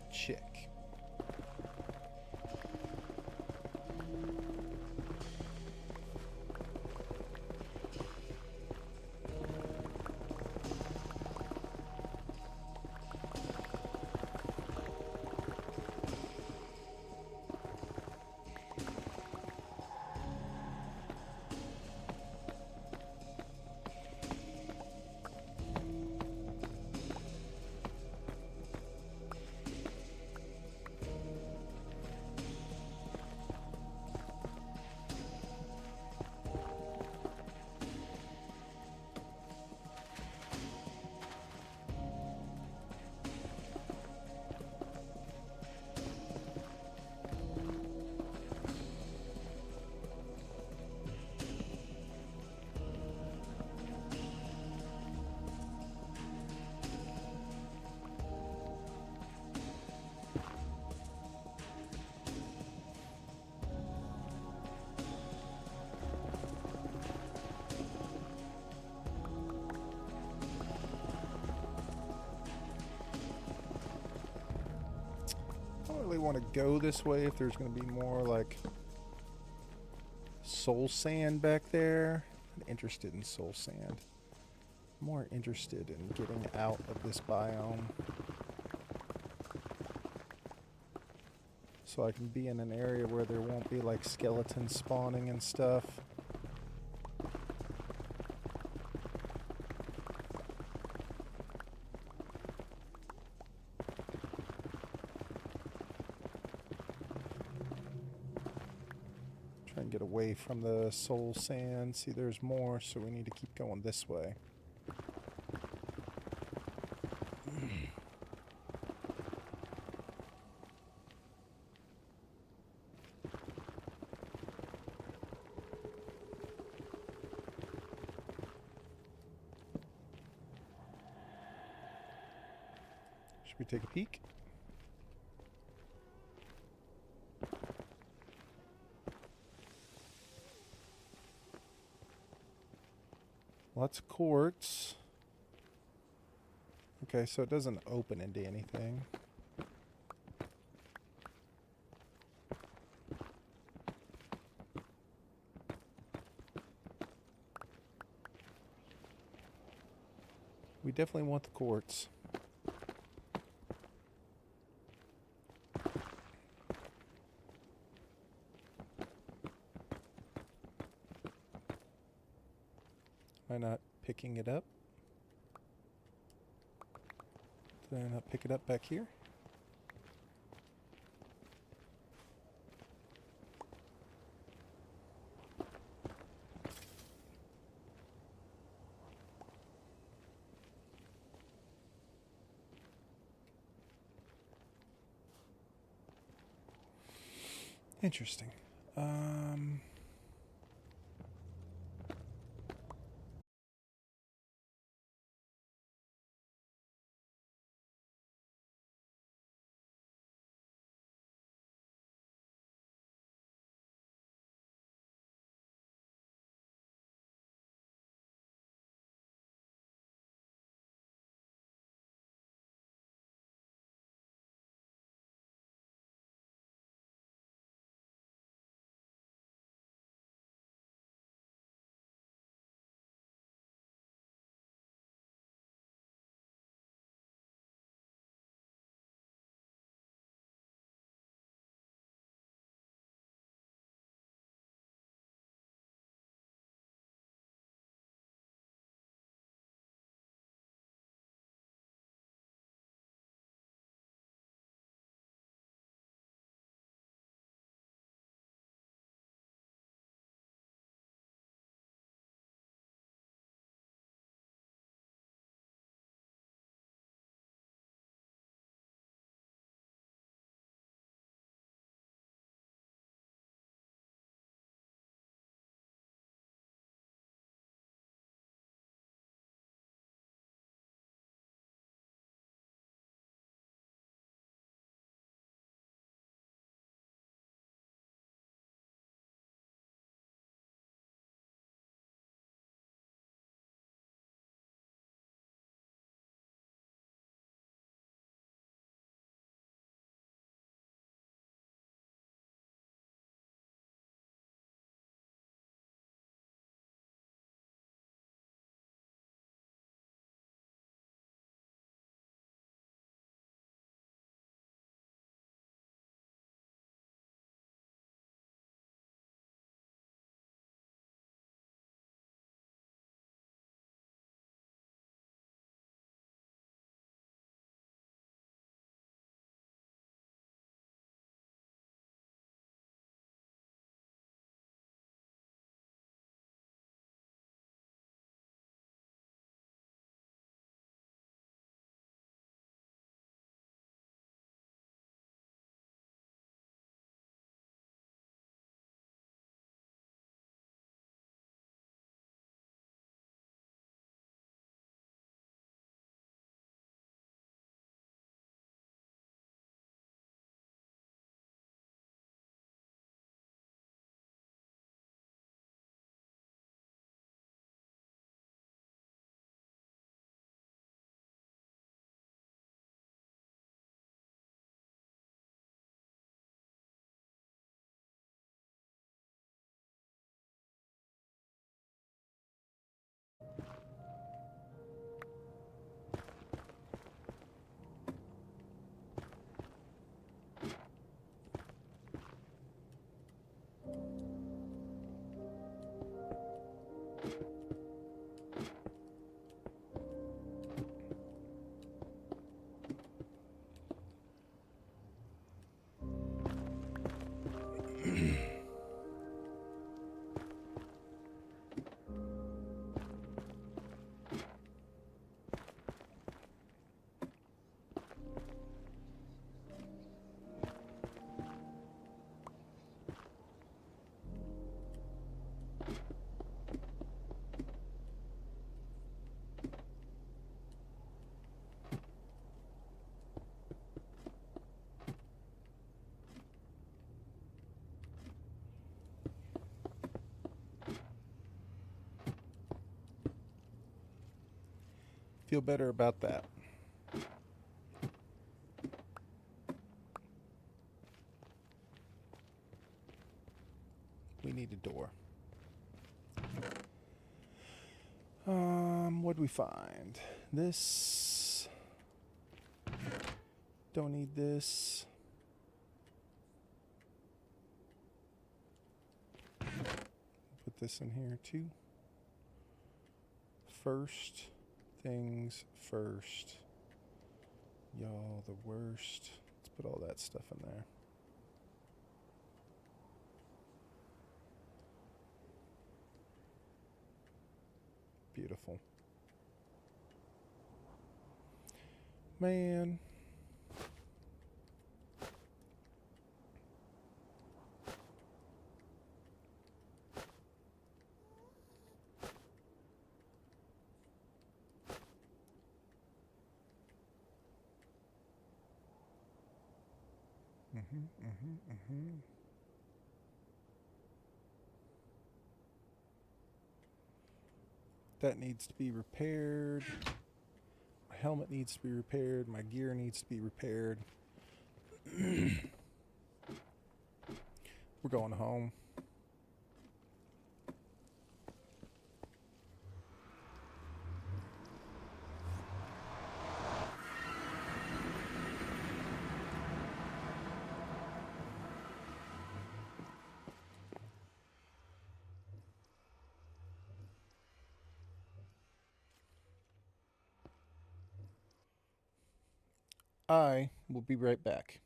Check. I don't really want to go this way if there's going to be more like soul sand back there. I'm interested in soul sand. I'm more interested in getting out of this biome so I can be in an area where there won't be like skeletons spawning and stuff. get away from the soul sand. See, there's more, so we need to keep going this way. Should we take a peek? Lots of quartz. Okay, so it doesn't open into anything. We definitely want the quartz. Am I not picking it up? Did I not pick it up back here? Interesting. Feel better about that. We need a door. What'd we find? This. Don't need this. Put this in here too. First things first. Y'all the worst. Let's put all that stuff in there. Beautiful. Man. That needs to be repaired. My helmet needs to be repaired. My gear needs to be repaired. We're going home. I will be right back.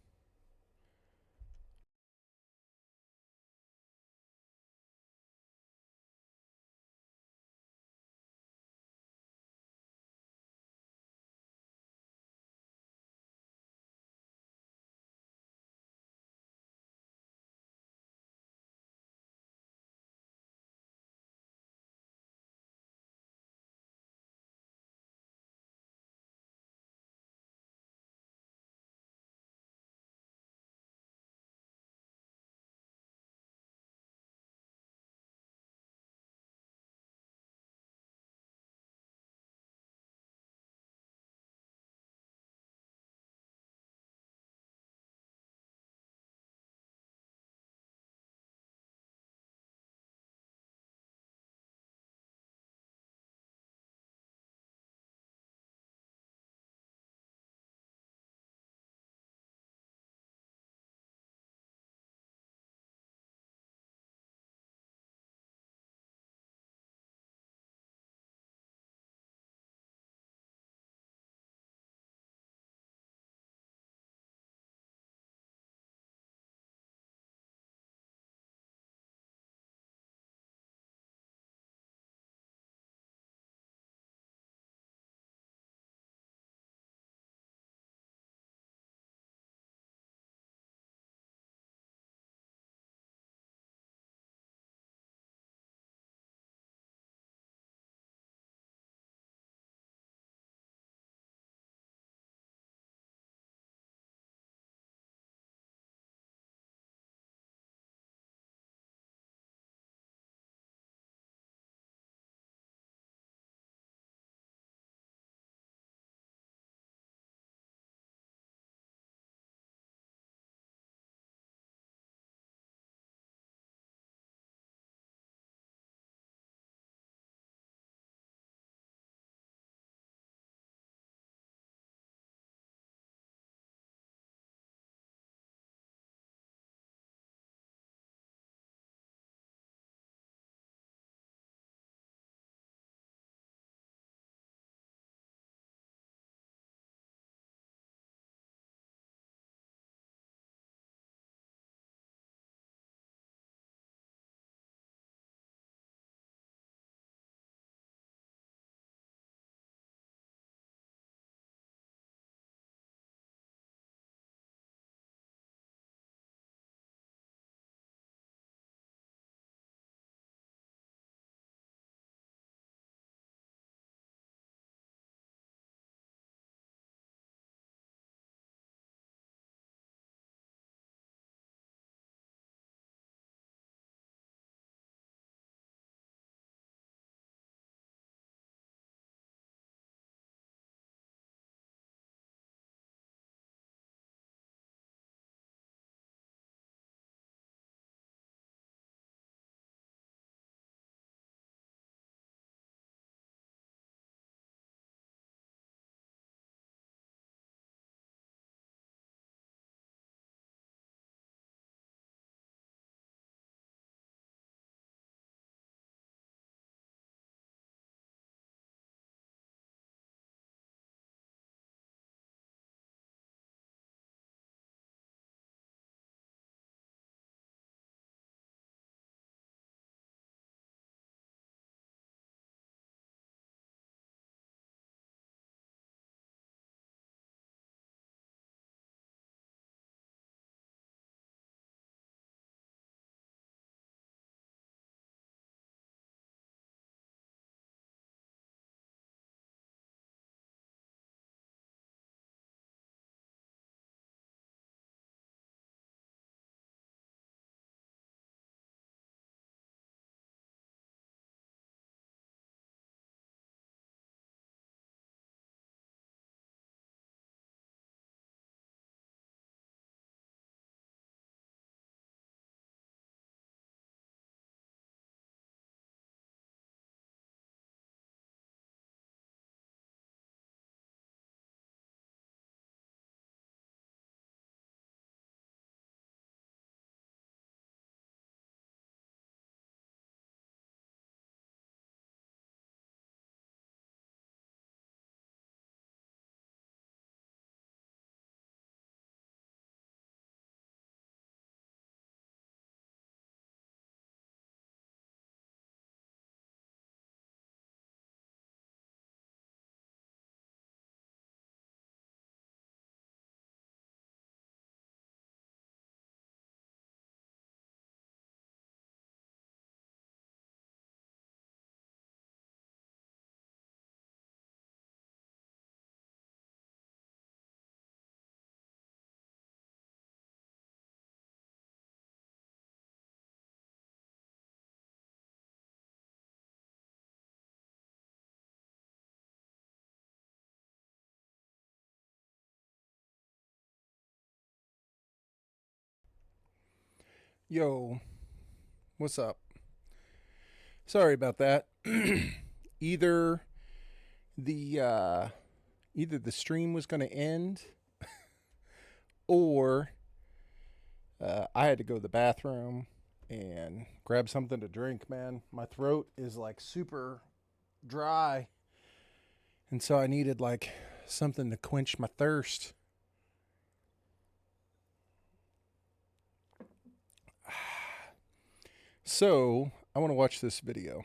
Yo, what's up? Sorry about that. either the either the stream was going to end or I had to go to the bathroom and grab something to drink, man. My throat is like super dry. And so I needed like something to quench my thirst. So I want to watch this video,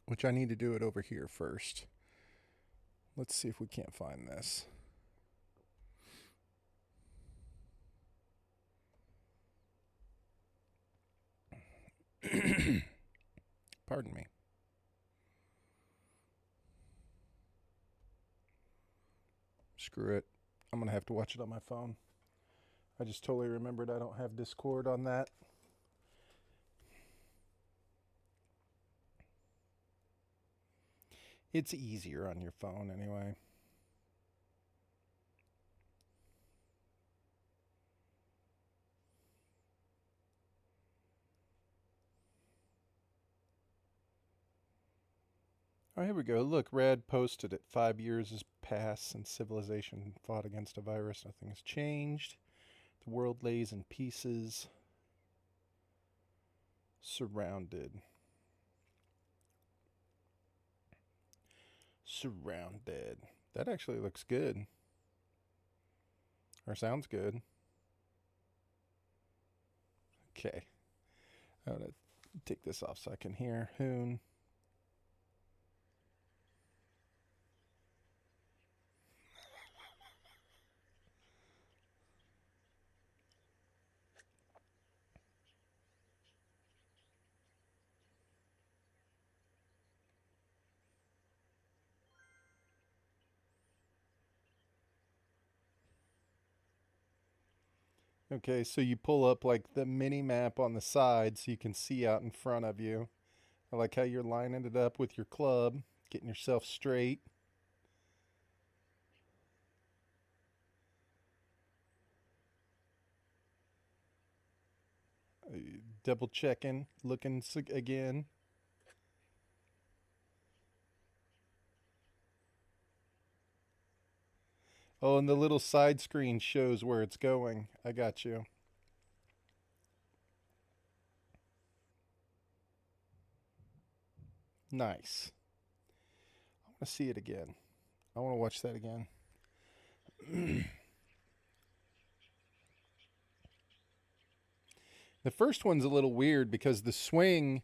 which I need to do it over here first. Let's see if we can't find this. Pardon me. Screw it. I'm going to have to watch it on my phone. I just totally remembered I don't have Discord on that. It's easier on your phone anyway. Oh, here we go. Look, Rad posted it. 5 years has passed since civilization fought against a virus. Nothing has changed. The world lays in pieces. Surrounded. Surrounded. That actually looks good. Or sounds good. Okay. I'm going to take this off so I can hear Hoon. Okay, so you pull up like the mini map on the side so you can see out in front of you. I like how you're lining it up with your club, getting yourself straight. Double checking, looking again. Oh, and the little side screen shows where it's going. I got you. Nice. I want to see it again. I want to watch that again. The first one's a little weird because the swing,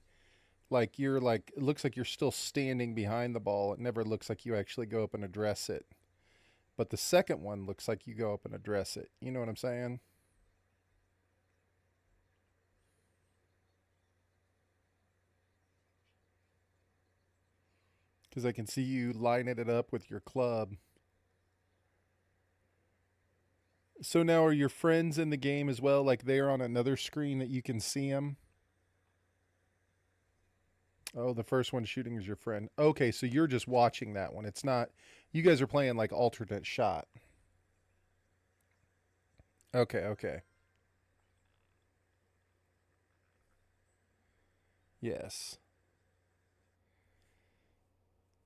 like you're like, it looks like you're still standing behind the ball. It never looks like you actually go up and address it. But the second one looks like you go up and address it. You know what I'm saying? Because I can see you lining it up with your club. So now are your friends in the game as well? Like they're on another screen that you can see them? Oh, the first one shooting is your friend. Okay, so you're just watching that one. It's not, you guys are playing like alternate shot. Okay, okay. Yes.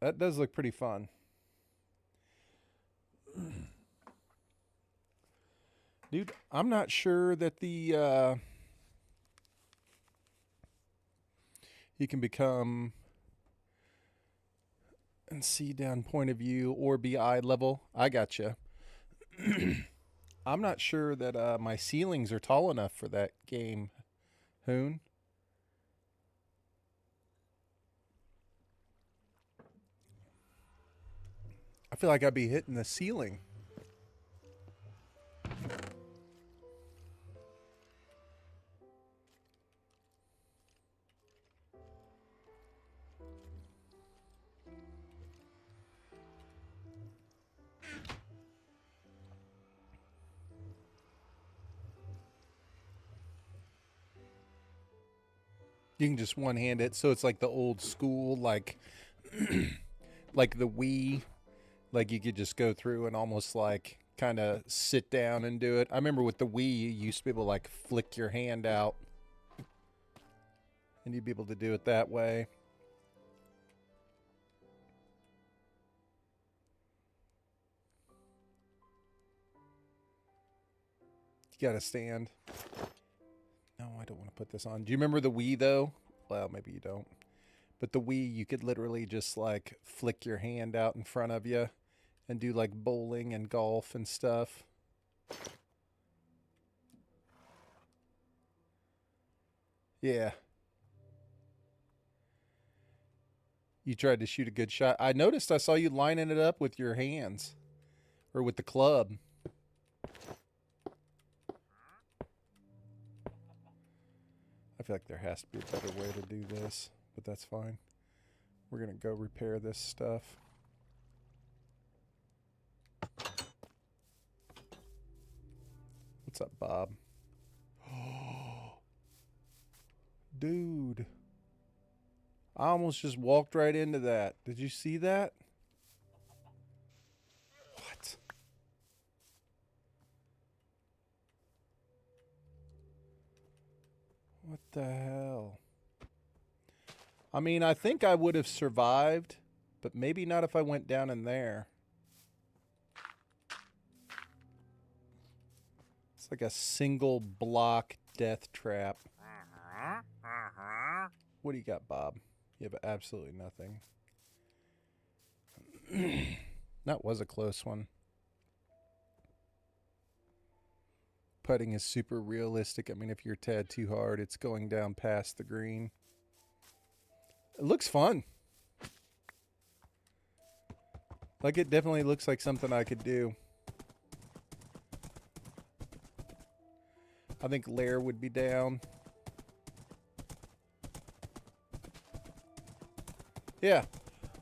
That does look pretty fun. Dude, I'm not sure that the you can become and see down point of view or be eye level. I gotcha. I'm not sure that my ceilings are tall enough for that game, Hoon. I feel like I'd be hitting the ceiling. You can just one hand it, so it's like the old school, like like the Wii, like you could just go through and almost like kind of sit down and do it. I remember with the Wii, you used to be able to like flick your hand out, and you'd be able to do it that way. You gotta stand. No, I don't want to put this on. Do you remember the Wii though? Well, maybe you don't. But the Wii, you could literally just like flick your hand out in front of you and do like bowling and golf and stuff. Yeah. You tried to shoot a good shot. I noticed I saw you lining it up with your hands. Or with the club. I feel like there has to be a better way to do this. But that's fine. We're going to go repair this stuff. What's up, Bob? Dude. I almost just walked right into that. Did you see that? What? What the hell? I mean, I think I would have survived, but maybe not if I went down in there. It's like a single block death trap. What do you got, Bob? You have absolutely nothing. That was a close one. Putting is super realistic. I mean, if you're a tad too hard, it's going down past the green. It looks fun. Like, it definitely looks like something I could do. I think Lair would be down. Yeah.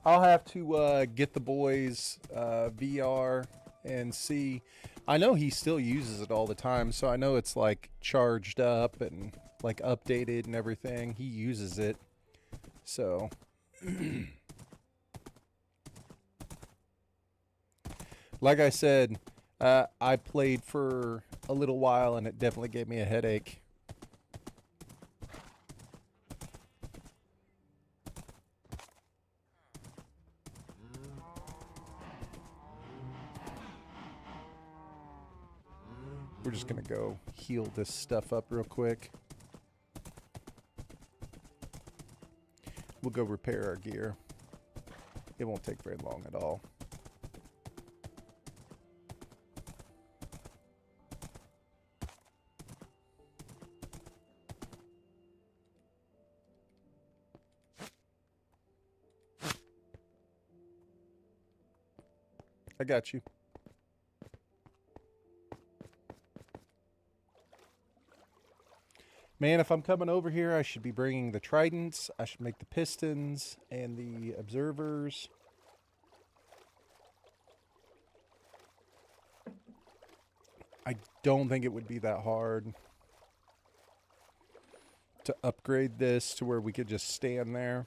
I'll have to get the boys VR and see. I know he still uses it all the time, so I know it's like charged up and like updated and everything. He uses it. So like I said, I played for a little while and it definitely gave me a headache. We're just gonna go heal this stuff up real quick. We'll go repair our gear. It won't take very long at all. I got you. Man, if I'm coming over here, I should be bringing the tridents. I should make the pistons and the observers. I don't think it would be that hard to upgrade this to where we could just stand there.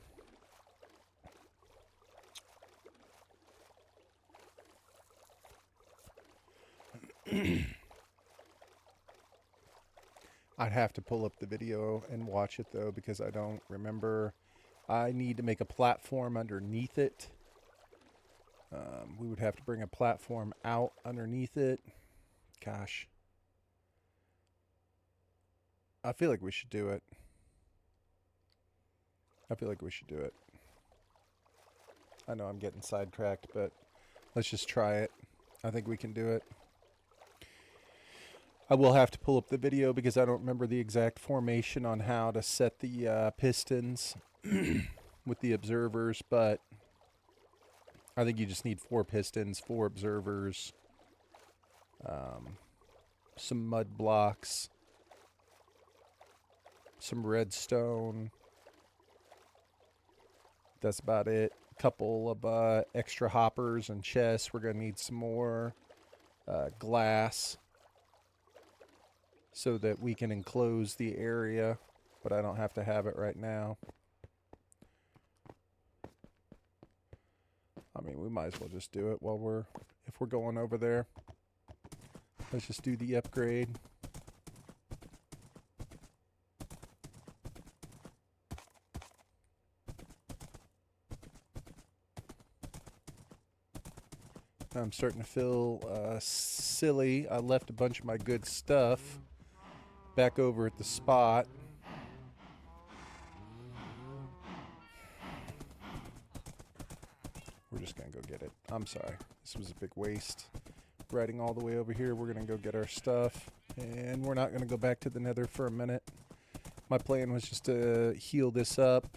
I'd have to pull up the video and watch it though, because I don't remember. I need to make a platform underneath it. We would have to bring a platform out underneath it. Gosh. I feel like we should do it. I feel like we should do it. I know I'm getting sidetracked, but let's just try it. I think we can do it. I will have to pull up the video because I don't remember the exact formation on how to set the pistons with the observers, but I think you just need 4 pistons, 4 observers, some mud blocks, some redstone. That's about it. A couple of extra hoppers and chests. We're going to need some more glass so that we can enclose the area, but I don't have to have it right now. I mean, we might as well just do it while if we're going over there. Let's just do the upgrade. I'm starting to feel silly. I left a bunch of my good stuff back over at the spot. We're just going to go get it. I'm sorry. This was a big waste. Riding all the way over here, we're going to go get our stuff. And we're not going to go back to the nether for a minute. My plan was just to heal this up,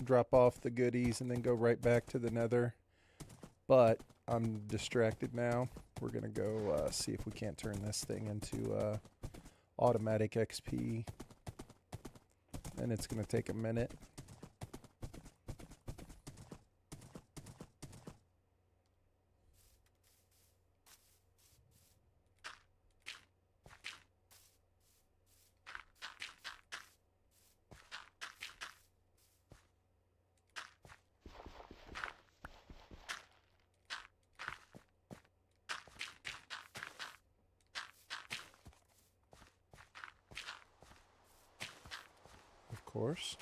drop off the goodies, and then go right back to the nether. But I'm distracted now. We're going to go see if we can't turn this thing into automatic XP. And it's going to take a minute. Of course.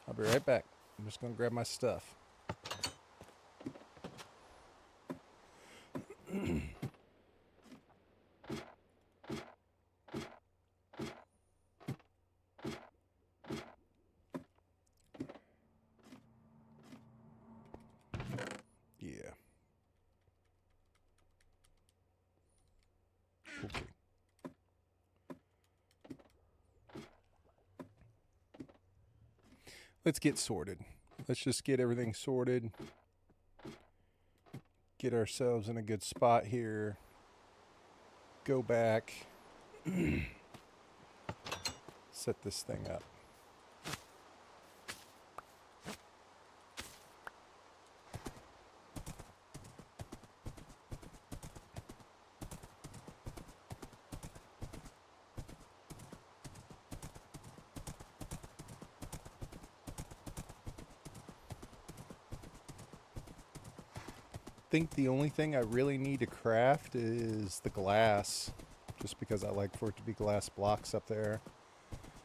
I'll be right back. I'm just going to grab my stuff. Yeah. Okay. Let's get sorted. Let's just get everything sorted. Get ourselves in a good spot here. Go back. Set this thing up. I think the only thing I really need to craft is the glass, just because I like for it to be glass blocks up there.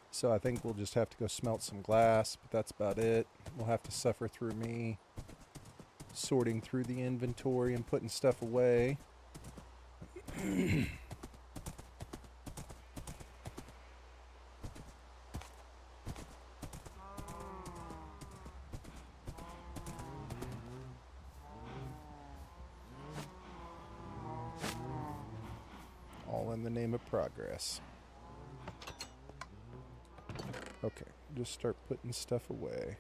So I think we'll just have to go smelt some glass, but that's about it. We'll have to suffer through me sorting through the inventory and putting stuff away. All in the name of progress. Okay, just start putting stuff away.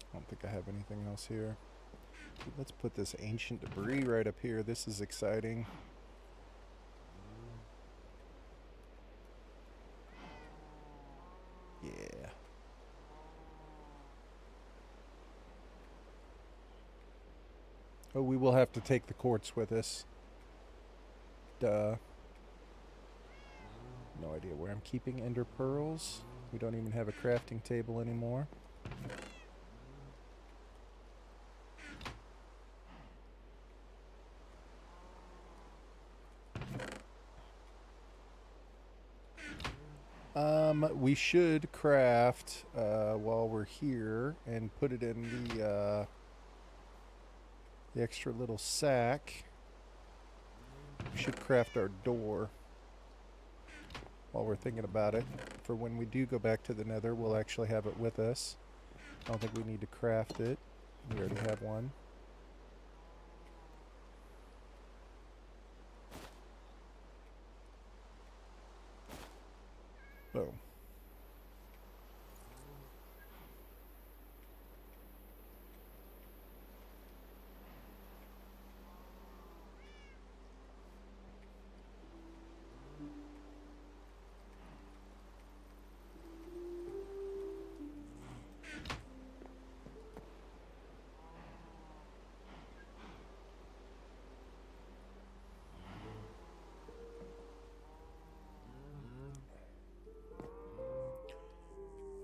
I don't think I have anything else here. Let's put this ancient debris right up here. This is exciting. Yeah. Oh, we will have to take the quartz with us. Duh. No idea where I'm keeping ender pearls. We don't even have a crafting table anymore. We should craft while we're here and put it in the extra little sack. We should craft our door while we're thinking about it. For when we do go back to the nether, we'll actually have it with us. I don't think we need to craft it. We already have one. Boom.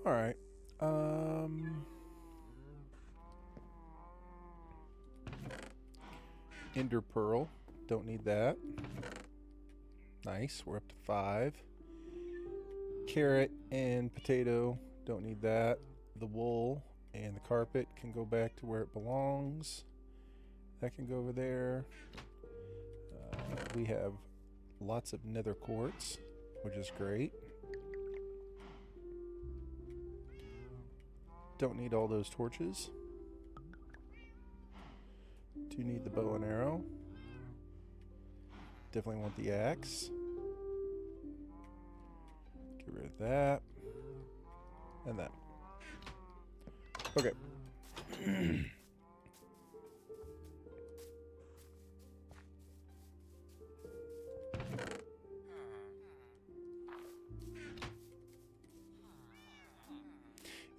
All right. Ender Pearl. Don't need that. Nice. We're up to 5. Carrot and potato. Don't need that. The wool and the carpet can go back to where it belongs. That can go over there. We have lots of nether quartz, which is great. Don't need all those torches. Do need the bow and arrow. Definitely want the axe. Get rid of that. And that. Okay.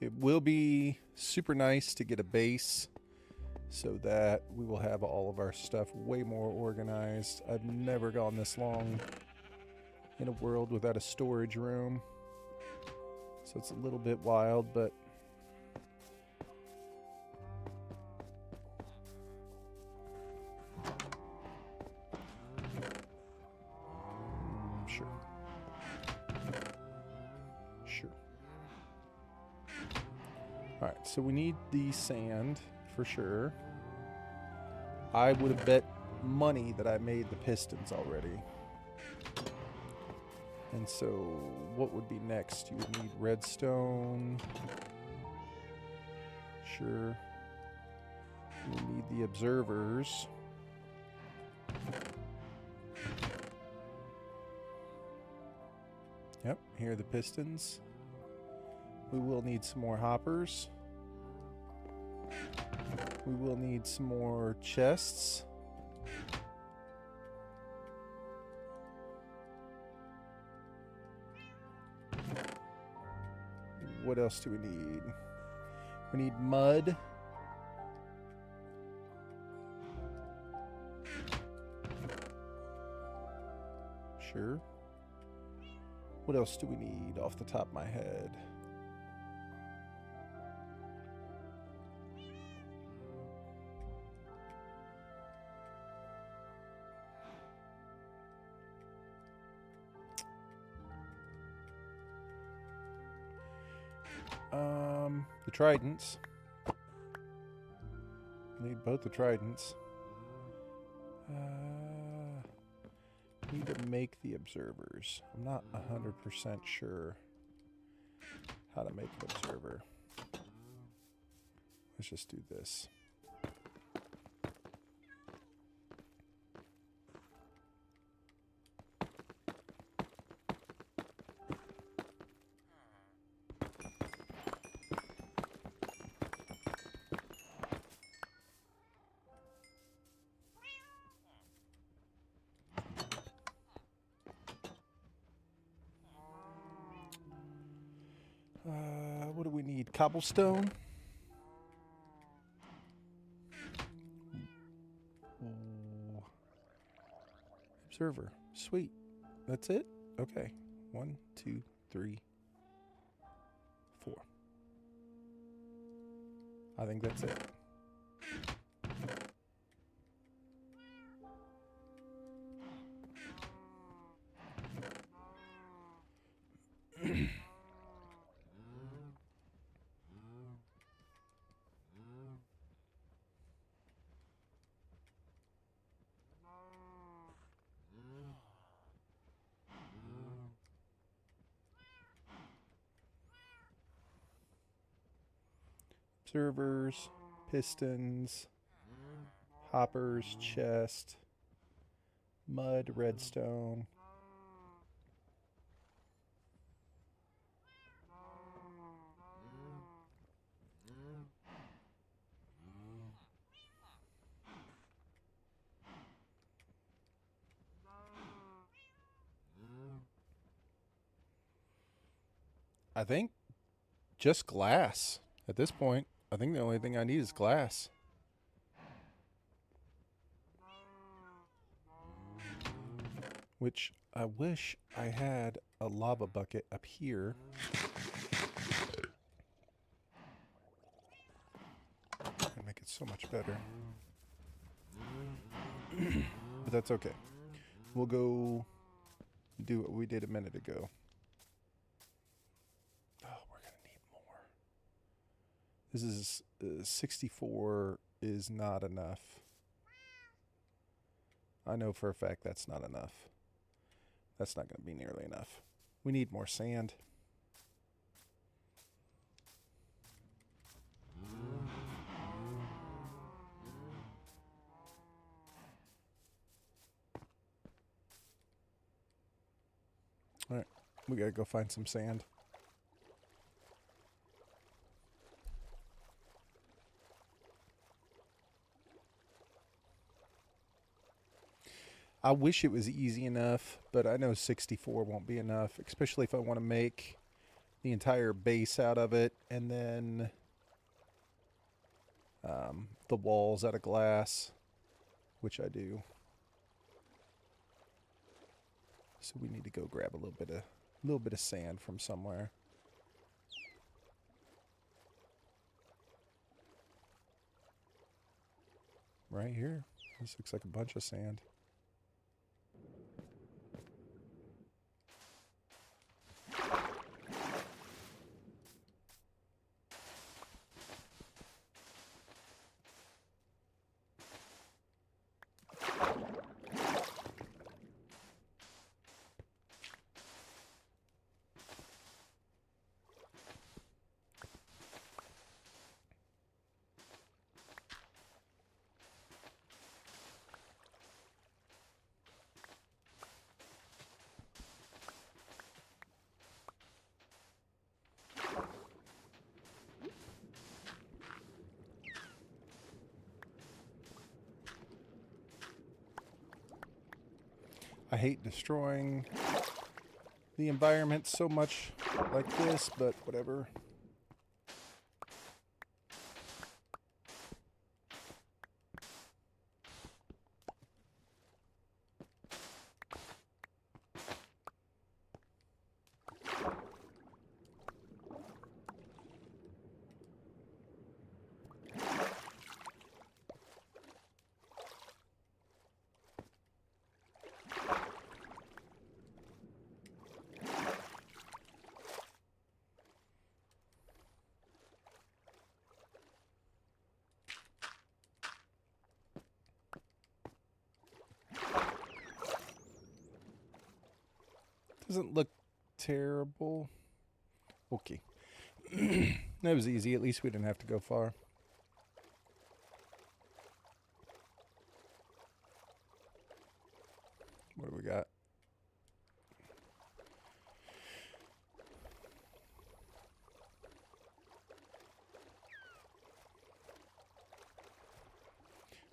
It will be super nice to get a base so that we will have all of our stuff way more organized. I've never gone this long in a world without a storage room. So it's a little bit wild, but sure. Sure. Alright, so we need the sand for sure. I would have bet money that I made the pistons already. And so what would be next? You would need redstone. Sure. You would need the observers. Yep, here are the pistons. We will need some more hoppers. We will need some more chests. What else do we need? We need mud. Sure. What else do we need off the top of my head? The tridents. Need both the tridents. Need to make the observers. I'm not 100% sure how to make an observer. Let's just do this. What do we need? Cobblestone? Ooh. Observer. Sweet. That's it? Okay. 1, 2, 3, 4. I think that's it. Observers, pistons, hoppers, chest, mud, redstone. I think just glass at this point. I think the only thing I need is glass. Which I wish I had a lava bucket up here so much better. But that's okay. We'll go do what we did a minute ago. Oh, we're going to need more. This is 64 is not enough. I know for a fact that's not enough. That's not going to be nearly enough. We need more sand. All right, we got to go find some sand. I wish it was easy enough, but I know 64 won't be enough, especially if I want to make the entire base out of it and then the walls out of glass, which I do. So we need to go grab a little bit of sand from somewhere. Right here. This looks like a bunch of sand. I hate destroying the environment so much like this, but whatever. Doesn't look terrible. Okay. That was easy. At least we didn't have to go far. What do we got?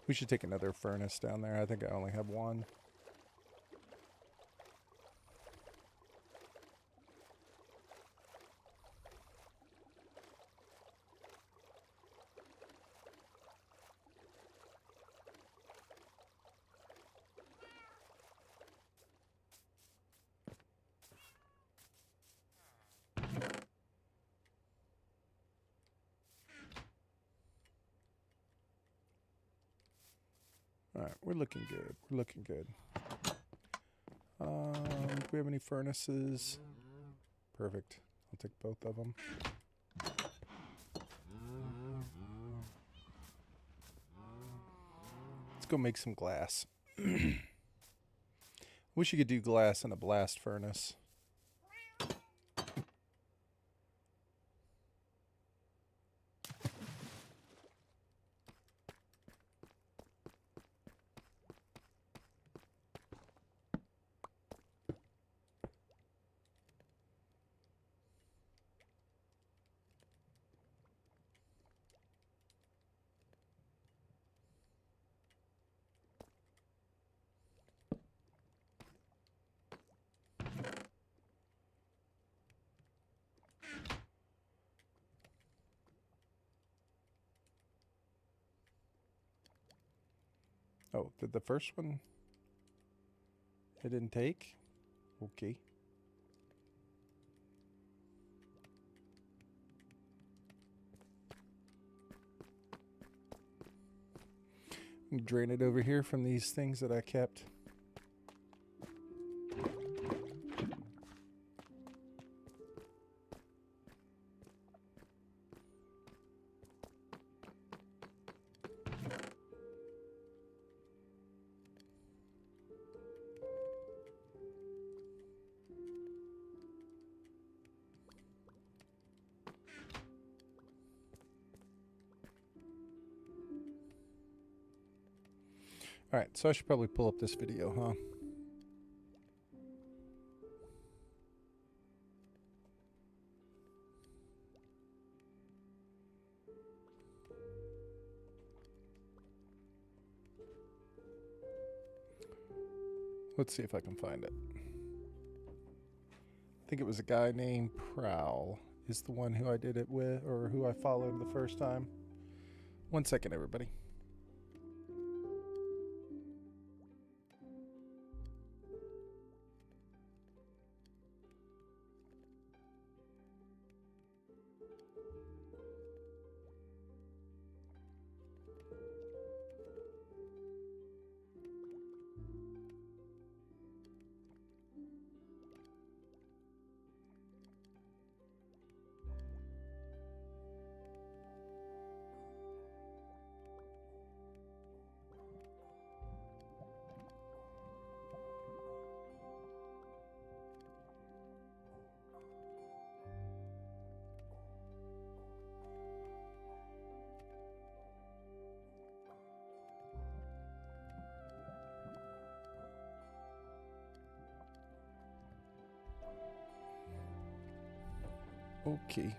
We should take another furnace down there. I think I only have one. All right, we're looking good. We're looking good. Do we have any furnaces? Perfect. I'll take both of them. Let's go make some glass. Wish you could do glass in a blast furnace. Oh, did the first one? It didn't take? Okay. Drain it over here from these things that I kept. Alright, so I should probably pull up this video, huh? Let's see if I can find it. I think it was a guy named Prowl is the one who I did it with, or who I followed the first time. 1 second, everybody. Okay.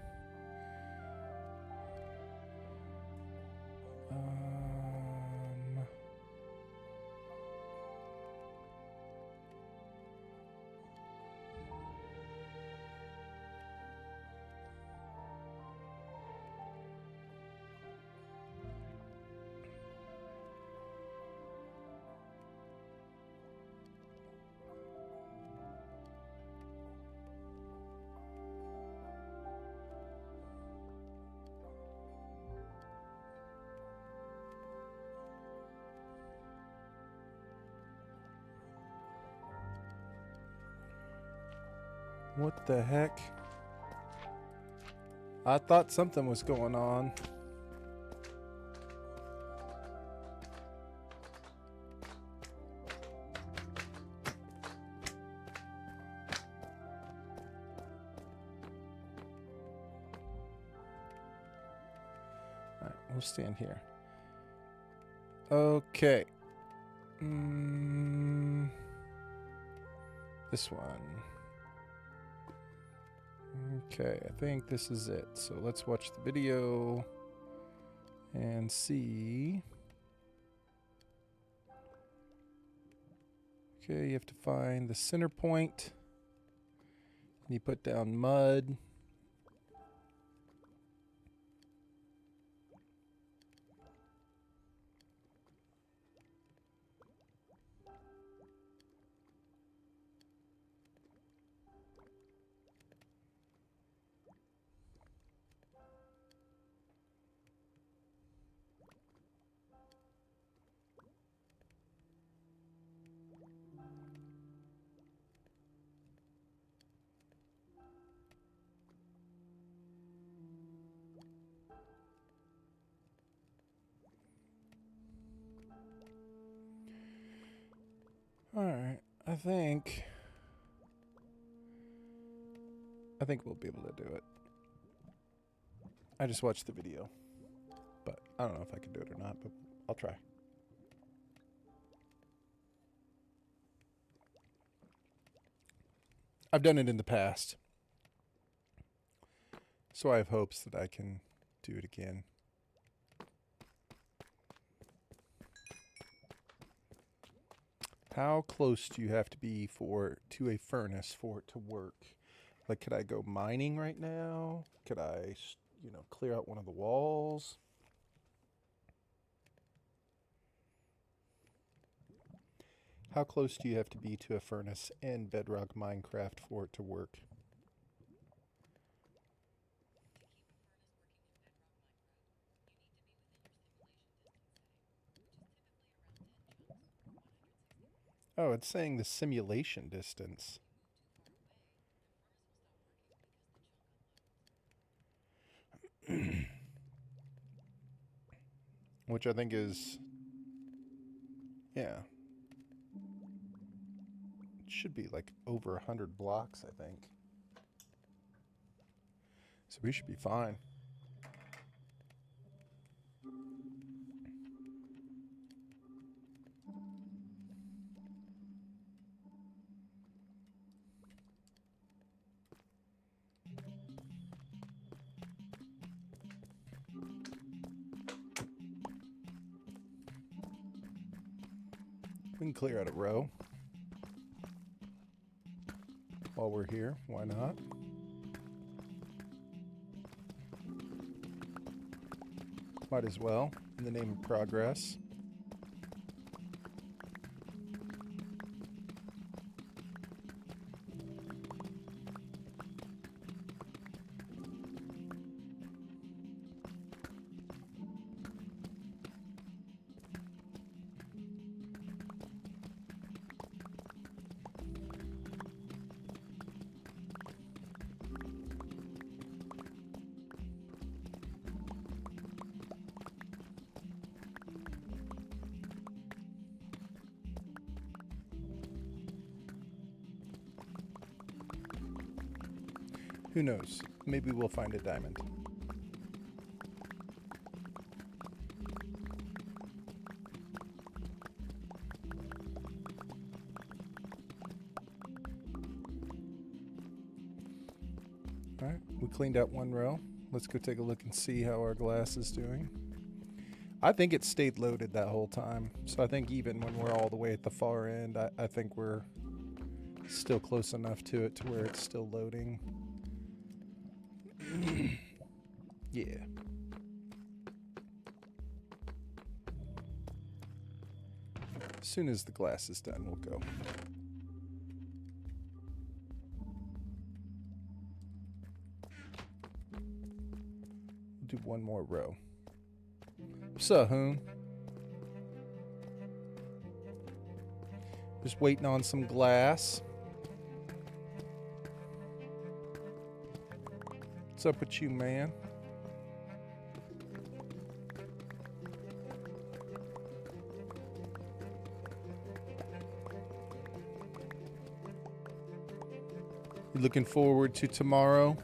What the heck? I thought something was going on. Alright, we'll stand here. Okay. This one. Okay, I think this is it. So let's watch the video and see. Okay, you have to find the center point. And you put down mud. Alright, I think we'll be able to do it. I just watched the video, but I don't know if I can do it or not, but I'll try. I've done it in the past, so I have hopes that I can do it again. How close do you have to be to a furnace for it to work? Like, could I go mining right now? Could I, clear out one of the walls? How close do you have to be to a furnace in Bedrock Minecraft for it to work? Oh, it's saying the simulation distance. Which I think is, yeah. It should be like over 100 blocks, I think. So we should be fine. We can clear out a row while we're here. Why not? Might as well, in the name of progress. Who knows? Maybe we'll find a diamond. Alright, we cleaned out one row. Let's go take a look and see how our glass is doing. I think it stayed loaded that whole time. So I think even when we're all the way at the far end, I think we're still close enough to it to where it's still loading. Yeah. As soon as the glass is done, we'll go. We'll do one more row. What's up, Hoon? Just waiting on some glass. What's up with you, man? You looking forward to tomorrow?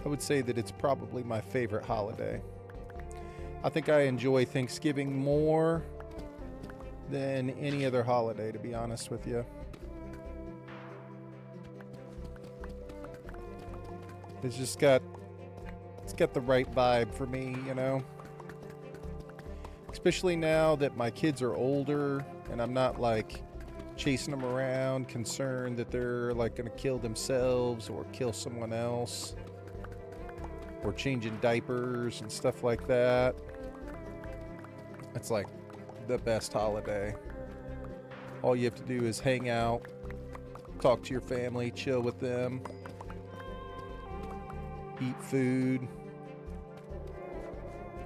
I would say that it's probably my favorite holiday. I think I enjoy Thanksgiving more than any other holiday, to be honest with you. It's got the right vibe for me, you know? Especially now that my kids are older and I'm not like chasing them around, concerned that they're like gonna kill themselves or kill someone else, or changing diapers and stuff like that. It's like the best holiday. All you have to do is hang out, talk to your family, chill with them, eat food,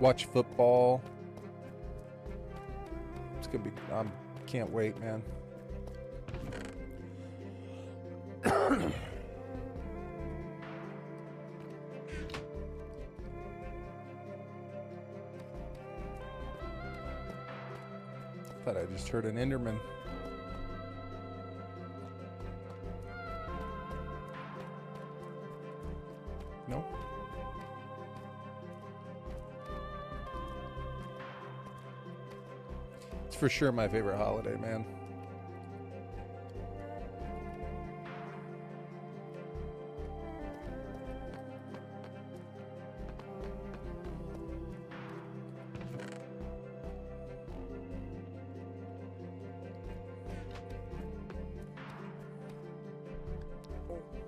watch football. It's gonna be, can't wait, man. Thought I just heard an Enderman. No? It's for sure my favorite holiday, man.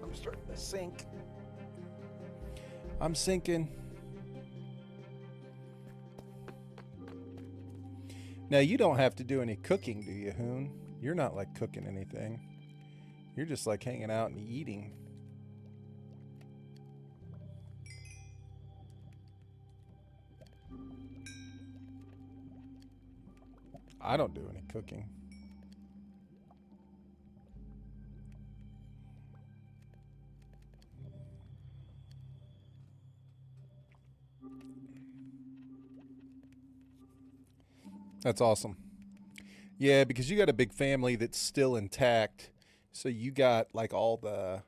I'm starting to sink. I'm sinking. Now, you don't have to do any cooking, do you, Hoon? You're not like cooking anything. You're just like hanging out and eating. I don't do any cooking. That's awesome. Yeah, because you got a big family that's still intact. So you got like all the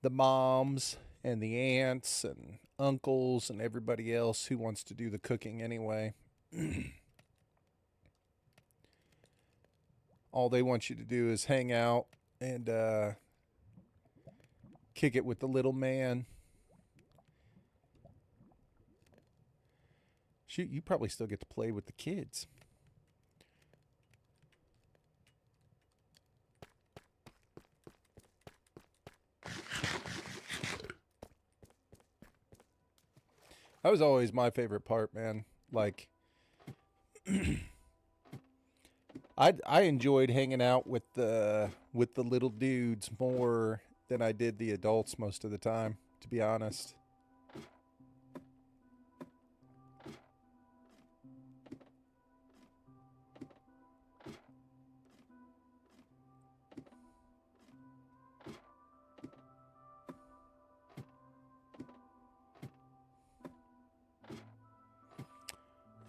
moms and the aunts and uncles and everybody else who wants to do the cooking anyway. All they want you to do is hang out and kick it with the little man. Shoot, you probably still get to play with the kids. That was always my favorite part, man. Like, I enjoyed hanging out with the little dudes more than I did the adults most of the time, to be honest.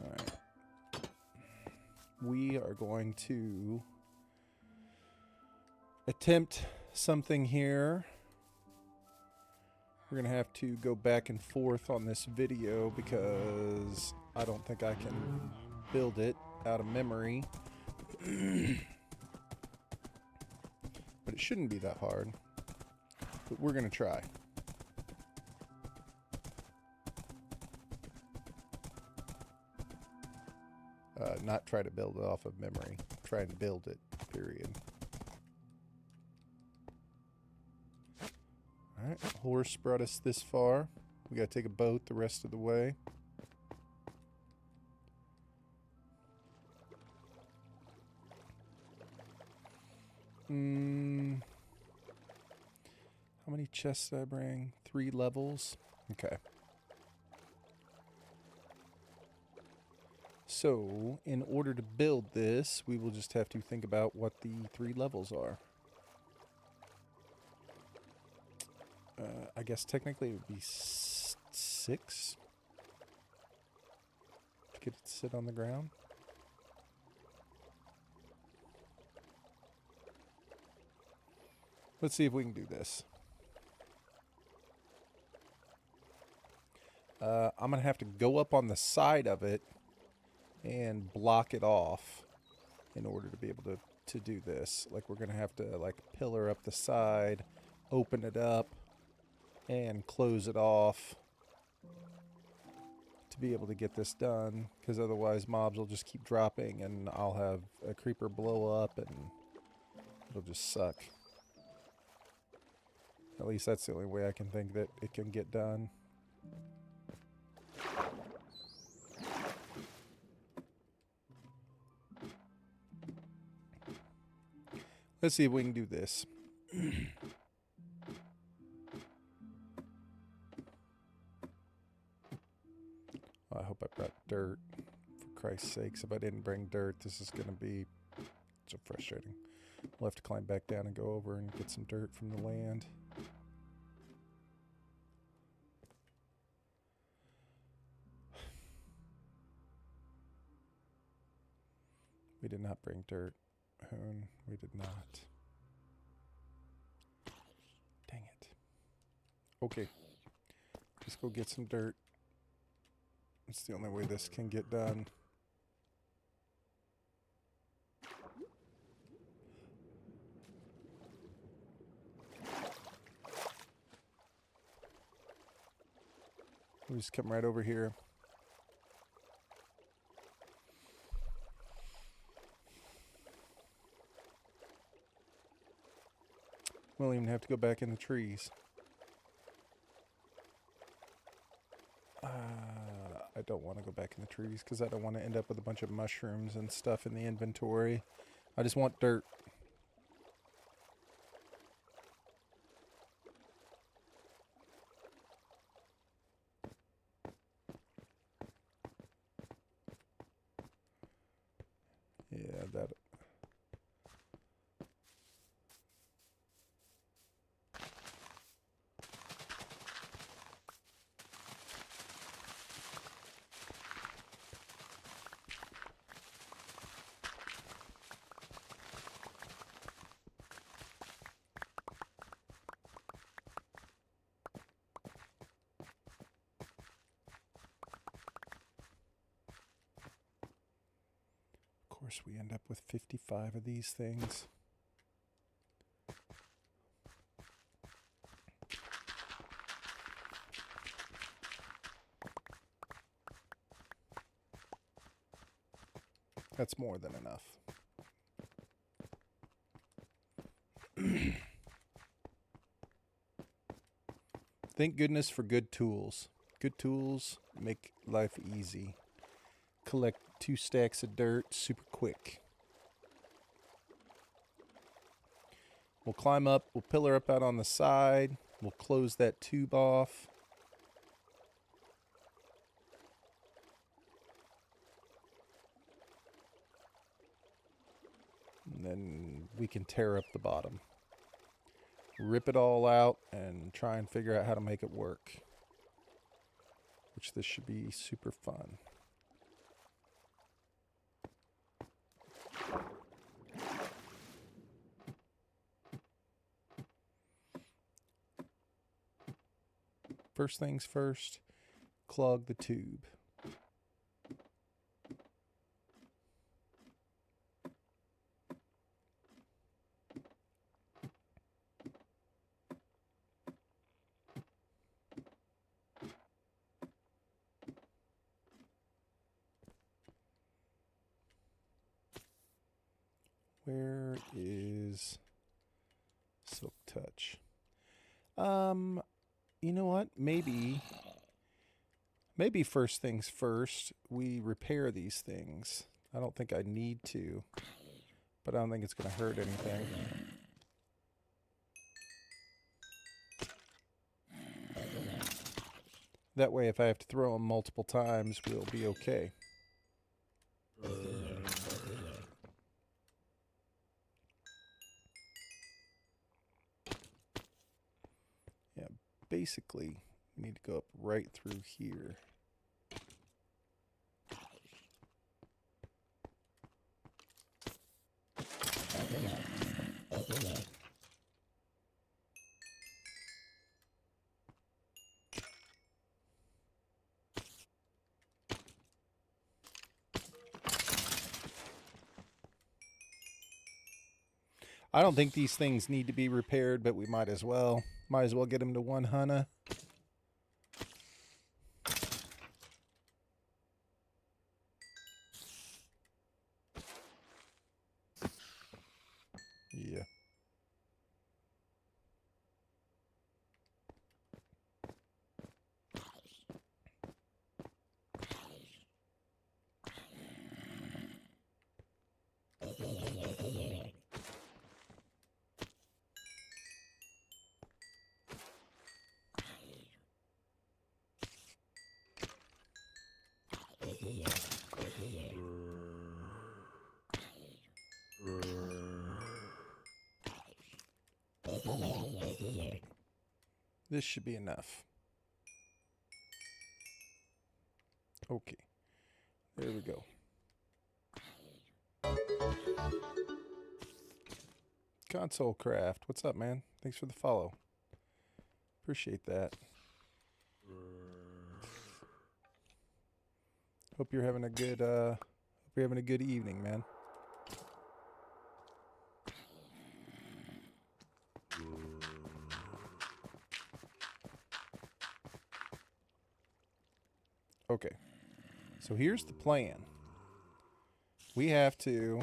All right. We are going to attempt something here. We're going to have to go back and forth on this video because I don't think I can build it out of memory. But it shouldn't be that hard. But we're going to try. Not try to build it off of memory. Try and build it, period. Alright, horse brought us this far. We gotta take a boat the rest of the way. How many chests did I bring? 3 levels? Okay. So, in order to build this, we will just have to think about what the 3 levels are. I guess technically it would be 6 to get it to sit on the ground. Let's see if we can do this. I'm going to have to go up on the side of it and block it off in order to be able to do this. Like, we're going to have to, like, pillar up the side, open it up, and close it off to be able to get this done, because otherwise mobs will just keep dropping and I'll have a creeper blow up and it'll just suck. At least that's the only way I can think that it can get done. Let's see if we can do this. I hope I brought dirt. For Christ's sakes, if I didn't bring dirt, this is going to be so frustrating. We'll have to climb back down and go over and get some dirt from the land. We did not bring dirt. Hoon, we did not. Dang it. Okay. Let's go get some dirt. It's the only way this can get done. We just come right over here. We won't even have to go back in the trees. I don't want to go back in the trees because I don't want to end up with a bunch of mushrooms and stuff in the inventory. I just want dirt. Yeah, that. Of course, we end up with 55 of these things. That's more than enough. Thank goodness for good tools. Good tools make life easy. Collect 2 stacks of dirt super quick. We'll climb up, we'll pillar up out on the side, we'll close that tube off. And then we can tear up the bottom. Rip it all out and try and figure out how to make it work. Which this should be super fun. First things first, clog the tube. Where is Silk Touch? You know what? Maybe first things first, we repair these things. I don't think I need to, but I don't think it's going to hurt anything. That way, if I have to throw them multiple times, we'll be okay. Yeah, basically, we need to go up right through here. I don't think these things need to be repaired, but we might as well. Might as well get them to 100. Yeah. This should be enough. Okay. There we go. Console Craft. What's up, man? Thanks for the follow. Appreciate that. Hope you're having a good evening, man. Okay. So here's the plan. We have to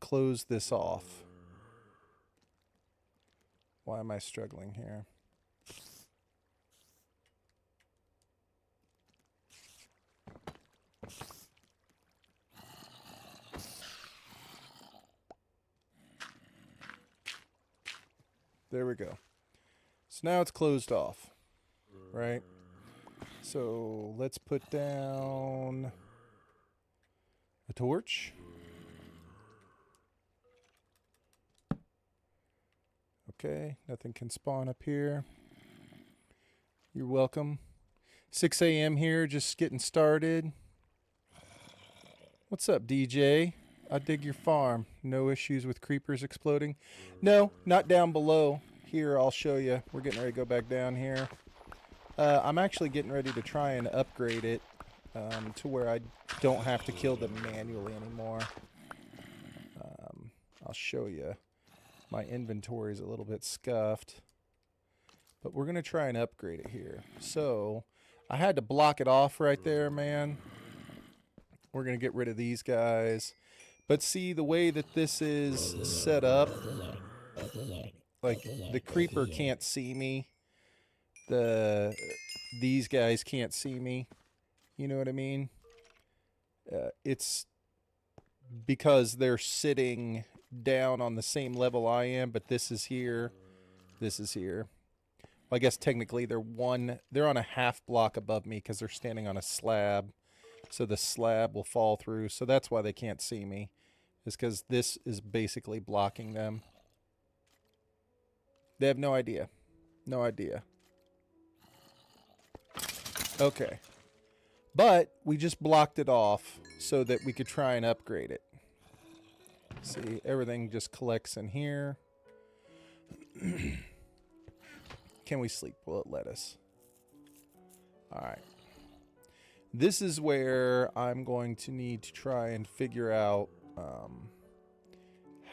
close this off. Why am I struggling here? There we go. So now it's closed off, right? So let's put down a torch. Okay, nothing can spawn up here. You're welcome. 6 a.m. here, just getting started. What's up, DJ? I dig your farm. No issues with creepers exploding? No, not down below. Here, I'll show you. We're getting ready to go back down here. I'm actually getting ready to try and upgrade it to where I don't have to kill them manually anymore. I'll show you. My inventory is a little bit scuffed. But we're going to try and upgrade it here. So, I had to block it off right there, man. We're going to get rid of these guys. But see, the way that this is set up, like, the creeper can't see me. These guys can't see me. You know what I mean? It's because they're sitting down on the same level I am, but this is here. This is here. Well, I guess technically they're on a half block above me because they're standing on a slab. So the slab will fall through. So that's why they can't see me. Is because this is basically blocking them. They have no idea. No idea. Okay. But we just blocked it off so that we could try and upgrade it. See, everything just collects in here. Can we sleep? Will it let us? Alright. This is where I'm going to need to try and figure out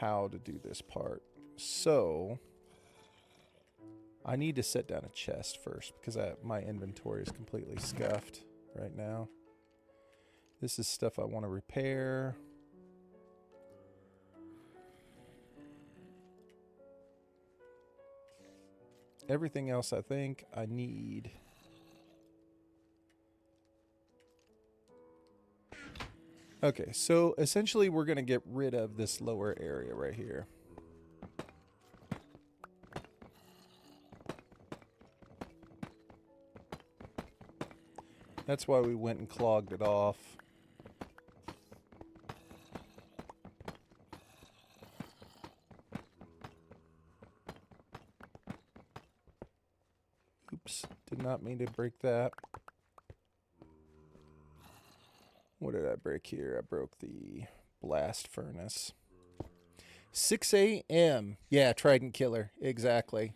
how to do this part. So, I need to set down a chest first because my inventory is completely scuffed right now. This is stuff I want to repair. Everything else I think I need. Okay, so essentially we're going to get rid of this lower area right here. That's why we went and clogged it off. Oops, did not mean to break that. What did I break here? I broke the blast furnace. 6 a.m. Yeah, Trident Killer. Exactly.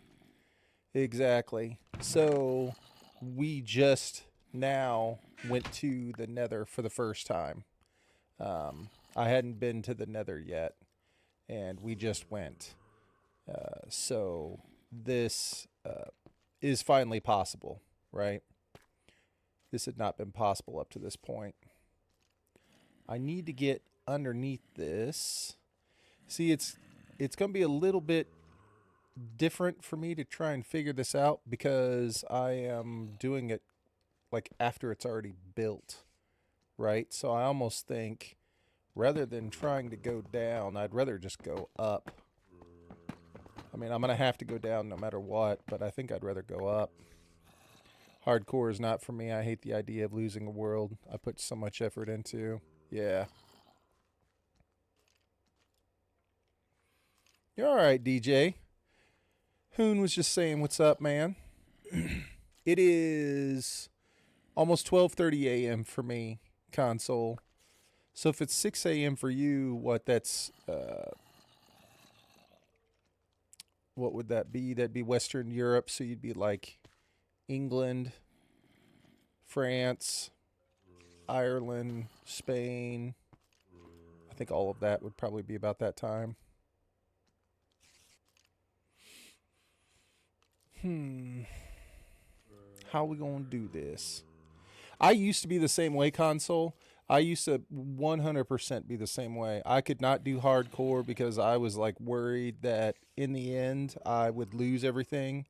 Exactly. So, we just now went to the Nether for the first time. I hadn't been to the Nether yet, and we just went. So, this is finally possible, right? This had not been possible up to this point. I need to get underneath this. See, it's going to be a little bit different for me to try and figure this out because I am doing it like after it's already built, right? So I almost think rather than trying to go down, I'd rather just go up. I mean, I'm going to have to go down no matter what, but I think I'd rather go up. Hardcore is not for me. I hate the idea of losing a world I put so much effort into. Yeah. You're all right, DJ. Hoon was just saying, what's up, man? It is almost 12:30 a.m. for me, console. So if it's 6 a.m. for you, that's... what would that be? That'd be Western Europe, so you'd be like England, France, Ireland, Spain. I think all of that would probably be about that time. How are we going to do this? I used to be the same way, console. I used to 100% be the same way. I could not do hardcore because I was like worried that in the end I would lose everything.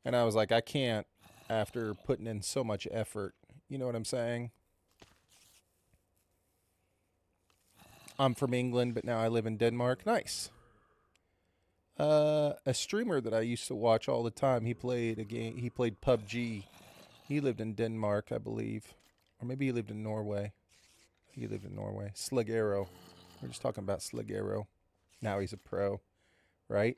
And I was like, I can't after putting in so much effort. You know what I'm saying? I'm from England, but now I live in Denmark. Nice. A streamer that I used to watch all the time. He played a game. He played PUBG. He lived in Denmark, I believe, or maybe he lived in Norway. He lived in Norway. Slugero. We're just talking about Slugero. Now he's a pro, right?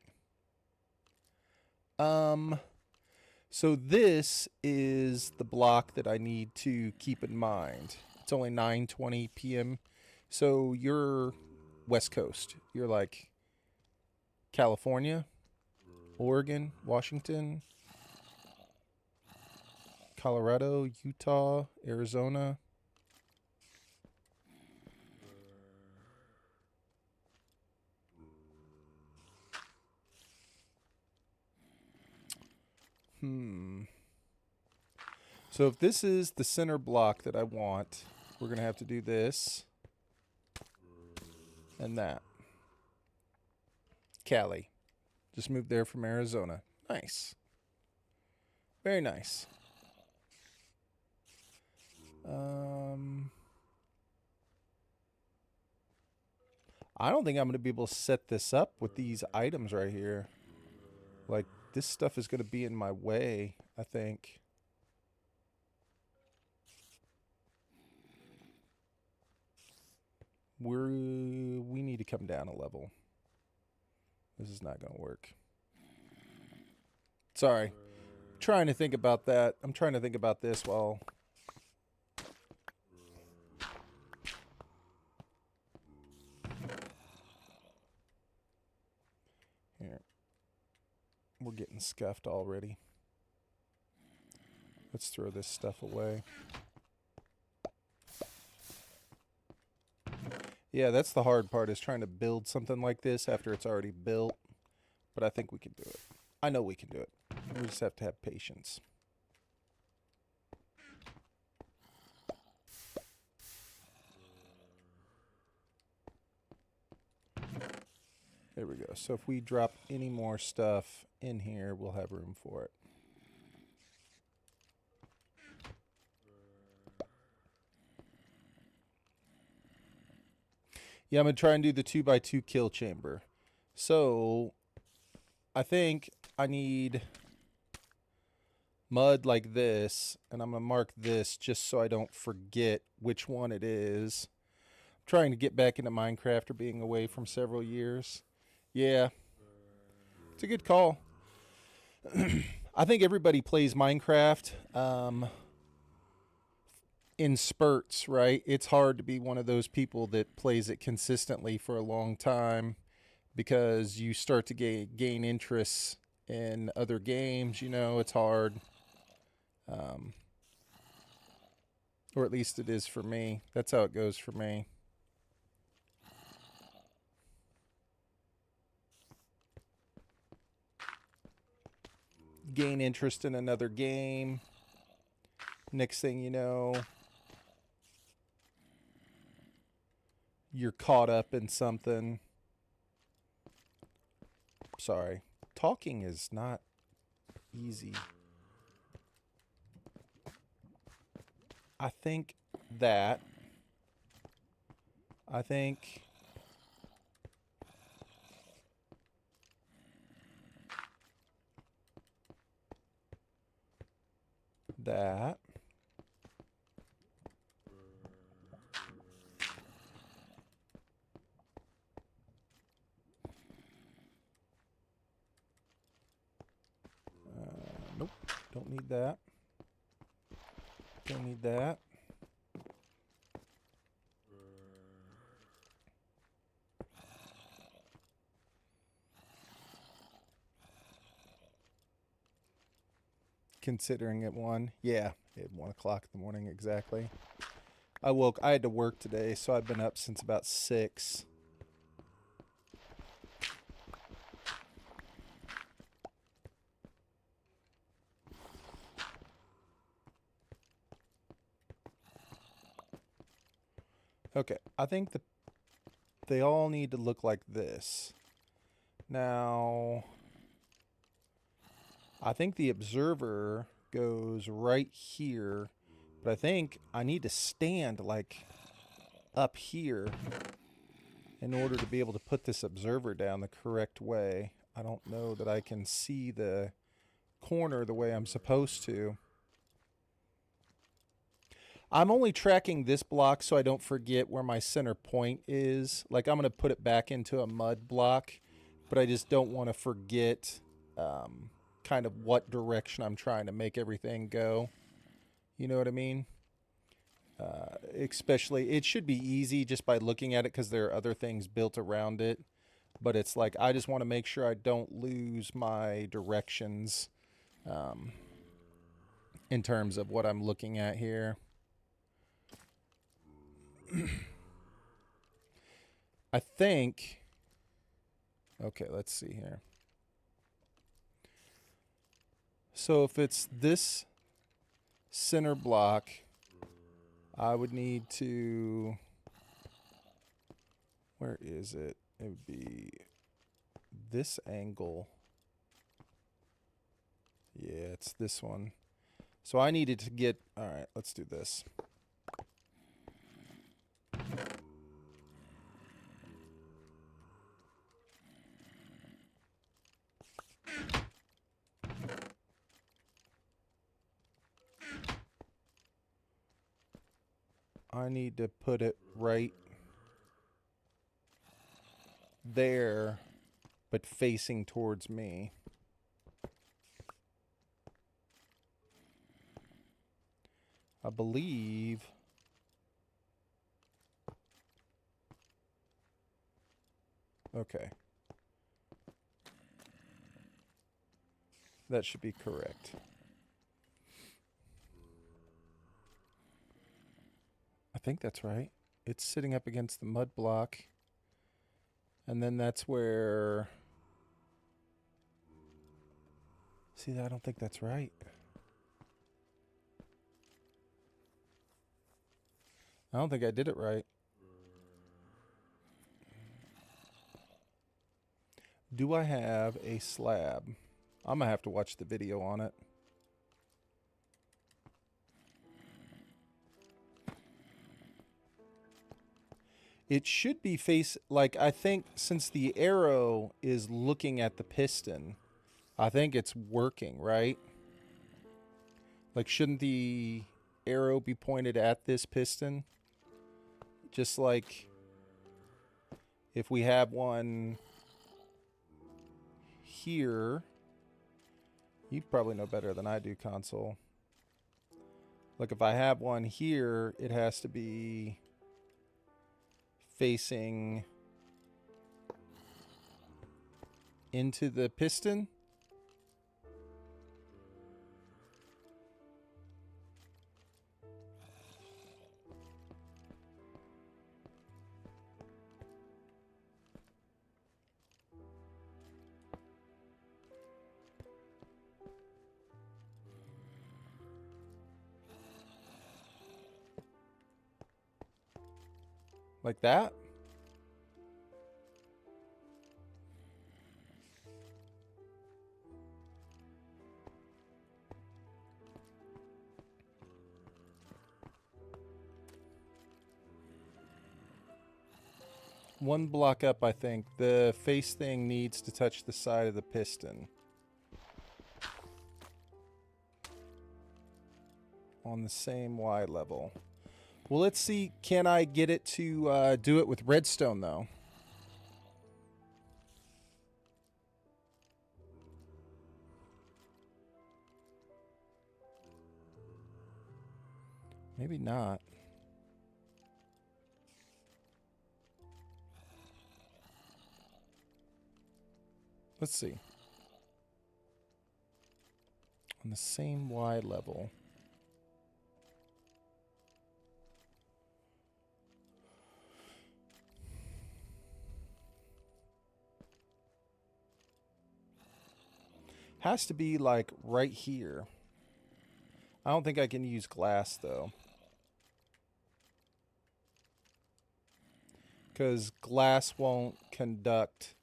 So this is the block that I need to keep in mind. It's only 9:20 p.m. So you're West Coast. You're like California, Oregon, Washington, Colorado, Utah, Arizona. So if this is the center block that I want, we're going to have to do this and that. Cali. Just moved there from Arizona. Nice. Very nice. I don't think I'm going to be able to set this up with these items right here. Like, this stuff is going to be in my way, I think. We need to come down a level. This is not going to work. Sorry. Trying to think about that. I'm trying to think about this while... Here. We're getting scuffed already. Let's throw this stuff away. Yeah, that's the hard part, is trying to build something like this after it's already built. But I think we can do it. I know we can do it. We just have to have patience. There we go. So if we drop any more stuff in here, we'll have room for it. Yeah, I'm going to try and do the 2x2 kill chamber. So, I think I need mud like this, and I'm going to mark this just so I don't forget which one it is. I'm trying to get back into Minecraft after being away from several years. Yeah, it's a good call. I think everybody plays Minecraft in spurts, right? It's hard to be one of those people that plays it consistently for a long time because you start to gain interest in other games. You know, it's hard. Or at least it is for me. That's how it goes for me. Gain interest in another game. Next thing you know, you're caught up in something. Sorry. Talking is not easy. I think that. I think that. Nope, don't need that. Don't need that. Considering it 1. Yeah, at 1 o'clock in the morning exactly. I had to work today, so I've been up since about 6. Okay, I think they all need to look like this. Now, I think the observer goes right here, but I think I need to stand like up here in order to be able to put this observer down the correct way. I don't know that I can see the corner the way I'm supposed to. I'm only tracking this block so I don't forget where my center point is. Like, I'm going to put it back into a mud block, but I just don't want to forget kind of what direction I'm trying to make everything go. You know what I mean? Especially, it should be easy just by looking at it because there are other things built around it. But it's like, I just want to make sure I don't lose my directions in terms of what I'm looking at here. I think... Okay, let's see here. So if it's this center block, I would need to... Where is it? It would be this angle. Yeah, it's this one. So I needed to get... All right, let's do this. I need to put it right there, but facing towards me. I believe... Okay. That should be correct. I think that's right. It's sitting up against the mud block. And then that's where... See, I don't think that's right. I don't think I did it right. Do I have a slab? I'm going to have to watch the video on it. It should be like, I think since the arrow is looking at the piston, I think it's working, right? Like, shouldn't the arrow be pointed at this piston? Just like if we have one here, you probably know better than I do, console. Like, if I have one here, it has to be facing into the piston. Like that? One block up, I think. The face thing needs to touch the side of the piston. On the same Y level. Well, let's see. Can I get it to do it with redstone, though? Maybe not. Let's see. On the same Y level. Has to be like right here. I don't think I can use glass though. Because glass won't conduct.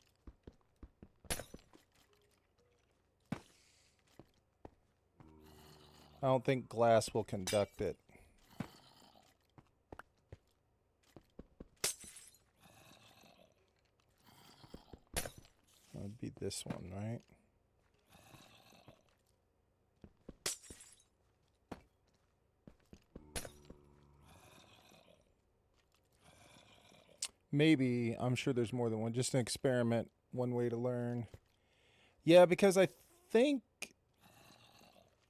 I don't think glass will conduct it. That would be this one, right? Maybe. I'm sure there's more than one. Just an experiment. One way to learn. Yeah, because I think...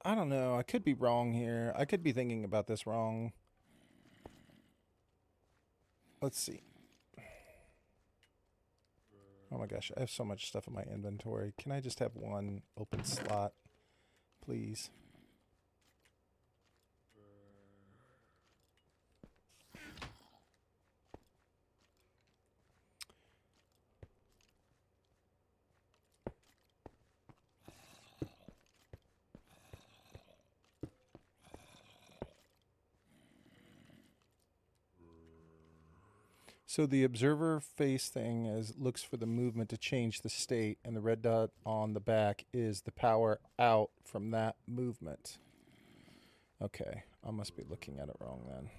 I don't know. I could be wrong here. I could be thinking about this wrong. Let's see. Oh my gosh, I have so much stuff in my inventory. Can I just have one open slot, please? So the observer face thing looks for the movement to change the state, and the red dot on the back is the power out from that movement. Okay, I must be looking at it wrong then.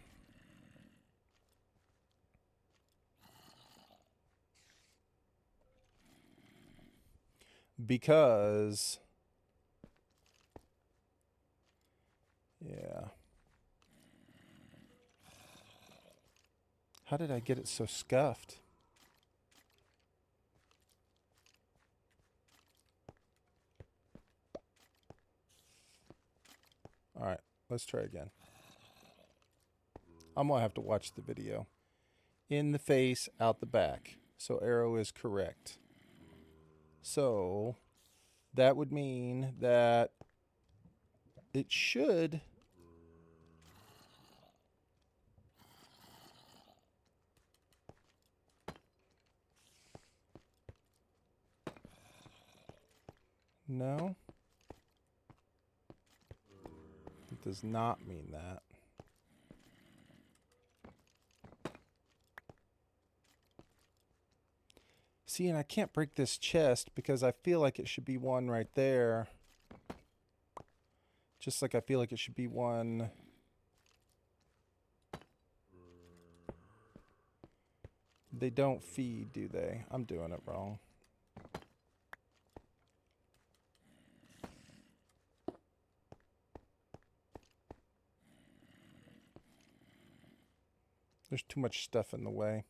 Because... yeah. How did I get it so scuffed? Alright, let's try again. I'm gonna have to watch the video. In the face, out the back. So arrow is correct. So that would mean that it should... No. It does not mean that. See, and I can't break this chest because I feel like it should be one right there. Just like I feel like it should be one... They don't feed, do they? I'm doing it wrong. There's too much stuff in the way.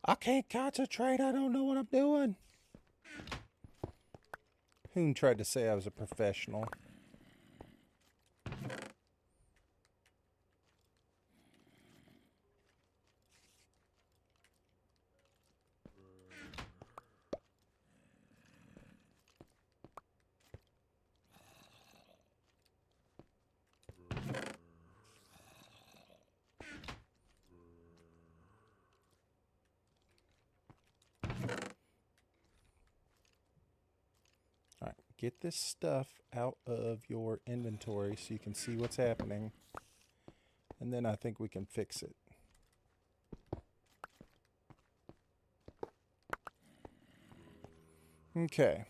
I can't concentrate. I don't know what I'm doing. Who tried to say I was a professional? Alright, get this stuff out of your inventory so you can see what's happening. And then I think we can fix it. Okay.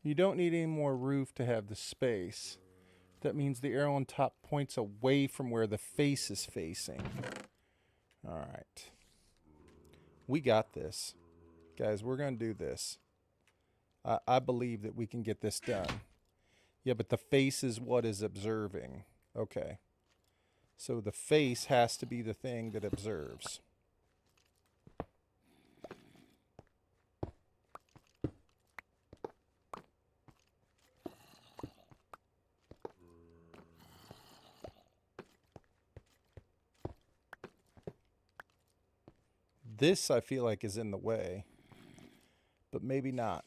You don't need any more roof to have the space. That means the arrow on top points away from where the face is facing. Alright. We got this. Guys, we're going to do this. I believe that we can get this done. Yeah, but the face is what is observing. Okay. So the face has to be the thing that observes. This, I feel like, is in the way. But maybe not.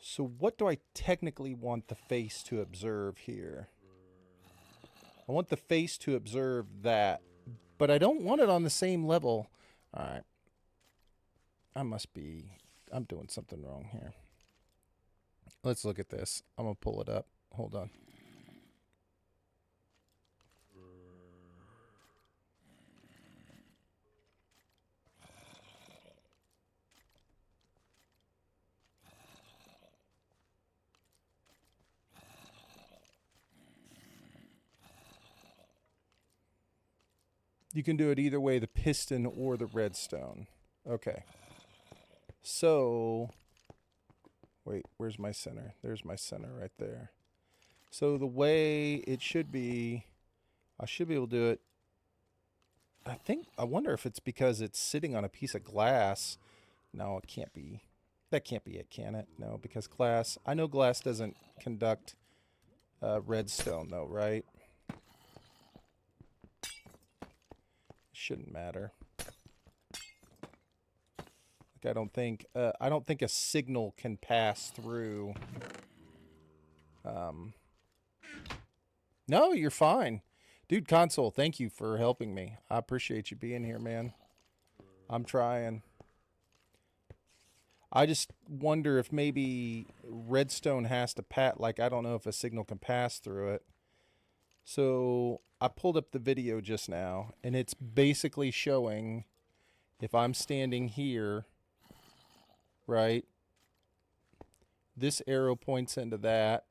So what do I technically want the face to observe here? I want the face to observe that, but I don't want it on the same level. All right. I'm doing something wrong here. Let's look at this. I'm going to pull it up. Hold on. You can do it either way, the piston or the redstone. Okay. So, wait, where's my center? There's my center right there. So the way it should be, I should be able to do it. I wonder if it's because it's sitting on a piece of glass. No, it can't be. That can't be it, can it? No, because glass, I know glass doesn't conduct redstone though, right? Shouldn't matter. Like I don't think a signal can pass through. No, you're fine. Dude, Console, thank you for helping me. I appreciate you being here, man. I'm trying. I just wonder if maybe redstone has to like I don't know if a signal can pass through it. So I pulled up the video just now, and it's basically showing if I'm standing here, right? This arrow points into that.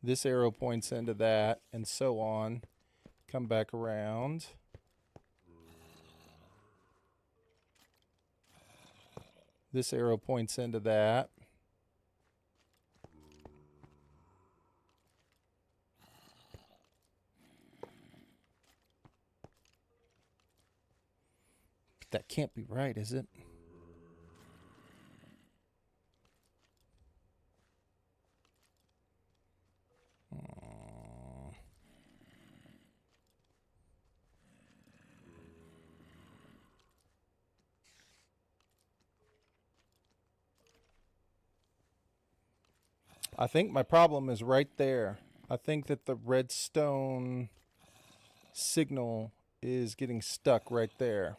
This arrow points into that, and so on. Come back around. This arrow points into that. But that can't be right, is it? I think my problem is right there. I think that the redstone signal is getting stuck right there.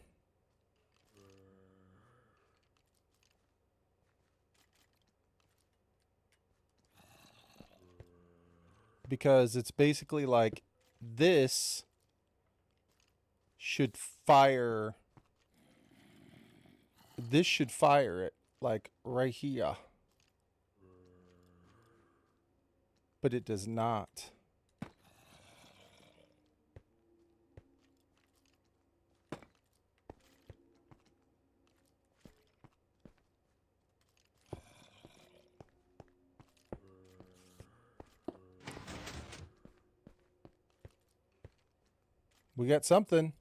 Because it's basically like this should fire. This should fire it, like right here. But it does not. We got something.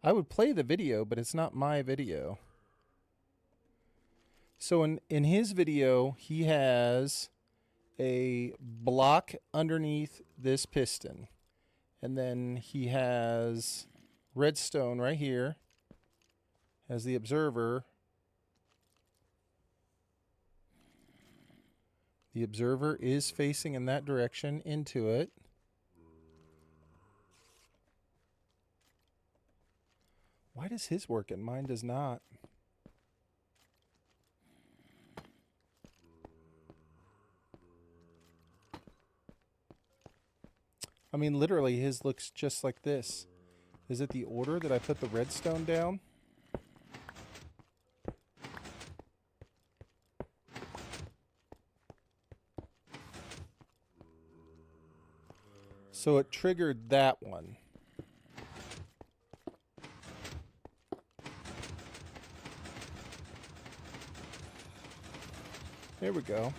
I would play the video, but it's not my video. So in his video, he has a block underneath this piston. And then he has redstone right here. Has the observer. The observer is facing in that direction into it. Why does his work and mine does not? I mean, literally, his looks just like this. Is it the order that I put the redstone down? So it triggered that one. There we go.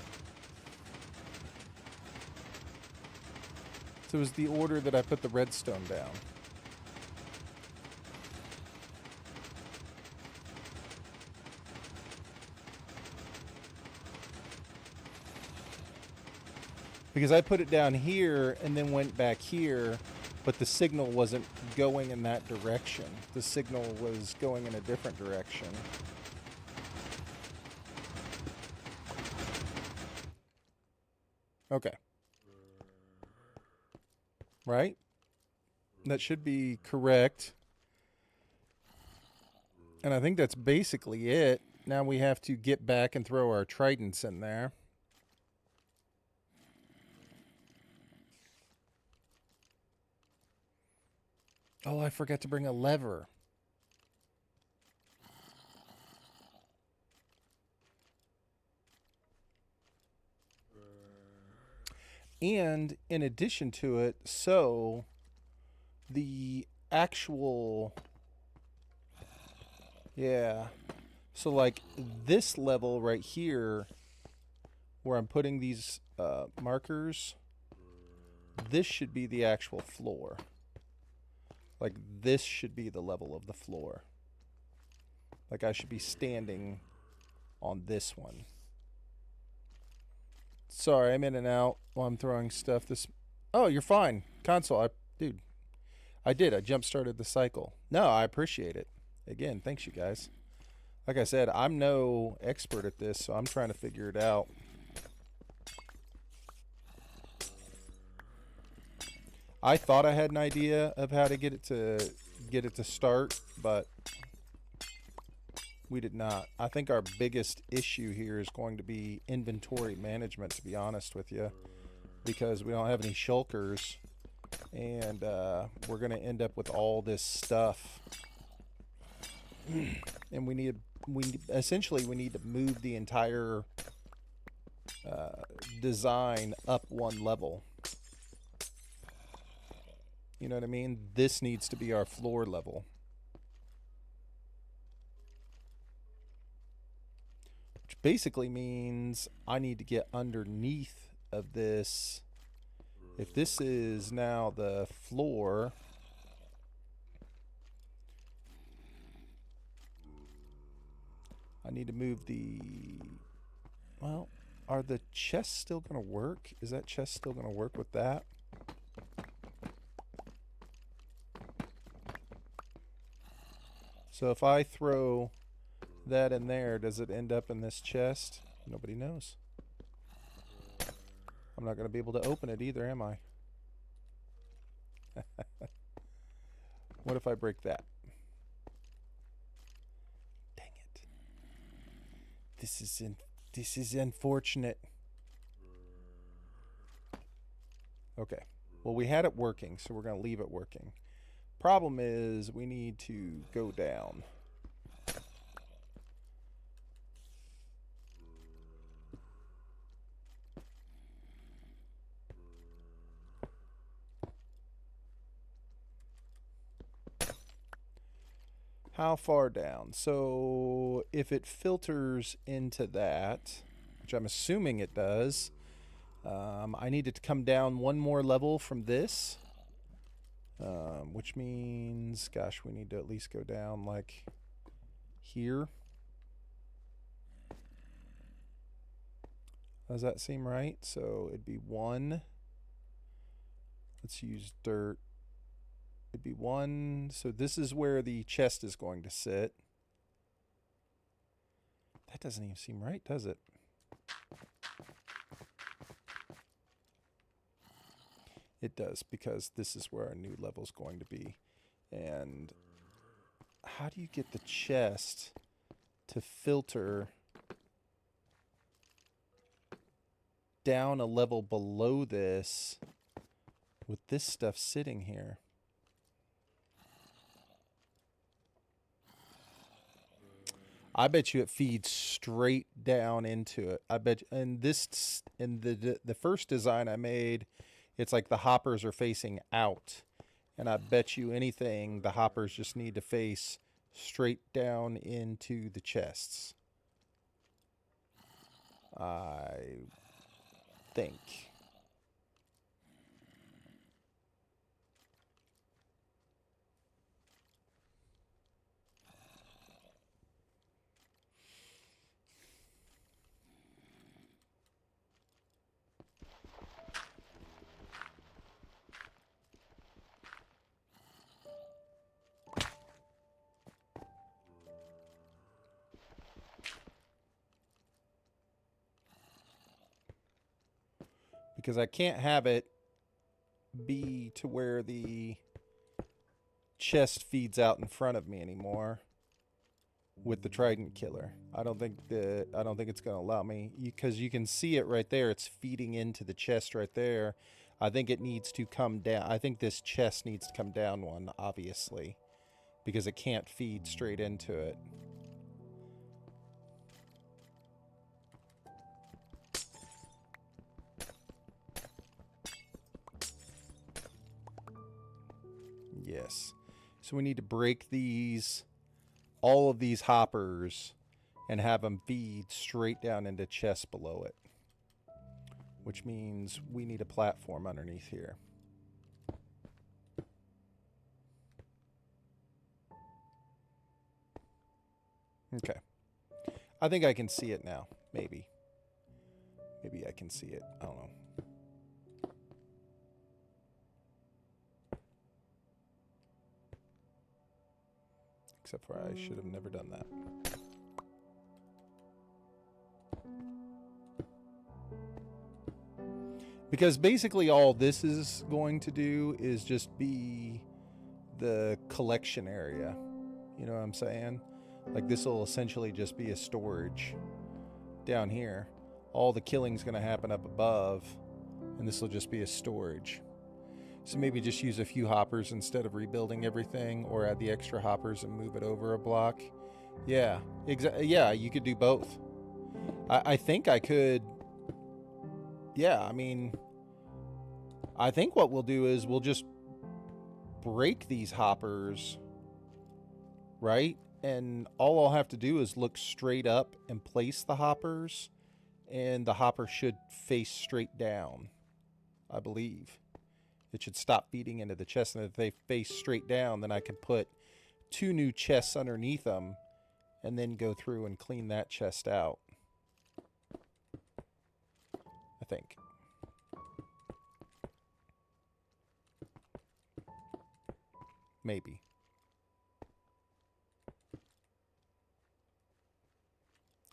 So it was the order that I put the redstone down. Because I put it down here and then went back here, but the signal wasn't going in that direction. The signal was going in a different direction. Okay. Right? That should be correct. And I think that's basically it. Now we have to get back and throw our tridents in there. Oh, I forgot to bring a lever. And in addition to it, so the actual, yeah, so like this level right here where I'm putting these markers, this should be the actual floor. Like this should be the level of the floor. Like I should be standing on this one. Sorry, I'm in and out while I'm throwing stuff. Oh, you're fine. Console, dude, I did. I jump started the cycle. No, I appreciate it. Again, thanks you guys. Like I said, I'm no expert at this, so I'm trying to figure it out. I thought I had an idea of how to get it to start, but we did not. I think our biggest issue here is going to be inventory management, to be honest with you, because we don't have any shulkers, and we're going to end up with all this stuff. And we essentially need to move the entire design up one level. You know what I mean? This needs to be our floor level. Which basically means I need to get underneath of this. If this is now the floor, I need to move the... Well, are the chests still going to work? Is that chest still going to work with that? So if I throw that in there, does it end up in this chest? Nobody knows. I'm not going to be able to open it either, am I? What if I break that? Dang it. This is unfortunate. Okay. Well, we had it working, so we're going to leave it working. Problem is, we need to go down. How far down? So if it filters into that, which I'm assuming it does, I need it to come down one more level from this. Which means, gosh, we need to at least go down like here. Does that seem right? So it'd be 1. Let's use dirt. It'd be 1. So this is where the chest is going to sit. That doesn't even seem right, does it? It does, because this is where our new level is going to be. And how do you get the chest to filter down a level below this with this stuff sitting here? I bet you it feeds straight down into it. I bet, and this, in the first design I made, it's like the hoppers are facing out. And I bet you anything, the hoppers just need to face straight down into the chests. I think. Because I can't have it be to where the chest feeds out in front of me anymore with the Trident Killer. I don't think it's going to allow me, because you can see it right there. It's feeding into the chest right there. I think it needs to come down. I think this chest needs to come down one, obviously, because it can't feed straight into it. Yes. So we need to break these, all of these hoppers, and have them feed straight down into chests below it. Which means we need a platform underneath here. Okay. I think I can see it now. Maybe. Maybe I can see it. I don't know. Except for I should have never done that. Because basically all this is going to do is just be the collection area. You know what I'm saying? Like this will essentially just be a storage down here. All the killing's going to happen up above, and this will just be a storage. So maybe just use a few hoppers instead of rebuilding everything, or add the extra hoppers and move it over a block. Yeah, yeah, you could do both. I think I could. Yeah, I mean, I think what we'll do is we'll just break these hoppers, right? And all I'll have to do is look straight up and place the hoppers, and the hopper should face straight down, I believe. It should stop feeding into the chest, and if they face straight down, then I can put 2 new chests underneath them and then go through and clean that chest out. I think. Maybe.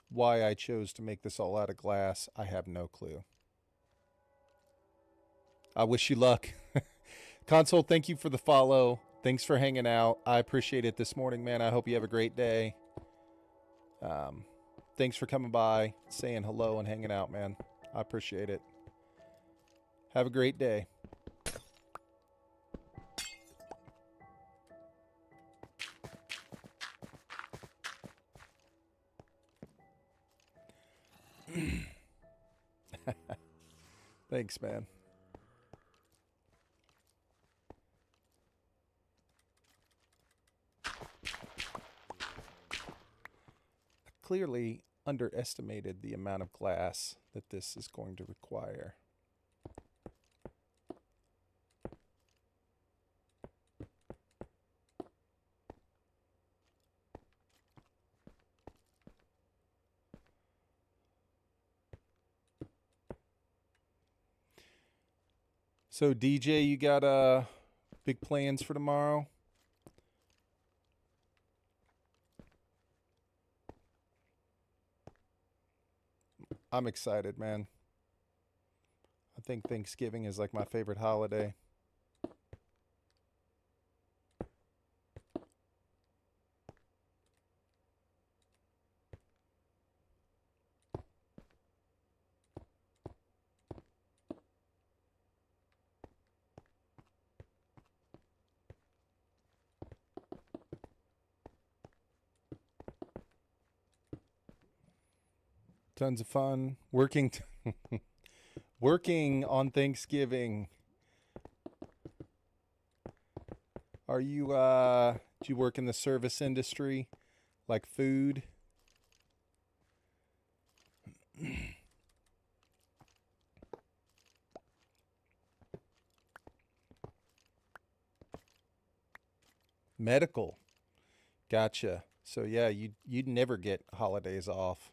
Why I chose to make this all out of glass, I have no clue. I wish you luck. Console, thank you for the follow. Thanks for hanging out. I appreciate it this morning, man. I hope you have a great day. Thanks for coming by, saying hello and hanging out, man. I appreciate it. Have a great day. Thanks, man. Clearly underestimated the amount of glass that this is going to require. So DJ, you got big plans for tomorrow? I'm excited, man. I think Thanksgiving is like my favorite holiday. Tons of fun working working on Thanksgiving. Are you do you work in the service industry, like food? Medical. Gotcha. So yeah, you'd never get holidays off.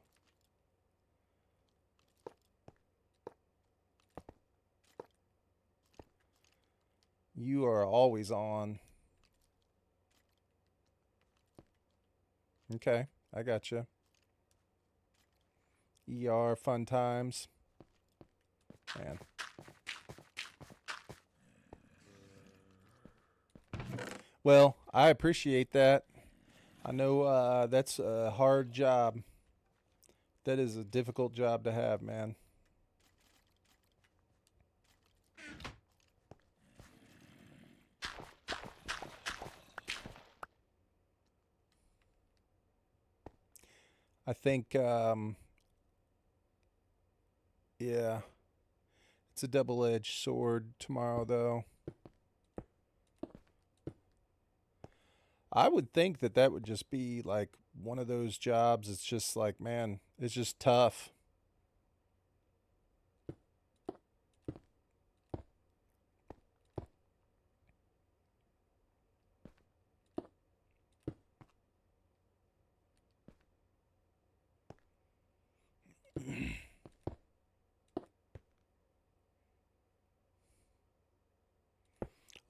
You are always on. Okay, I gotcha. ER fun times. Man. Well, I appreciate that. I know that's a hard job. That is a difficult job to have, man. I think, yeah, it's a double-edged sword tomorrow, though. I would think that that would just be like one of those jobs. It's just like, man, it's just tough.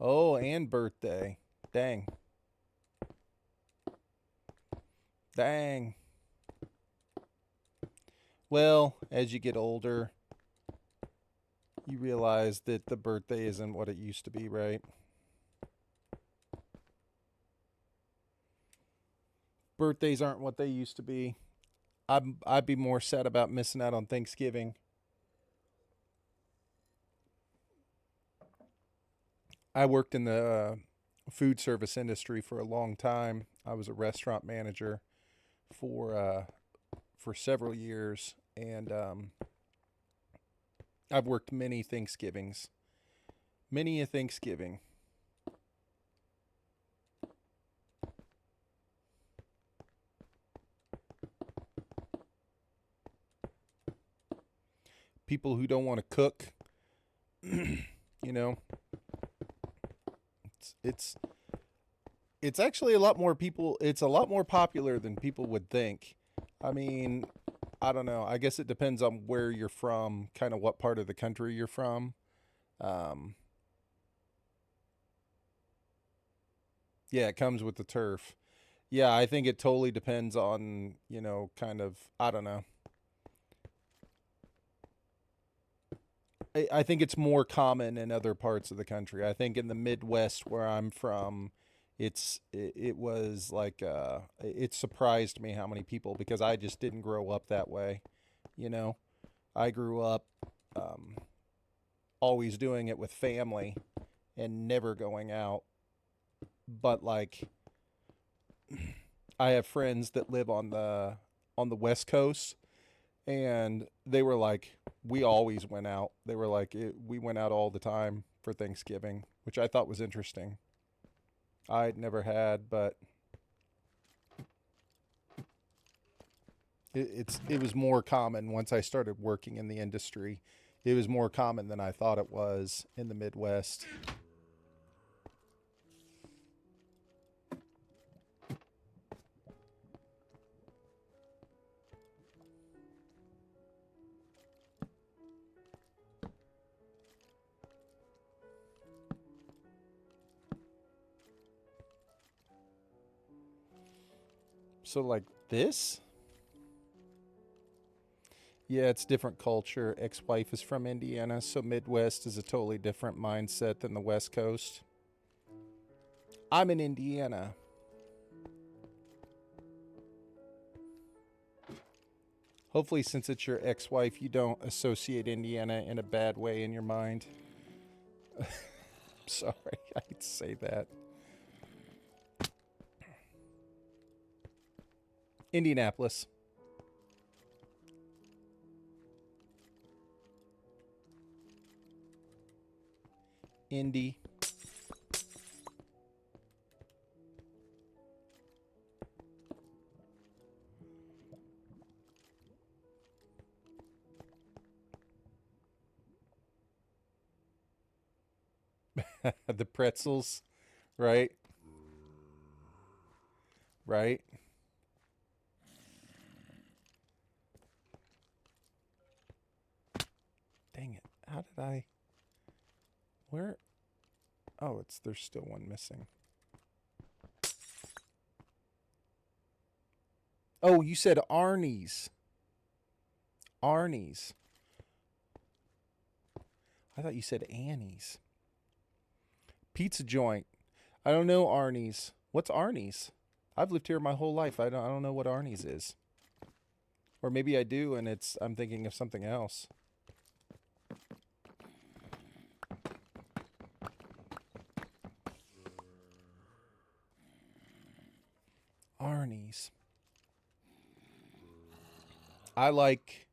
Oh, and birthday. Dang. Dang. Well, as you get older, you realize that the birthday isn't what it used to be, right? Birthdays aren't what they used to be. I'd be more sad about missing out on Thanksgiving. I worked in the food service industry for a long time. I was a restaurant manager for several years, and I've worked many Thanksgivings, many a Thanksgiving. People who don't want to cook, you know, it's it's actually a lot more people. It's a lot more popular than people would think. I mean, I don't know. I guess it depends on where you're from, kind of what part of the country you're from. Um, yeah, it comes with the turf. Yeah, I think it totally depends on, kind of, I don't know. I think it's more common in other parts of the country. I think in the Midwest where I'm from, it was like it surprised me how many people, because I just didn't grow up that way, you know. I grew up um, always doing it with family and never going out. But like I have friends that live on the West Coast, and they were like, we always went out. They were like, we went out all the time for Thanksgiving, which I thought was interesting. I'd never had, but it was more common once I started working in the industry. It was more common than I thought it was in the Midwest. So like this, yeah, it's different culture. Ex-wife is from Indiana, so Midwest is a totally different mindset than the West Coast. I'm in Indiana. Hopefully, since it's your ex-wife, you don't associate Indiana in a bad way in your mind. Sorry, I hate to say that. Indianapolis. Indy. The pretzels, right? Right? Dang it. How did I... Where... Oh, there's still one missing. Oh, you said Arnie's. Arnie's. I thought you said Annie's. Pizza joint. I don't know Arnie's. What's Arnie's? I've lived here my whole life. I don't know what Arnie's is. Or maybe I do, and I'm thinking of something else. Arnie's. I like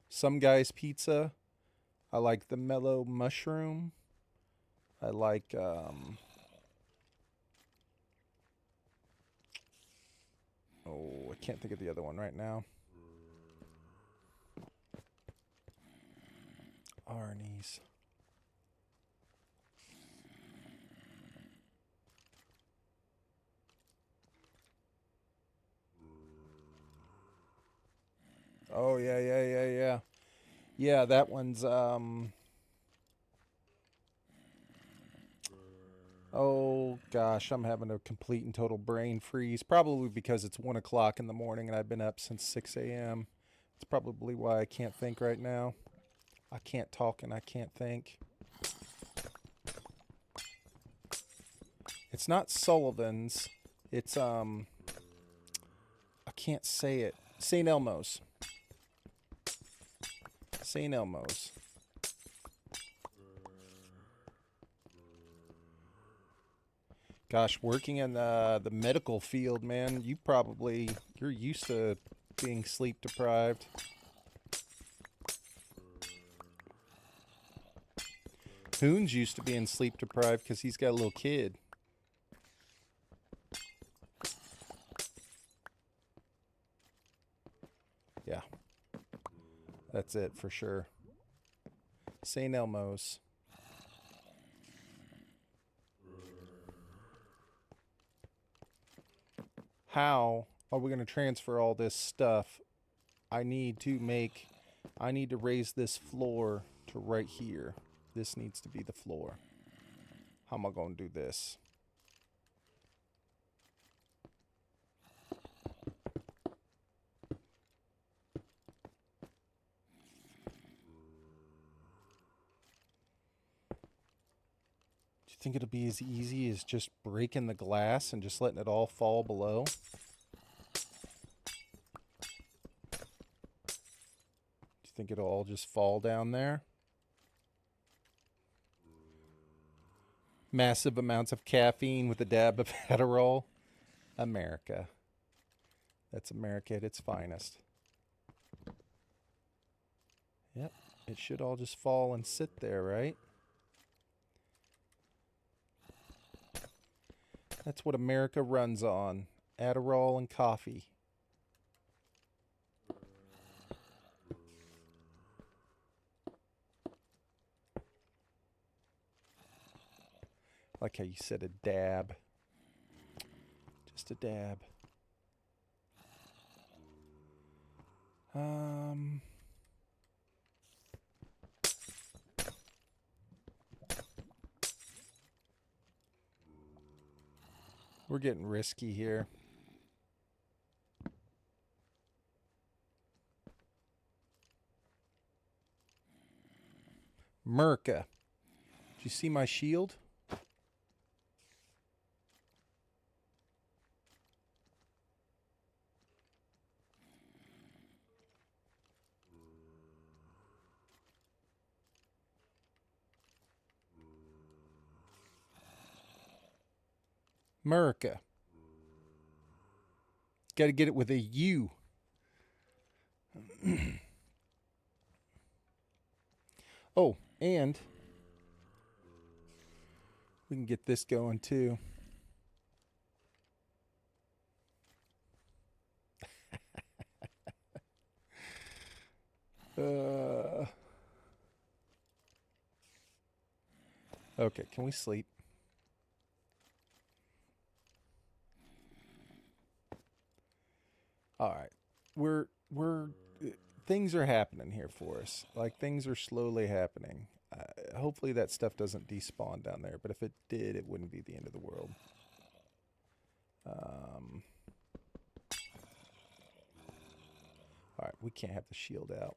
Some Guy's Pizza. I like the mellow mushroom. I like oh, I can't think of the other one right now. Arnie's. Oh yeah. Yeah, that one's oh gosh, I'm having a complete and total brain freeze. Probably because it's 1 o'clock in the morning and I've been up since 6 a.m. It's probably why I can't think right now. I can't talk and I can't think. It's not Sullivan's. It's I can't say it. St. Elmo's. St. Elmo's. Gosh, working in the medical field, man, you're used to being sleep deprived. Hoon's used to being sleep deprived because he's got a little kid. Yeah, that's it for sure. St. Elmo's. How are we going to transfer all this stuff? I need to raise this floor to right here. This needs to be the floor. How am I going to do this? Do you think it'll be as easy as just breaking the glass and just letting it all fall below? Do you think it'll all just fall down there? Massive amounts of caffeine with a dab of Adderall. America. That's America at its finest. Yep, it should all just fall and sit there, right? That's what America runs on. Adderall and coffee. Like how you said a dab. Just a dab. We're getting risky here. Merca. Did you see my shield? Merca. Got to get it with a U. Oh, and we can get this going too. Okay, can we sleep? All right. We're things are happening here for us. Like things are slowly happening. Hopefully that stuff doesn't despawn down there, but if it did, it wouldn't be the end of the world. All right, we can't have the shield out.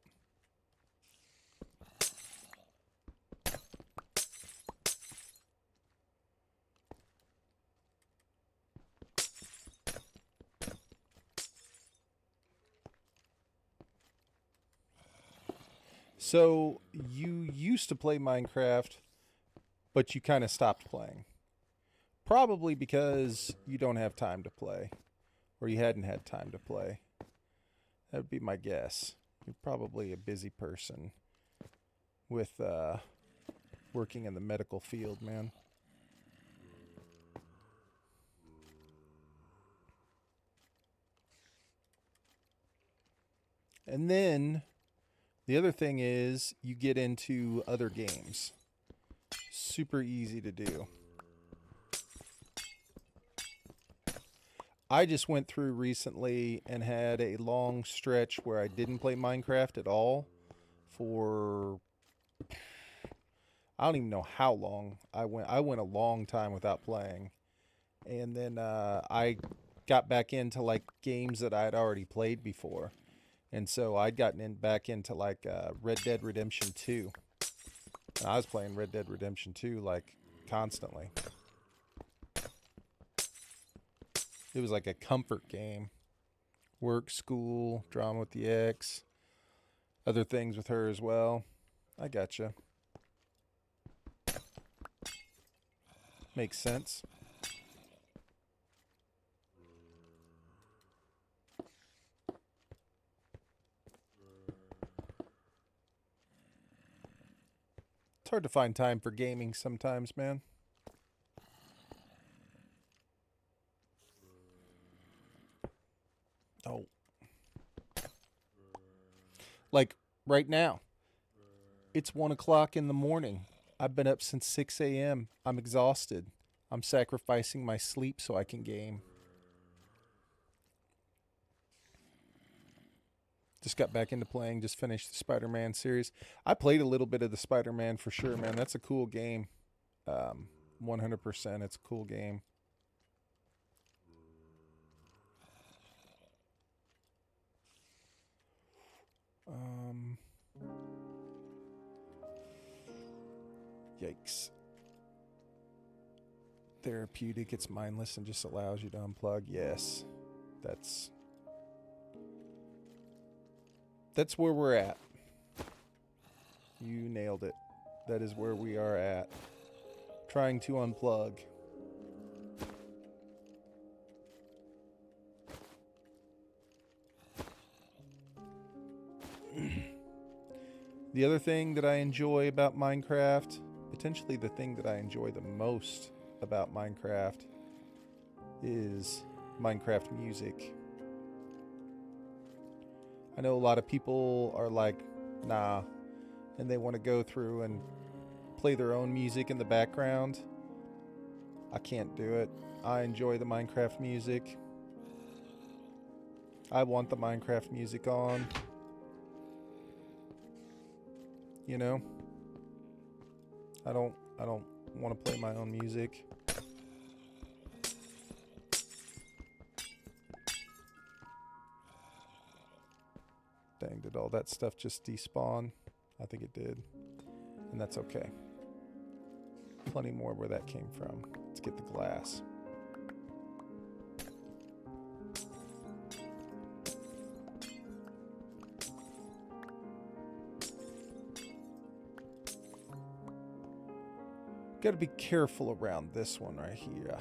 So you used to play Minecraft, but you kind of stopped playing. Probably because you don't have time to play, or you hadn't had time to play. That would be my guess. You're probably a busy person with working in the medical field, man. And then the other thing is you get into other games. Super easy to do. I just went through recently and had a long stretch where I didn't play Minecraft at all for I don't even know how long. I went a long time without playing. And then I got back into like games that I had already played before. And so I'd gotten back into like Red Dead Redemption 2. And I was playing Red Dead Redemption 2 like constantly. It was like a comfort game. Work, school, drama with the ex, other things with her as well. I gotcha. Makes sense. It's hard to find time for gaming sometimes, man. Oh. Like right now. It's 1 o'clock in the morning. I've been up since 6 a.m. I'm exhausted. I'm sacrificing my sleep so I can game. Just got back into playing, just finished the Spider-Man series. I played a little bit of the Spider-Man for sure, man. That's a cool game. 100%, it's a cool game. Yikes. Therapeutic, it's mindless and just allows you to unplug. Yes, that's where we're at. You nailed it. That is where we are at. Trying to unplug. The other thing that I enjoy about Minecraft, potentially the thing that I enjoy the most about Minecraft, is Minecraft music. I know a lot of people are like, nah, and they want to go through and play their own music in the background. I can't do it. I enjoy the Minecraft music. I want the Minecraft music on. You know? I don't want to play my own music. Dang, did all that stuff just despawn? I think it did. And that's okay. Plenty more where that came from. Let's get the glass. Got to be careful around this one right here.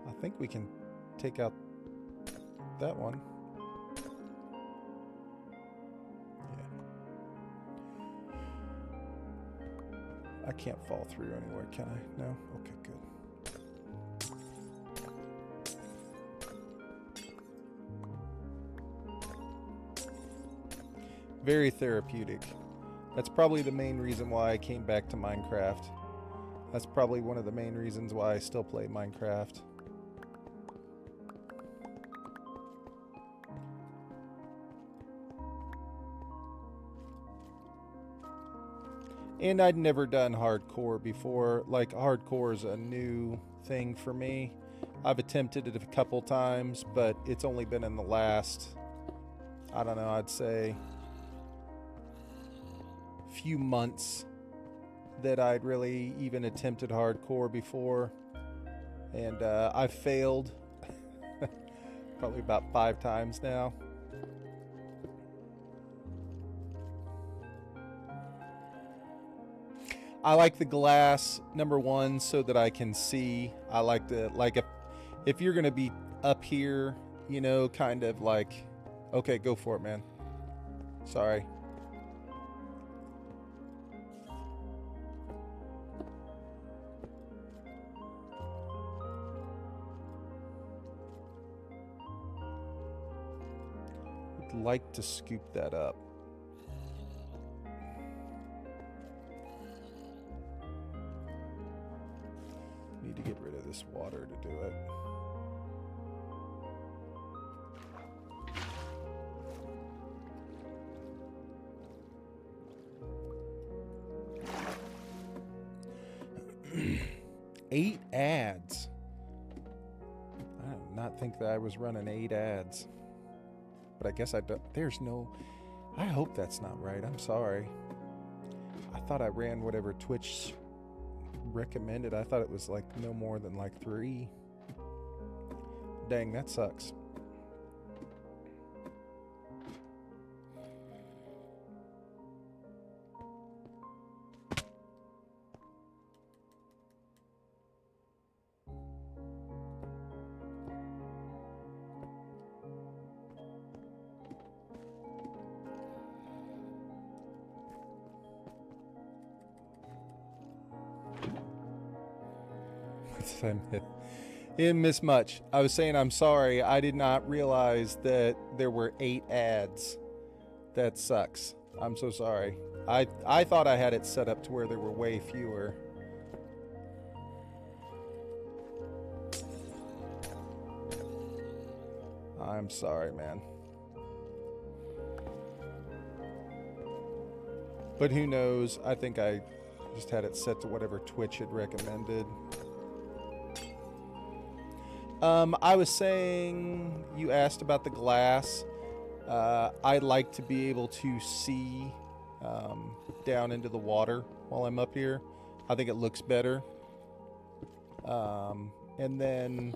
I think we can take out that one. Yeah. I can't fall through anywhere, can I? No? Okay, good. Very therapeutic. That's probably the main reason why I came back to Minecraft. That's probably one of the main reasons why I still play Minecraft. And I'd never done hardcore before. Like, hardcore is a new thing for me. I've attempted it a couple times, but it's only been in the last, I don't know, I'd say few months that I'd really even attempted hardcore before. And I've failed probably about 5 times now. I like the glass, number one, so that I can see. I like to, like, if you're going to be up here, you know, kind of like, okay, go for it, man. Sorry. Would like to scoop that up. Need to get rid of this water to do it. Eight ads. I did not think that I was running 8 ads. But I guess I don't. There's no. I hope that's not right. I'm sorry. I thought I ran whatever Twitch recommended. I thought it was like no more than like 3. Dang, that sucks. I didn't miss much. I was saying I'm sorry. I did not realize that there were 8 ads. That sucks. I'm so sorry. I thought I had it set up to where there were way fewer. I'm sorry, man. But who knows? I think I just had it set to whatever Twitch had recommended. I was saying, you asked about the glass. I like to be able to see down into the water while I'm up here. I think it looks better. And then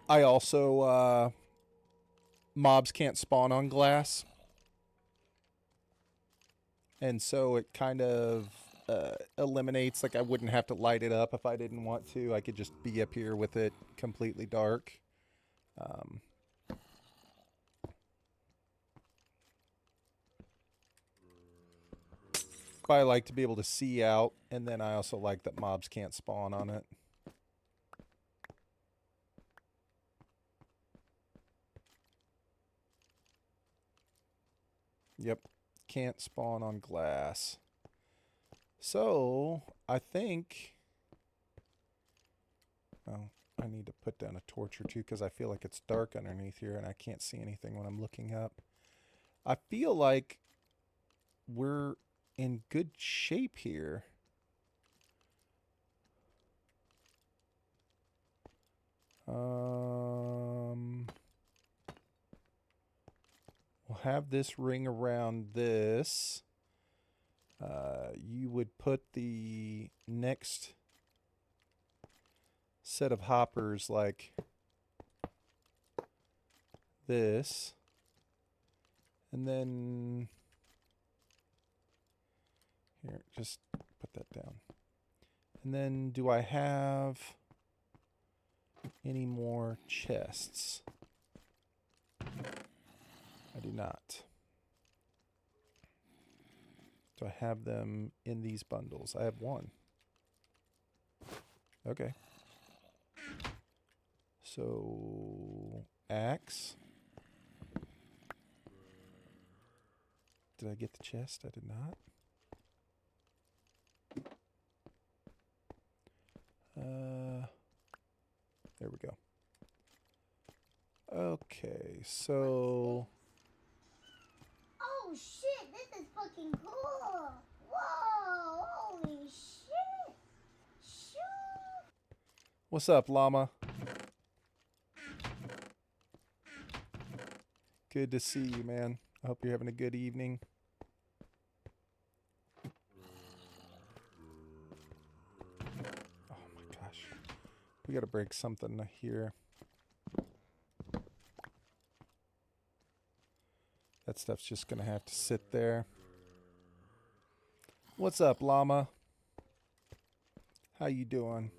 I also, mobs can't spawn on glass. And so it kind of eliminates, like I wouldn't have to light it up if I didn't want to. I could just be up here with it completely dark. But I like to be able to see out, and then I also like that mobs can't spawn on it. Yep, can't spawn on glass. So, I think... Oh, I need to put down a torch or two because I feel like it's dark underneath here and I can't see anything when I'm looking up. I feel like we're in good shape here. We'll have this ring around this. You would put the next set of hoppers like this. And then here, just put that down. And then do I have any more chests? I do not. Do I have them in these bundles? I have one. Okay. So, axe. Did I get the chest? I did not. There we go. Okay, so... Oh shit, this is fucking cool! Whoa, holy shit! Shoot! What's up, llama? Good to see you, man. I hope you're having a good evening. Oh my gosh. We gotta break something here. That stuff's just gonna have to sit there. What's up, llama? How you doing?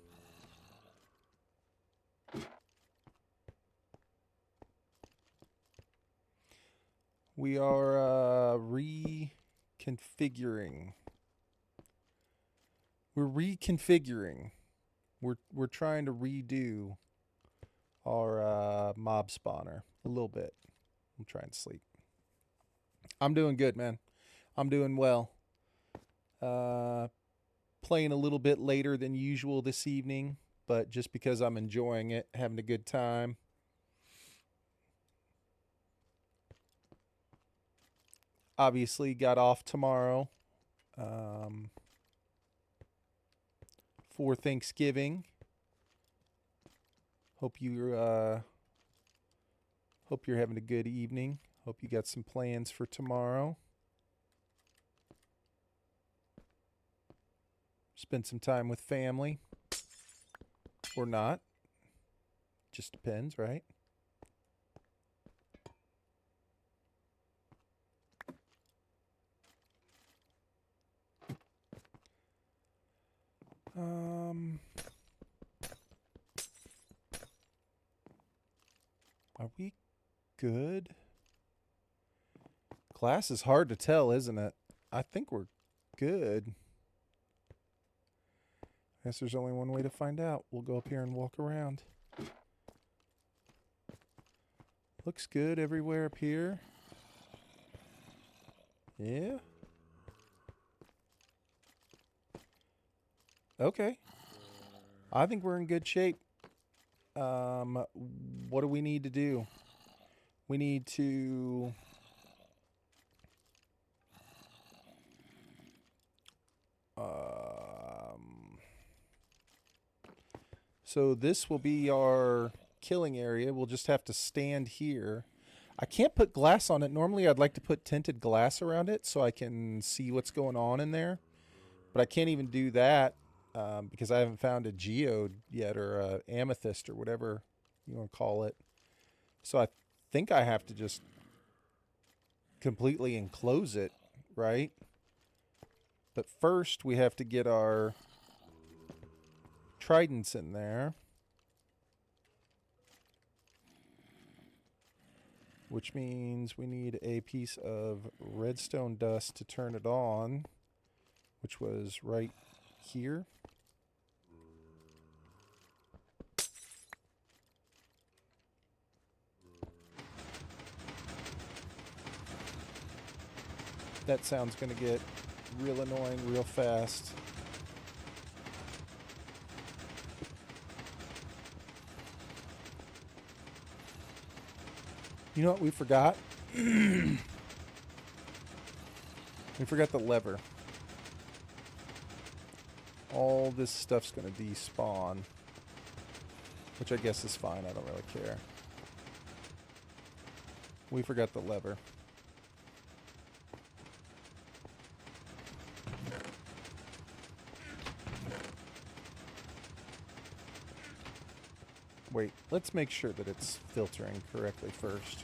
We are reconfiguring. We're reconfiguring. We're trying to redo our mob spawner a little bit. I'm trying to sleep. I'm doing good, man. I'm doing well. Playing a little bit later than usual this evening, but just because I'm enjoying it, having a good time. Obviously, got off tomorrow for Thanksgiving. Hope you're having a good evening. Hope you got some plans for tomorrow. Spend some time with family. Or not. Just depends, right? Are we good? Glass is hard to tell, isn't it? I think we're good. I guess there's only one way to find out. We'll go up here and walk around. Looks good everywhere up here. Yeah. Okay. I think we're in good shape. What do we need to do? We need to so this will be our killing area. We'll just have to stand here. I can't put glass on it. Normally I'd like to put tinted glass around it so I can see what's going on in there. But I can't even do that because I haven't found a geode yet, or a amethyst, or whatever you want to call it. So I think I have to just completely enclose it, right? But first we have to get our tridents in there, which means we need a piece of redstone dust to turn it on, which was right here. That sound's going to get real annoying real fast. You know what we forgot? We forgot the lever. All this stuff's going to despawn, which I guess is fine. I don't really care. We forgot the lever. Wait, let's make sure that it's filtering correctly first.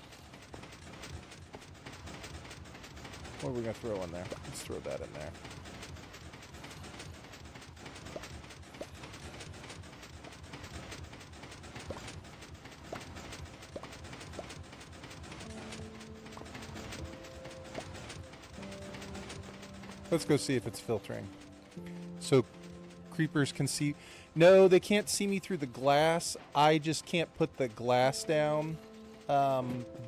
What are we going to throw in there? Let's throw that in there. Let's go see if it's filtering. So creepers can see. No, they can't see me through the glass. I just can't put the glass down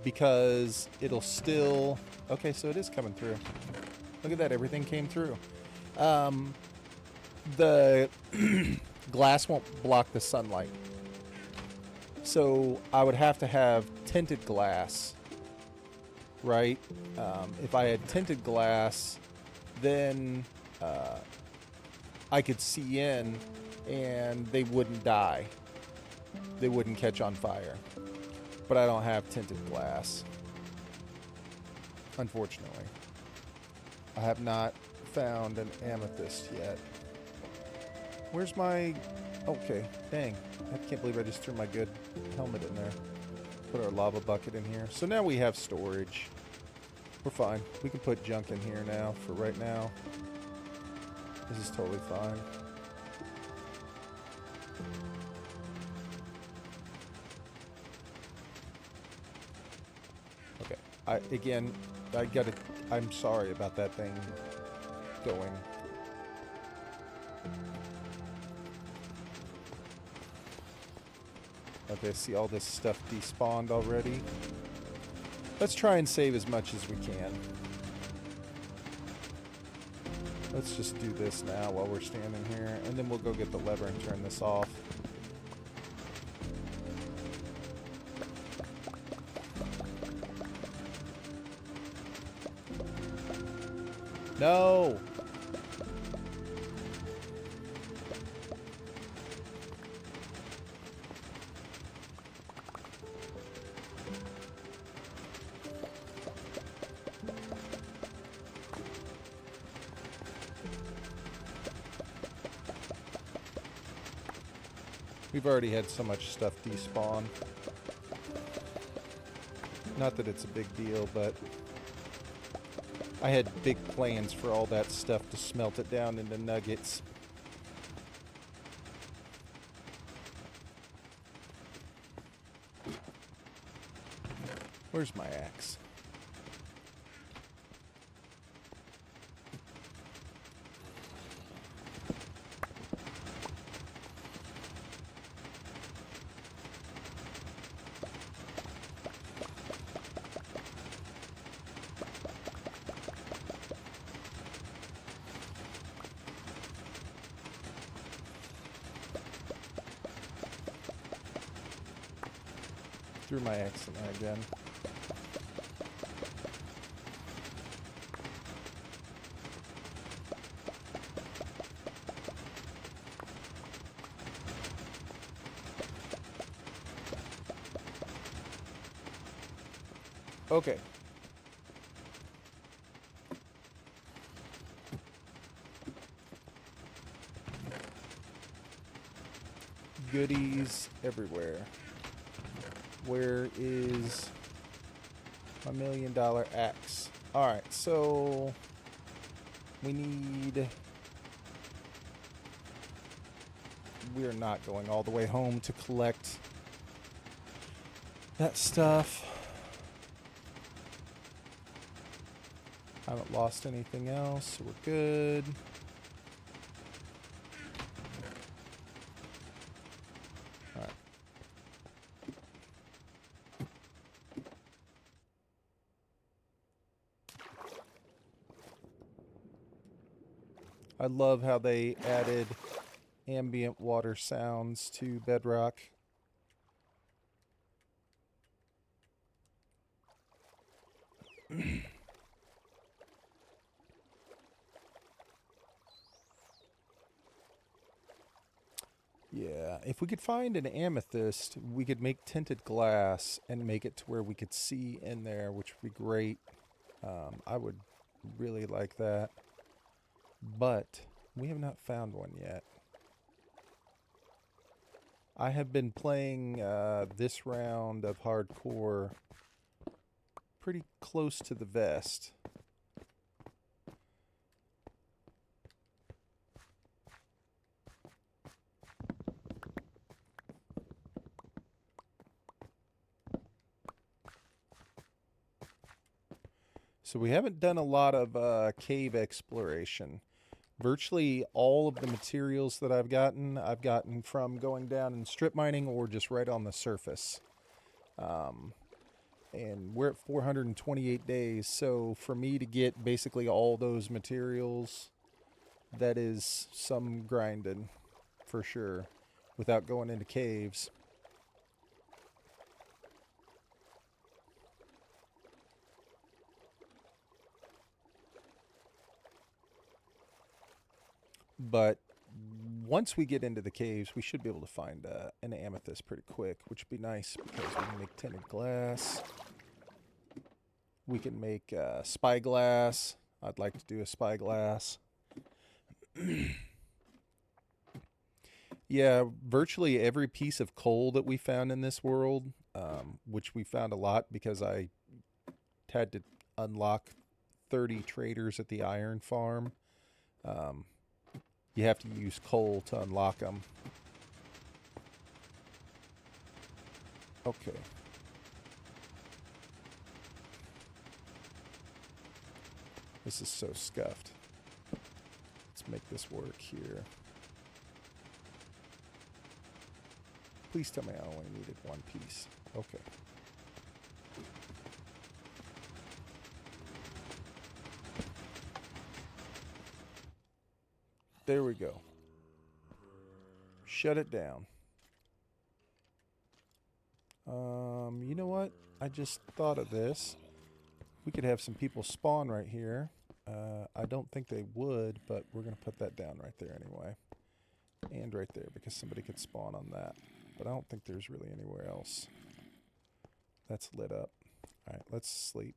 because it'll still... Okay, so it is coming through. Look at that. Everything came through. The glass won't block the sunlight. So I would have to have tinted glass, right? If I had tinted glass, then I could see in and they wouldn't die. They wouldn't catch on fire. But I don't have tinted glass, unfortunately. I have not found an amethyst yet. Where's my... Okay, dang. I can't believe I just threw my good helmet in there. Put our lava bucket in here. So now we have storage. We're fine. We can put junk in here now for right now. This is totally fine. Okay. I'm sorry about that thing going. Okay, see all this stuff despawned already. Let's try and save as much as we can. Let's just do this now while we're standing here, and then we'll go get the lever and turn this off. No! We've already had so much stuff despawn. Not that it's a big deal, but I had big plans for all that stuff to smelt it down into nuggets. Where's my axe? Threw my axe in there again. Okay. Goodies everywhere. Where is my $1 million axe? Alright, so we need... We are not going all the way home to collect that stuff. Haven't lost anything else, so we're good. Alright. I love how they added ambient water sounds to Bedrock. Yeah, if we could find an amethyst, we could make tinted glass and make it to where we could see in there, which would be great. I would really like that. But we have not found one yet. I have been playing this round of hardcore pretty close to the vest. So we haven't done a lot of cave exploration. Virtually all of the materials that I've gotten from going down and strip mining or just right on the surface. And we're at 428 days, so for me to get basically all those materials, that is some grinding for sure, without going into caves. But once we get into the caves, we should be able to find an amethyst pretty quick, which would be nice because we can make tinted glass. We can make spyglass. I'd like to do a spyglass. Yeah, virtually every piece of coal that we found in this world, which we found a lot because I had to unlock 30 traders at the iron farm. you have to use coal to unlock them. Okay. This is so scuffed. Let's make this work here. Please tell me I only needed one piece. Okay. There we go. Shut it down. You know what? I just thought of this. We could have some people spawn right here. I don't think they would, but we're going to put that down right there anyway. And right there, because somebody could spawn on that. But I don't think there's really anywhere else. That's lit up. Alright, let's sleep.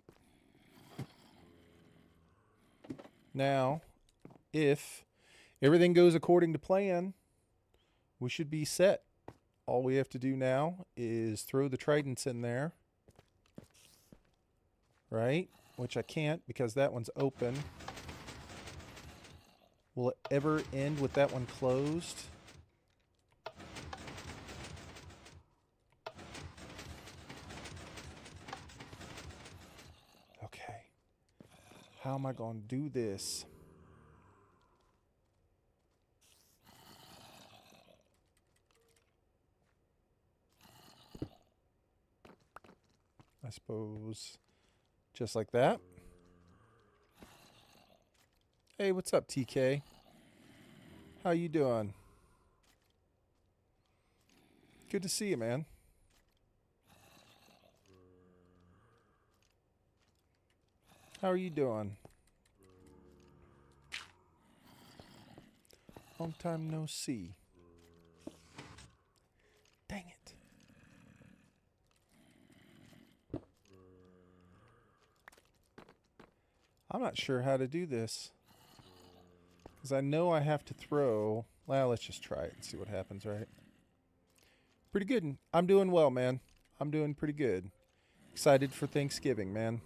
Now, if everything goes according to plan, we should be set. All we have to do now is throw the tridents in there. Right? Which I can't because that one's open. Will it ever end with that one closed? Okay. How am I going to do this? I suppose just like that. Hey, what's up, TK? How you doing? Good to see you, man. How are you doing? Long time no see. Dang it. I'm not sure how to do this. Because I know I have to throw... Well, let's just try it and see what happens, right? Pretty good. I'm doing well, man. I'm doing pretty good. Excited for Thanksgiving, man.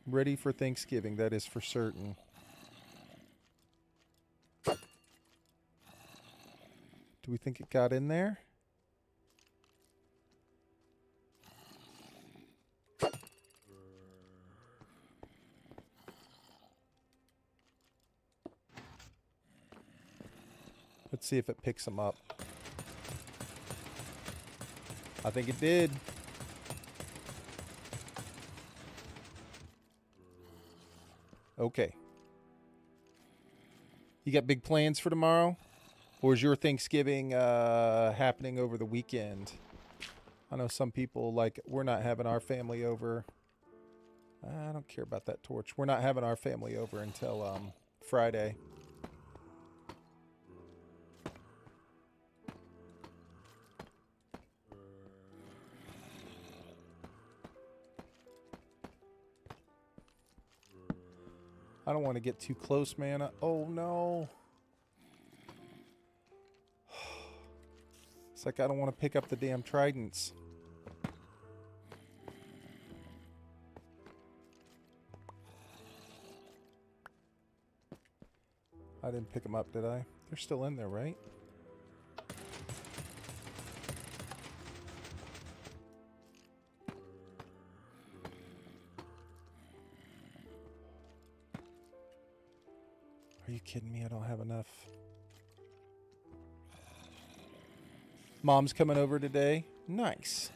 Ready for Thanksgiving, that is for certain. Do we think it got in there? Let's see if it picks them up. I think it did. Okay. You got big plans for tomorrow? Or is your Thanksgiving happening over the weekend? I know some people, like, we're not having our family over. I don't care about that torch. We're not having our family over until Friday. I don't want to get too close, man. Oh, no. It's like I don't want to pick up the damn tridents. I didn't pick them up, did I? They're still in there, right? Are you kidding me? I don't have enough. Mom's coming over today. Nice.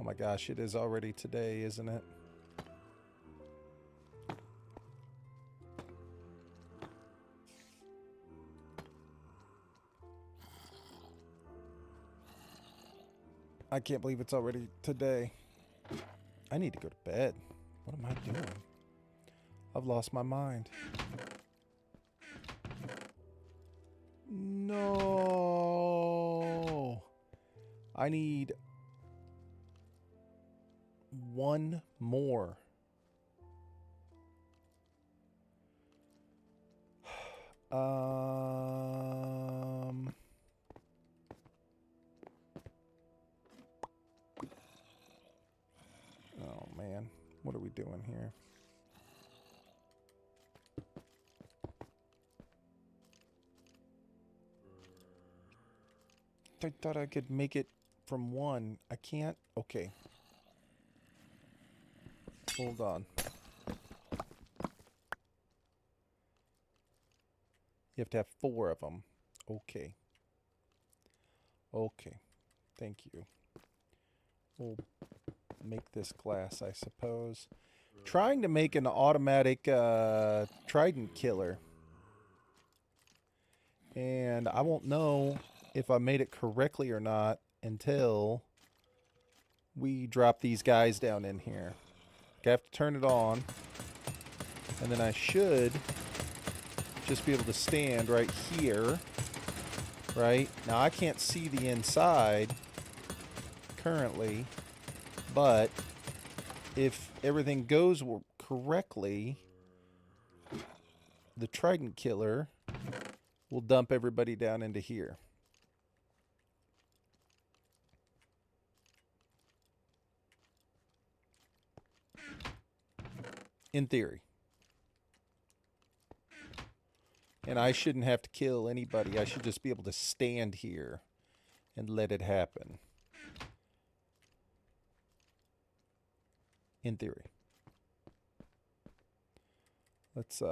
Oh my gosh, it is already today, isn't it? I can't believe it's already today. I need to go to bed. What am I doing? I've lost my mind. No. I need one more. Oh man, what are we doing here? I thought I could make it from one. I can't? Okay. Hold on. You have to have 4 of them. Okay. Okay. Thank you. We'll make this glass, I suppose. Trying to make an automatic Trident Killer. And I won't know if I made it correctly or not until we drop these guys down in here. I have to turn it on. And then I should just be able to stand right here. Right? Now I can't see the inside currently. But if everything goes correctly, the Trident Killer will dump everybody down into here. In theory. And I shouldn't have to kill anybody. I should just be able to stand here and let it happen. In theory. Let's,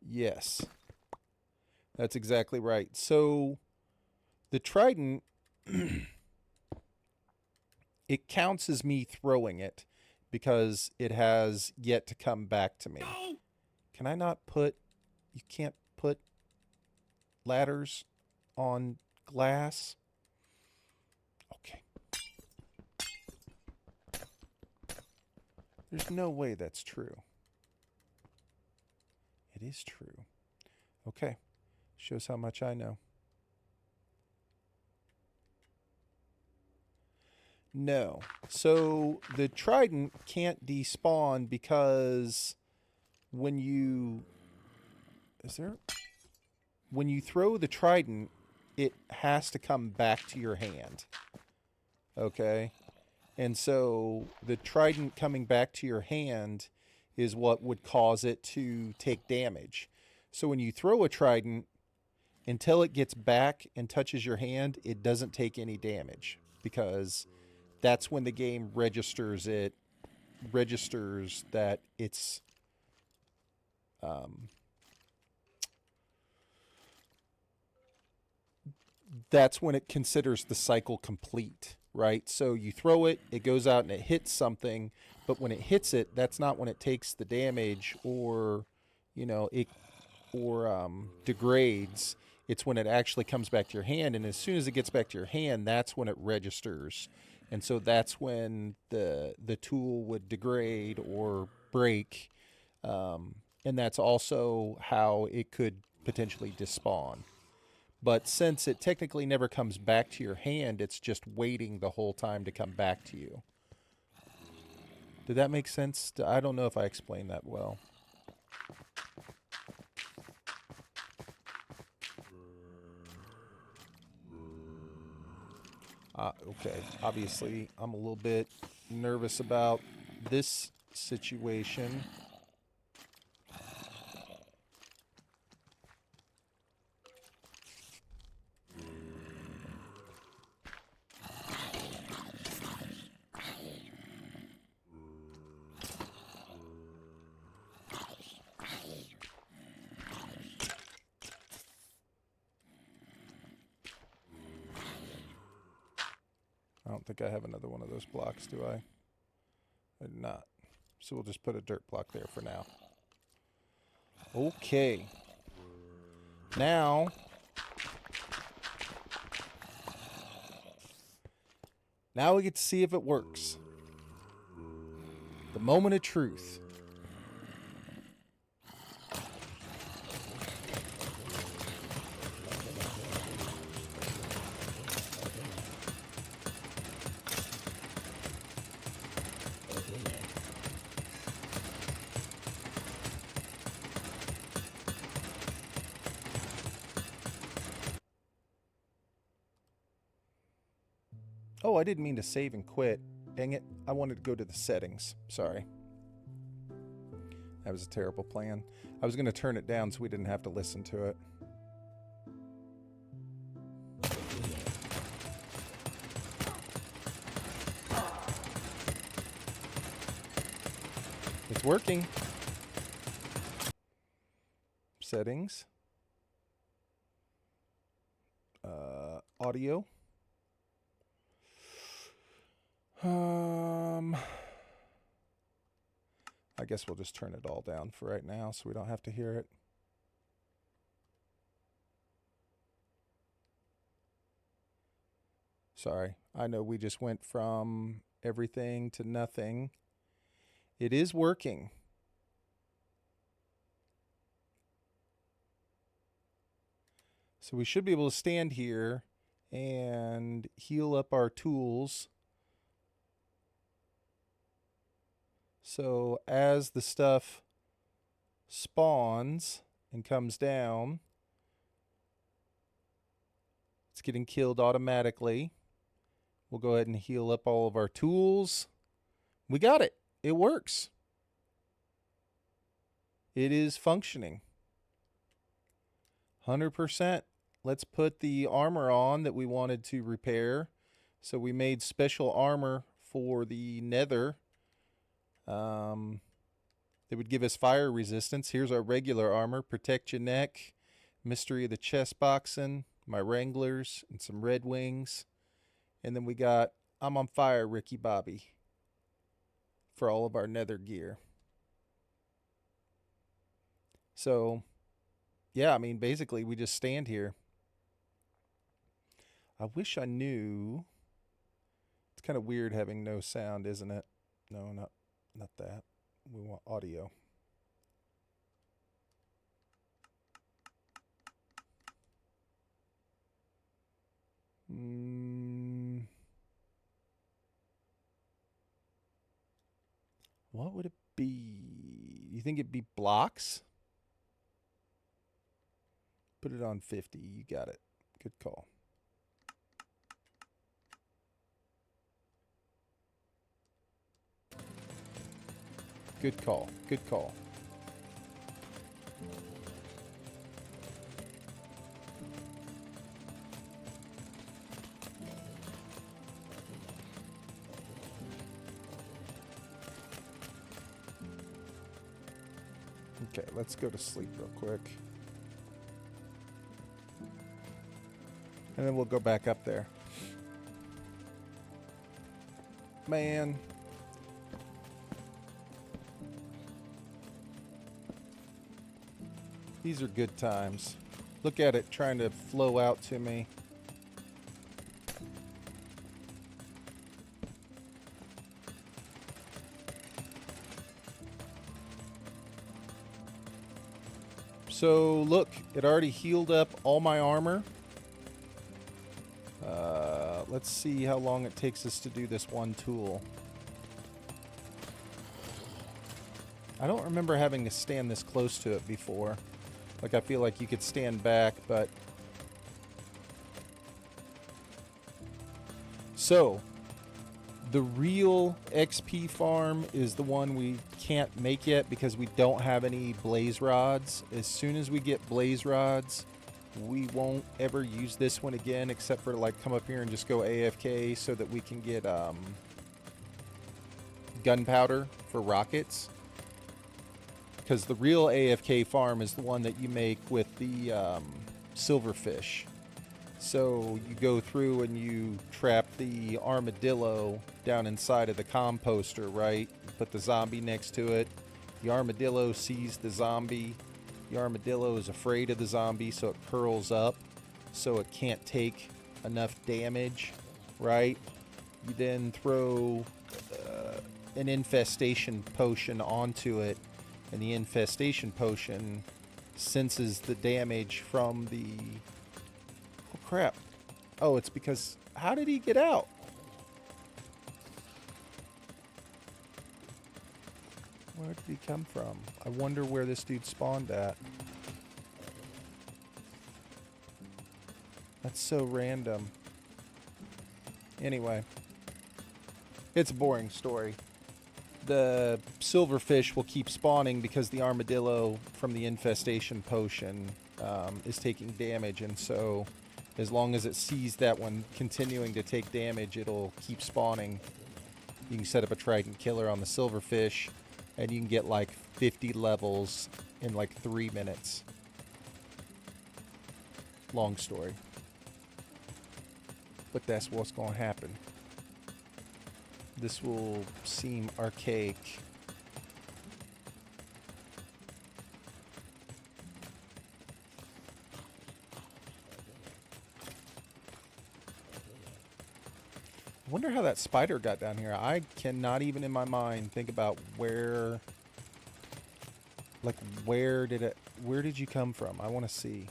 yes. That's exactly right. So, the Trident, it counts as me throwing it because it has yet to come back to me. Can I not put, you can't put ladders on glass? Okay. There's no way that's true. It is true. Okay. Shows how much I know. No. So the Trident can't despawn because when you... Is there... When you throw the Trident, it has to come back to your hand. Okay? And so the Trident coming back to your hand is what would cause it to take damage. So when you throw a Trident, until it gets back and touches your hand, it doesn't take any damage. Because that's when the game registers that it's... that's when it considers the cycle complete, right? So you throw it, it goes out and it hits something, but when it hits it, that's not when it takes the damage or, you know, it or degrades. It's when it actually comes back to your hand, and as soon as it gets back to your hand, that's when it registers. And so that's when the tool would degrade or break, and that's also how it could potentially despawn. But since it technically never comes back to your hand, it's just waiting the whole time to come back to you. Did that make sense? I don't know if I explained that well. Okay, obviously I'm a little bit nervous about this situation. I don't think I have another one of those blocks, do I? I do not. So we'll just put a dirt block there for now. Okay. Now... Now we get to see if it works. The moment of truth. Oh, I didn't mean to save and quit. Dang it. I wanted to go to the settings. Sorry. That was a terrible plan. I was going to turn it down so we didn't have to listen to it. It's working. Settings. Audio. I guess we'll just turn it all down for right now so we don't have to hear it. Sorry, I know we just went from everything to nothing. It is working. So we should be able to stand here and heal up our tools. So as the stuff spawns and comes down, it's getting killed automatically. We'll go ahead and heal up all of our tools. We got it. It works. It is functioning. 100%. Let's put the armor on that we wanted to repair. So we made special armor for the nether. That would give us fire resistance. Here's our regular armor. Protect your neck. Mystery of the chest boxing. My Wranglers and some Red Wings. And then we got I'm on fire, Ricky Bobby, for all of our nether gear. So, yeah, I mean, basically we just stand here. I wish I knew. It's kind of weird having no sound, isn't it? No, not that. We want audio. What would it be? You think it'd be blocks? Put it on 50. You got it. Good call. Good call. Good call. Okay, let's go to sleep real quick. And then we'll go back up there. Man. These are good times. Look at it trying to flow out to me. So look, it already healed up all my armor. Let's see how long it takes us to do this one tool. I don't remember having to stand this close to it before. Like, I feel like you could stand back, but... So, the real XP farm is the one we can't make yet because we don't have any blaze rods. As soon as we get blaze rods, we won't ever use this one again except for, like, come up here and just go AFK so that we can get gunpowder for rockets. Because the real AFK farm is the one that you make with the silverfish. So you go through and you trap the armadillo down inside of the composter, right? You put the zombie next to it. The armadillo sees the zombie. The armadillo is afraid of the zombie, so it curls up so it can't take enough damage, right? You then throw an infestation potion onto it, and the infestation potion senses the damage from the... Oh, crap. Oh, it's because... How did he get out? Where did he come from? I wonder where this dude spawned at. That's so random. Anyway. It's a boring story. The silverfish will keep spawning because the armadillo from the infestation potion is taking damage, and so as long as it sees that one continuing to take damage, it'll keep spawning. You can set up a Trident Killer on the silverfish. And you can get like 50 levels in like 3 minutes. Long story. But that's what's going to happen. This will seem archaic. I wonder how that spider got down here. I cannot even in my mind think about where... Like, where did you come from? I want to see.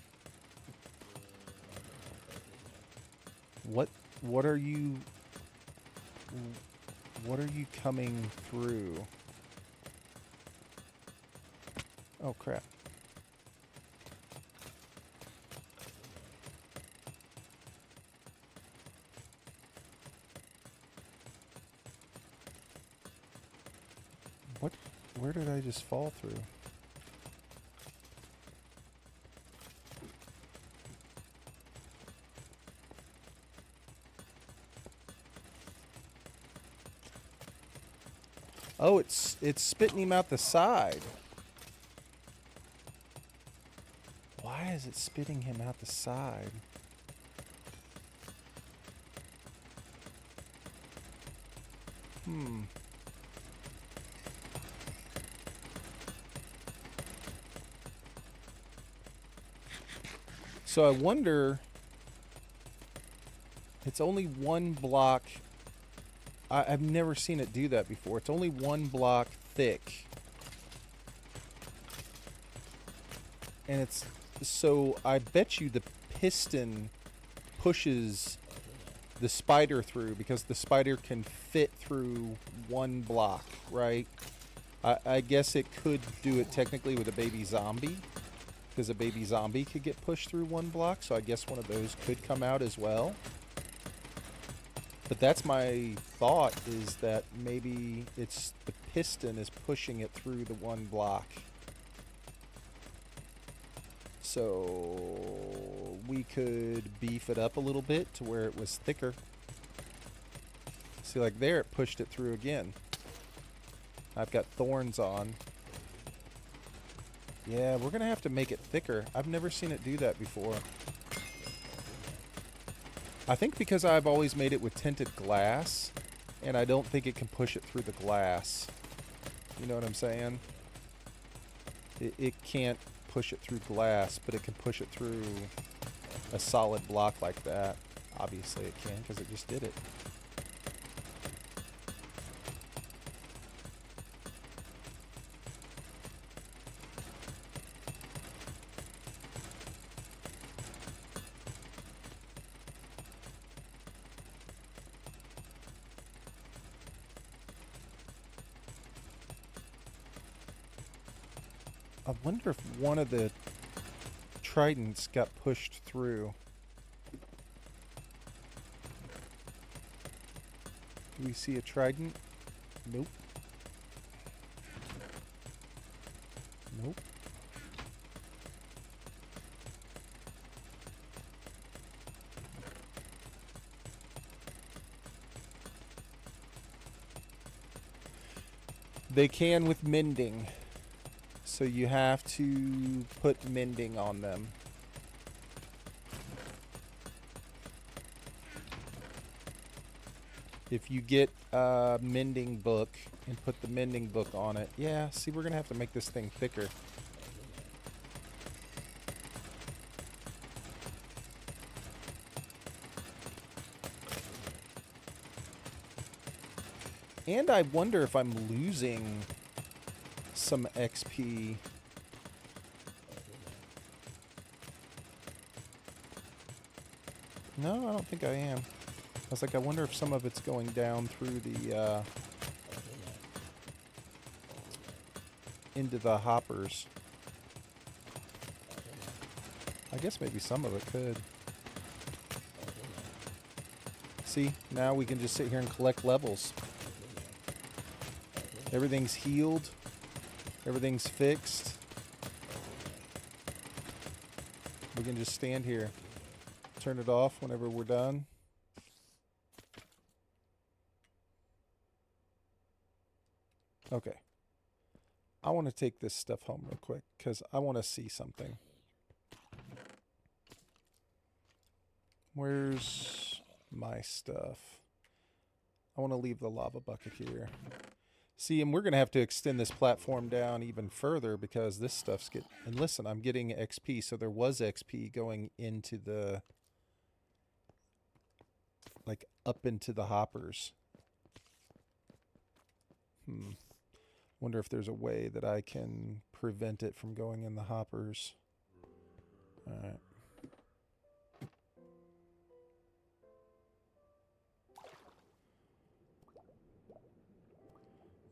What are you coming through? Oh crap. Where did I just fall through? Oh, it's spitting him out the side. Why is it spitting him out the side? So I wonder... It's only one block... I've never seen it do that before. It's only one block thick. And it's... So I bet you the piston pushes the spider through because the spider can fit through one block, right? I guess it could do it technically with a baby zombie because a baby zombie could get pushed through one block, so I guess one of those could come out as well. But that's my thought, is that maybe it's the piston is pushing it through the one block. So we could beef it up a little bit to where it was thicker. See, like there, it pushed it through again. I've got thorns on. Yeah, we're going to have to make it thicker. I've never seen it do that before. I think because I've always made it with tinted glass, and I don't think it can push it through the glass. You know what I'm saying? It can't push it through glass, but it can push it through a solid block like that. Obviously it can, because it just did it. I wonder if one of the tridents got pushed through. Do we see a trident? Nope. Nope. They can with mending. So you have to put mending on them. If you get a mending book and put the mending book on it. Yeah, see, we're going to have to make this thing thicker. And I wonder if I'm losing some XP. No, I don't think I am. I was like, I wonder if some of it's going down through the, into the hoppers. I guess maybe some of it could. See, now we can just sit here and collect levels. Everything's healed. Everything's fixed. We can just stand here. Turn it off whenever we're done. Okay. I want to take this stuff home real quick because I want to see something. Where's my stuff? I want to leave the lava bucket here. See, and we're going to have to extend this platform down even further because this stuff's getting... And listen, I'm getting XP, so there was XP going into the... Like, up into the hoppers. Wonder if there's a way that I can prevent it from going in the hoppers. Alright.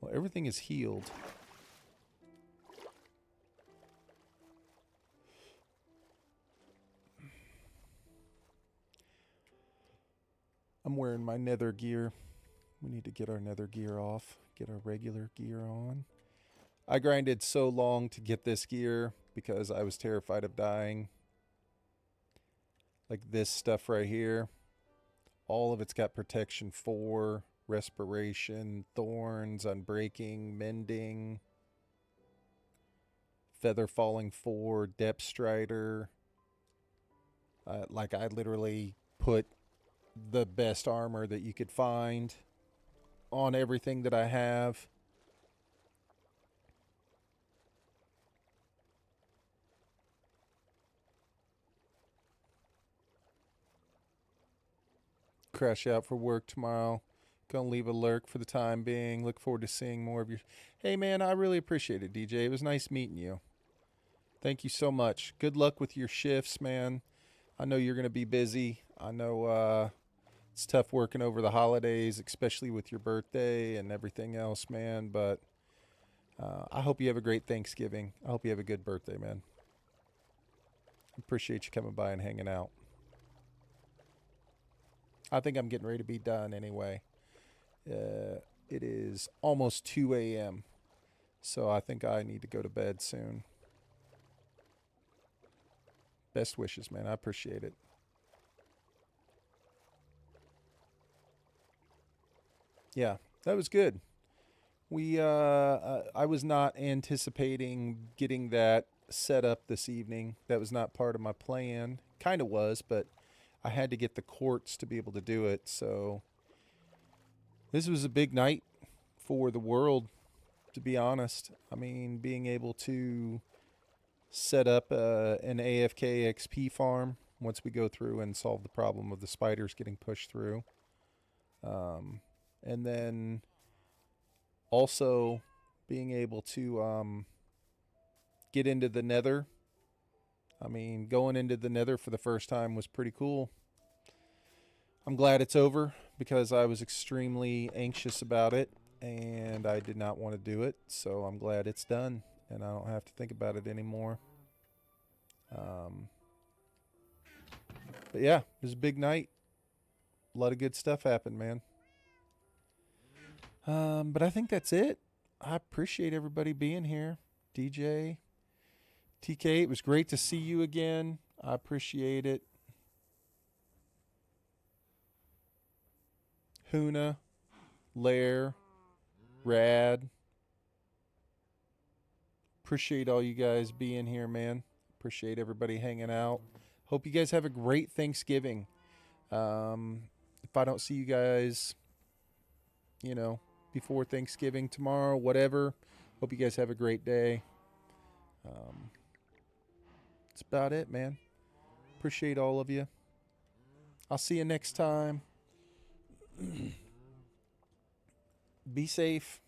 Well, everything is healed. I'm wearing my nether gear. We need to get our nether gear off. Get our regular gear on. I grinded so long to get this gear because I was terrified of dying. Like this stuff right here. All of it's got protection 4, respiration, thorns, unbreaking, mending, feather falling 4, depth strider. Like I literally put the best armor that you could find on everything that I have. Crash out for work tomorrow. Gonna leave a lurk for the time being. Look forward to seeing more of your... Hey man, I really appreciate it, DJ. It was nice meeting you. Thank you so much. Good luck with your shifts, man. I know you're gonna be busy. I know it's tough working over the holidays, especially with your birthday and everything else, man. But I hope you have a great Thanksgiving. I hope you have a good birthday, man. Appreciate you coming by and hanging out. I think I'm getting ready to be done anyway. It is almost 2 a.m. So I think I need to go to bed soon. Best wishes, man. I appreciate it. Yeah, that was good. I was not anticipating getting that set up this evening. That was not part of my plan. Kind of was, but I had to get the quartz to be able to do it. So this was a big night for the world, to be honest. I mean, being able to set up an AFK XP farm once we go through and solve the problem of the spiders getting pushed through. And then also being able to get into the nether. I mean, going into the nether for the first time was pretty cool. I'm glad it's over because I was extremely anxious about it and I did not want to do it. So I'm glad it's done and I don't have to think about it anymore. But yeah, it was a big night. A lot of good stuff happened, man. But I think that's it. I appreciate everybody being here. DJ, TK, it was great to see you again. I appreciate it. Huna, Lair, Rad. Appreciate all you guys being here, man. Appreciate everybody hanging out. Hope you guys have a great Thanksgiving. If I don't see you guys, you know, before Thanksgiving tomorrow, whatever. Hope you guys have a great day. That's about it, man. Appreciate all of you. I'll see you next time. Be safe.